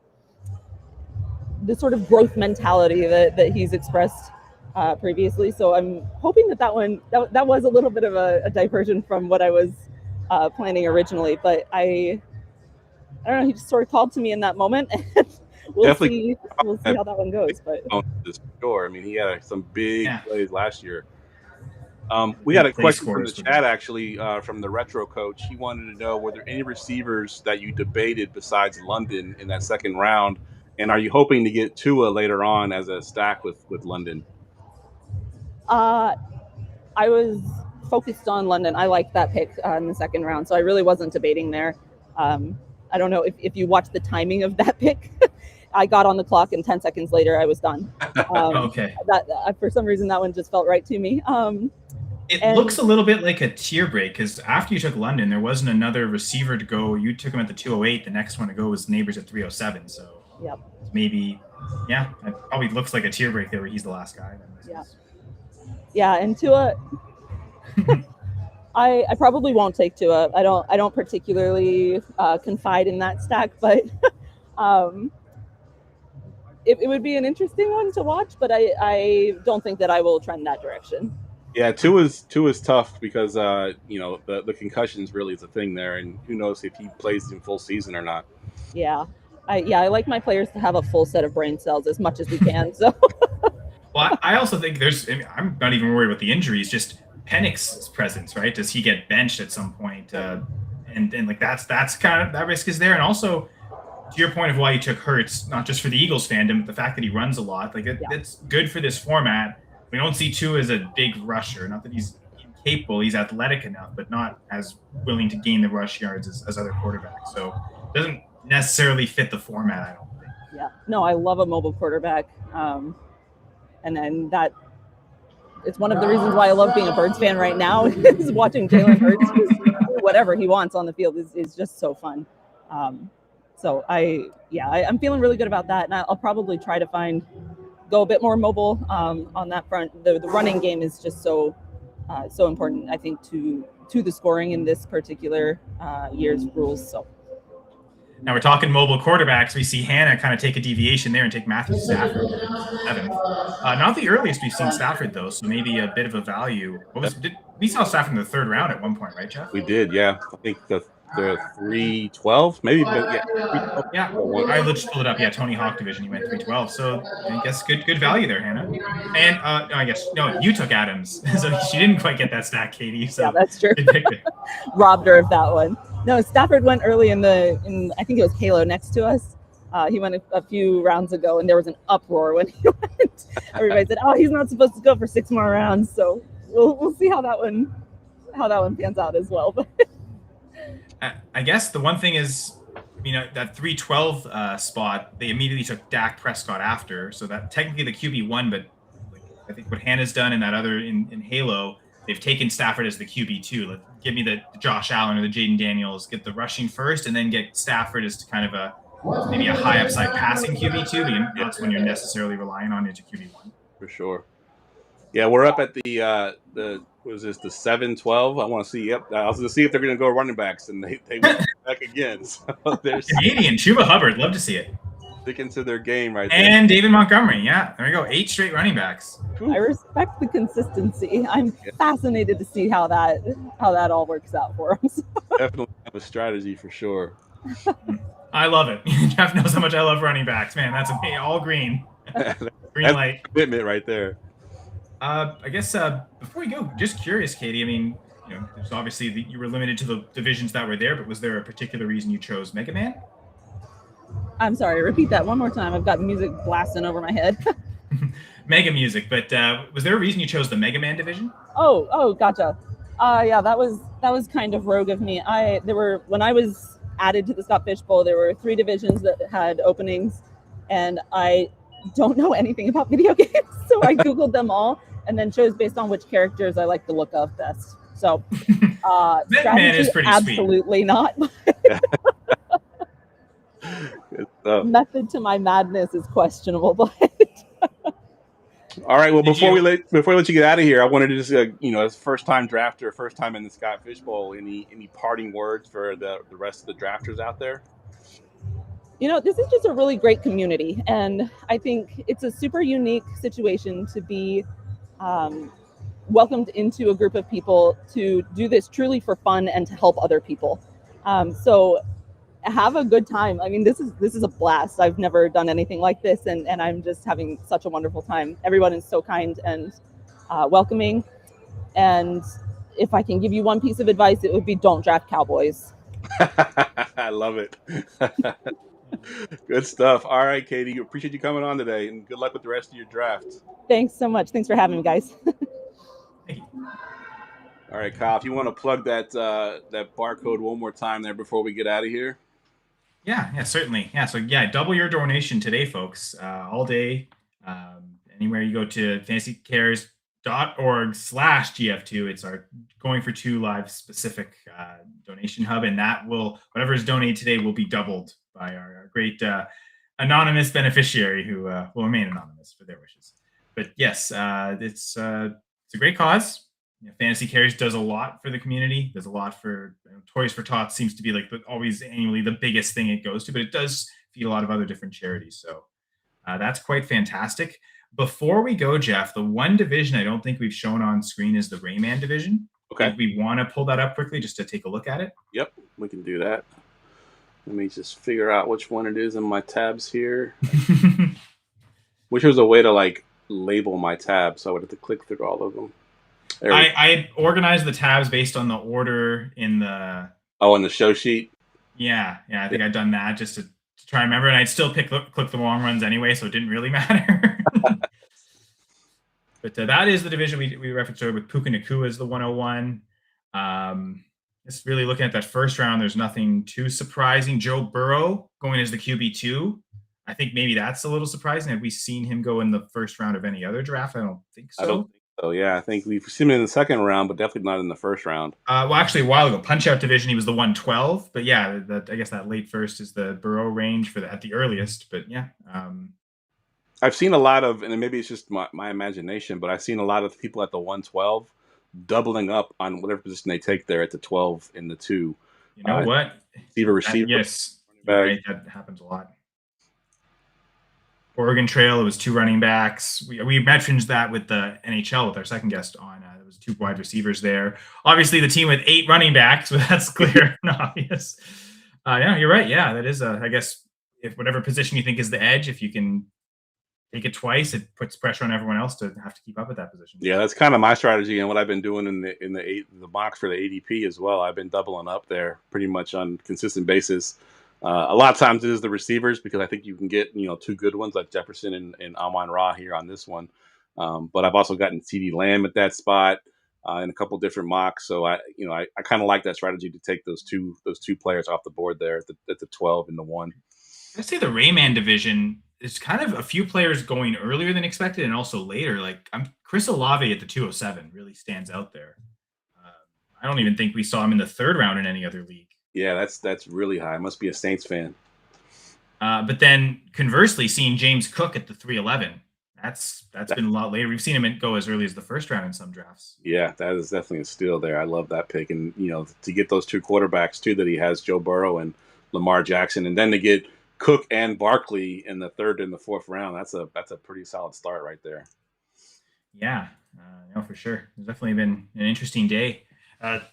sort of growth mentality that he's expressed previously. So I'm hoping that was a little bit of a diversion from what I was planning originally. But I don't know. He just sort of called to me in that moment. We'll see how that one goes. But sure. I mean, he had some big plays last year. We got a question from the chat, actually, from the retro coach. He wanted to know, were there any receivers that you debated besides London in that second round? And are you hoping to get Tua later on as a stack with London? I was focused on London. I liked that pick in the second round, so I really wasn't debating there. I don't know if you watch the timing of that pick. I got on the clock, and 10 seconds later, I was done. Okay. That for some reason, that one just felt right to me. It looks a little bit like a tier break because after you took London, there wasn't another receiver to go. You took him at the 208. The next one to go was Neighbors at 307. So maybe, it probably looks like a tier break there where he's the last guy. Yeah, and Tua, I probably won't take Tua. I don't particularly confide in that stack, but um, it would be an interesting one to watch. But I don't think that I will trend that direction. Yeah, two is tough because the concussions really is a thing there, and who knows if he plays in full season or not. Yeah, I like my players to have a full set of brain cells as much as we can. So. Well, I also think I'm not even worried about the injuries, just Penix's presence, right? Does he get benched at some point? And like that's kind of, that risk is there. And also, to your point of why you took Hurts, not just for the Eagles fandom, but the fact that he runs a lot, like it's good for this format. We don't see Tua as a big rusher. Not that he's incapable, he's athletic enough, but not as willing to gain the rush yards as other quarterbacks. So it doesn't necessarily fit the format, I don't think. Yeah, no, I love a mobile quarterback. And then that it's one of the reasons why I love being a Birds fan right now is watching Jalen Hurts do whatever he wants on the field is just so fun. So I'm feeling really good about that. And I'll probably try to go a bit more mobile on that front. The running game is just so important, I think, to the scoring in this particular year's rules. So. Now we're talking mobile quarterbacks. We see Hannah kind of take a deviation there and take Matthew Stafford seventh. Not the earliest we've seen Stafford though, so maybe a bit of a value. We saw Stafford in the third round at one point, right, Jeff? We did, yeah. I think the 312, maybe, but yeah. Yeah, I just pulled it up. Yeah, Tony Hawk division, he went 312. So I guess good value there, Hannah. And you took Adams, so she didn't quite get that stack, Katie. So yeah, that's true. Robbed her of that one. No, Stafford went early in I think it was Halo next to us. He went a few rounds ago, and there was an uproar when he went. Everybody said, "Oh, he's not supposed to go for 6 more rounds." So we'll see how that one pans out as well. But I guess the one thing is, that 312 spot, they immediately took Dak Prescott after, so that technically the QB1, but I think what Hannah's done in that other in Halo, they've taken Stafford as the QB2. Give me the Josh Allen or the Jaden Daniels, get the rushing first, and then get Stafford as kind of maybe a high upside passing QB2, but that's when you're necessarily relying on it to QB1. For sure. Yeah, we're up at the 7-12. I want to see. Yep, I was going to see if they're going to go running backs, and they went back again. So there's Canadian Chuba Hubbard, love to see it. Sticking to their game right there. And David Montgomery, yeah, there we go, 8 straight running backs. I respect the consistency. I'm fascinated to see how that all works out for us. Definitely have a strategy for sure. I love it. Jeff knows how much I love running backs. Man, that's all green. Green light. Commitment right there. I guess before we go, just curious, Katie. There's obviously you were limited to the divisions that were there, but was there a particular reason you chose Mega Man? I'm sorry, repeat that one more time. I've got music blasting over my head. Mega music, but was there a reason you chose the Mega Man division? Oh, gotcha. Yeah, that was kind of rogue of me. When I was added to the Scott Fish Bowl, there were 3 divisions that had openings, and I don't know anything about video games, so I googled them all and then chose based on which characters I like the look of best. So, Mega Man is pretty absolutely sweet. Not. Method to my madness is questionable, but. All right. Well, before we let you get out of here, I wanted to just, as first time drafter, first time in the Scott Fish Bowl, any parting words for the rest of the drafters out there? This is just a really great community, and I think it's a super unique situation to be welcomed into a group of people to do this truly for fun and to help other people. So have a good time. This is a blast. I've never done anything like this, and I'm just having such a wonderful time. Everyone is so kind and welcoming. And if I can give you one piece of advice, it would be don't draft Cowboys. I love it. Good stuff. All right, Katie, appreciate you coming on today, and good luck with the rest of your draft. Thanks so much. Thanks for having me, guys. Thank you. All right, Kyle, if you want to plug that barcode one more time there before we get out of here. Yeah, certainly. Yeah, so double your donation today, folks. All day. Anywhere you go to fantasycares.org/GF2, it's our Going for Two live specific donation hub, and that will, whatever is donated today will be doubled by our great anonymous beneficiary who will remain anonymous for their wishes. But yes, it's a great cause. Fantasy Carries does a lot for the community. Does a lot for Toys for Tots seems to be like always annually the biggest thing it goes to, but it does feed a lot of other different charities. So that's quite fantastic. Before we go, Jeff, the one division I don't think we've shown on screen is the Rayman division. Okay. If we want to pull that up quickly just to take a look at it. Yep, we can do that. Let me just figure out which one it is in my tabs here. Wish there was a way to like label my tabs, so I would have to click through all of them. I organized the tabs based on the order in the in the show sheet. Yeah, I think I'd done that just to try and remember, and I'd still click the long runs anyway, so it didn't really matter. But that is the division we referenced earlier with Puka Nakua as the 101. Just really looking at that first round, there's nothing too surprising. Joe Burrow going as the QB2. I think maybe that's a little surprising. Have we seen him go in the first round of any other draft? I don't think so. I don't think so. Yeah, I think we've seen him in the second round, but definitely not in the first round. Well, actually, a while ago, Punch Out division, he was the 112. But yeah, I guess that late first is the Burrow range for at the earliest. But yeah. I've seen a lot of, and maybe it's just my imagination, but I've seen a lot of people at the 112 doubling up on whatever position they take there at the 12 and the 2. You know what? Receiver. Yes. Right, that happens a lot. Oregon Trail, it was 2 running backs. We mentioned that with the NHL with our second guest on. There was 2 wide receivers there. Obviously, the team with 8 running backs, so that's clear and obvious. Yeah, you're right. Yeah, that is, I guess, if whatever position you think is the edge, if you can take it twice, it puts pressure on everyone else to have to keep up with that position. Yeah, that's kind of my strategy and what I've been doing in the box for the ADP as well. I've been doubling up there pretty much on a consistent basis. A lot of times it is the receivers because I think you can get 2 good ones like Jefferson and Amon-Ra here on this one. But I've also gotten CeeDee Lamb at that spot in a couple different mocks. So I kind of like that strategy to take those two players off the board there at the 12 and the 1. I'd say the Rayman division is kind of a few players going earlier than expected and also later. Like Chris Olave at the 207 really stands out there. I don't even think we saw him in the 3rd round in any other league. Yeah, that's really high. Must be a Saints fan. But then conversely, seeing James Cook at the 311, that's been a lot later. We've seen him go as early as the 1st round in some drafts. Yeah, that is definitely a steal there. I love that pick. And, to get those 2 quarterbacks, too, that he has, Joe Burrow and Lamar Jackson, and then to get Cook and Barkley in the 3rd and the 4th round, that's a pretty solid start right there. Yeah, for sure. It's definitely been an interesting day.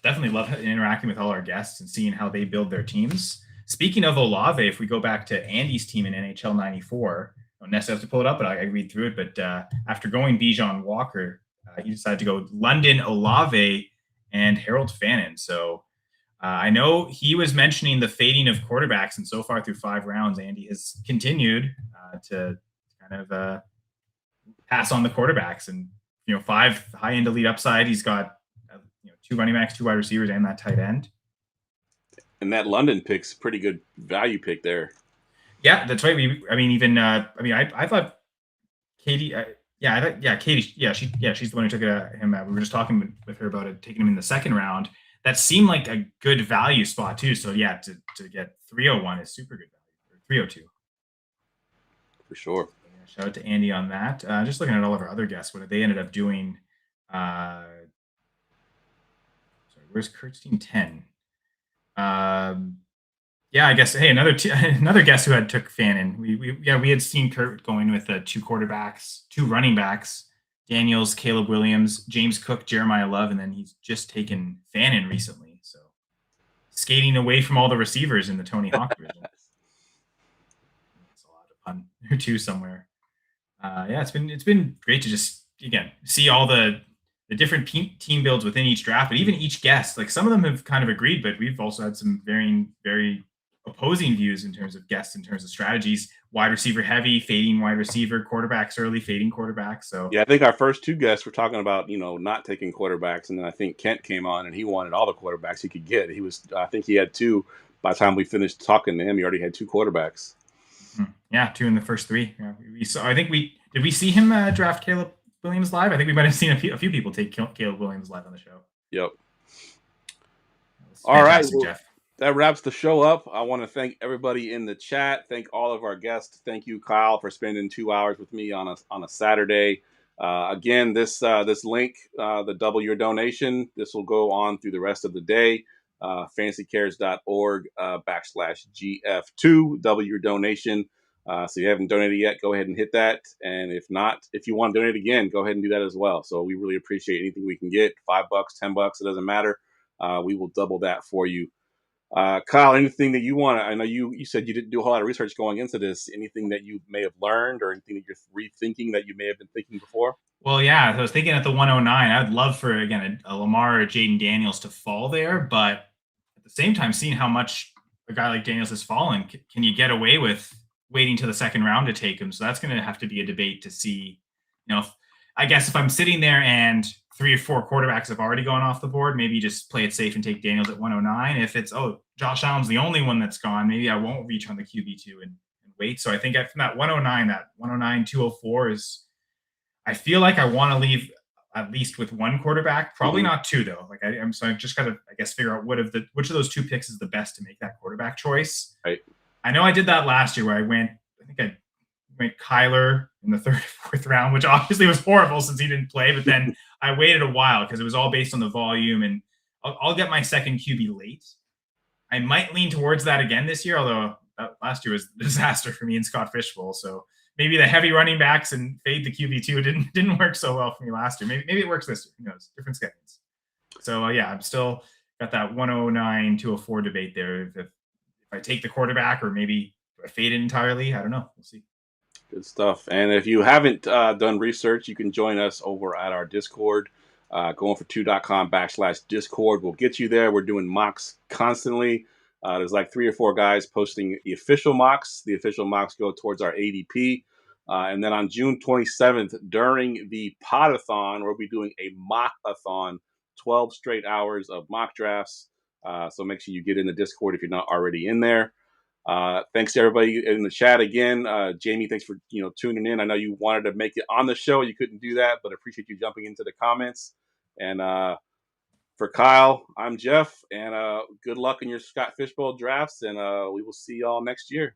Definitely love interacting with all our guests and seeing how they build their teams. Speaking of Olave, if we go back to Andy's team in NHL 94, I don't necessarily have to pull it up, but I read through it. But after going Bijan Walker, he decided to go London Olave and Harold Fannin. So I know he was mentioning the fading of quarterbacks, and so far through 5 rounds, Andy has continued to kind of pass on the quarterbacks. And 5 high end elite upside. He's got 2 running backs, 2 wide receivers, and that tight end. And that London pick's pretty good value pick there. Yeah, that's right. I thought Katie. Katie. She's the one who took him. We were just talking with her about it, taking him in the 2nd round. That seemed like a good value spot too. So yeah, to get 301 is super good value. Or 302 for sure. Yeah, shout out to Andy on that. Just looking at all of our other guests, what they ended up doing. Where's Kurt's team 10? I guess. Hey, another guest who took Fannin. We had seen Kurt going with 2 quarterbacks, 2 running backs, Daniels, Caleb Williams, James Cook, Jeremiah Love, and then he's just taken Fannin recently. So skating away from all the receivers in the Tony Hawk division. That's a lot of fun or 2 somewhere. It's been great to just again see all the different team builds within each draft, but even each guest, like some of them have kind of agreed, but we've also had some very opposing views in terms of guests, in terms of strategies, wide receiver heavy, fading wide receiver, quarterbacks early, fading quarterbacks. So yeah, I think our first 2 guests were talking about, not taking quarterbacks. And then I think Kent came on and he wanted all the quarterbacks he could get. I think he had 2 by the time we finished talking to him. He already had 2 quarterbacks. Mm-hmm. Yeah. 2 in the first 3. Yeah, did we see him draft Caleb Williams live? I think we might have seen a few people take Caleb Williams live on the show. Yep. All right, Jeff. That wraps the show up. I want to thank everybody in the chat. Thank all of our guests. Thank you, Kyle, for spending 2 hours with me on a Saturday. Again, this link, the double your donation, this will go on through the rest of the day. fantasycares.org /GF2, double your donation. So if you haven't donated yet, go ahead and hit that. And if not, if you want to donate again, go ahead and do that as well. So we really appreciate anything we can get. $5, $10, it doesn't matter. We will double that for you. Kyle, anything that you want to, I know you said you didn't do a whole lot of research going into this. Anything that you may have learned or anything that you're rethinking that you may have been thinking before? Well, yeah, I was thinking at the 109, I'd love for, again, a Lamar or Jaden Daniels to fall there. But at the same time, seeing how much a guy like Daniels has fallen, can you get away with waiting to the second round to take him? So that's going to have to be a debate to see, I guess if I'm sitting there and 3 or 4 quarterbacks have already gone off the board, maybe just play it safe and take Daniels at 109. If it's, Josh Allen's the only one that's gone, maybe I won't reach on the QB2 and wait. So I think from that 109, 204 is, I feel like I want to leave at least with 1 quarterback, probably not 2 though. Like so I've just got to, I guess, figure out which of those 2 picks is the best to make that quarterback choice. Right. I know I did that last year where I went Kyler in the 3rd or 4th round, which obviously was horrible since he didn't play. But then I waited a while because it was all based on the volume, and I'll get my second QB late. I might lean towards that again this year, although last year was a disaster for me in Scott Fishbowl. So maybe the heavy running backs and fade the QB2 didn't work so well for me last year. Maybe it works this year. Who knows? Different schedules. So I'm still got that 109, 204 debate there. If I take the quarterback or maybe do I fade it entirely? I don't know. We'll see. Good stuff. And if you haven't done research, you can join us over at our Discord. Going4two.com /Discord will get you there. We're doing mocks constantly. There's like 3 or 4 guys posting the official mocks. The official mocks go towards our ADP. And then on June 27th, during the Podathon, we'll be doing a mock-a-thon, 12 straight hours of mock drafts. So make sure you get in the Discord if you're not already in there. Thanks to everybody in the chat again. Jamie, thanks for tuning in. I know you wanted to make it on the show. You couldn't do that, but I appreciate you jumping into the comments. And for Kyle, I'm Jeff. And good luck in your Scott Fishbowl drafts. And we will see y'all next year.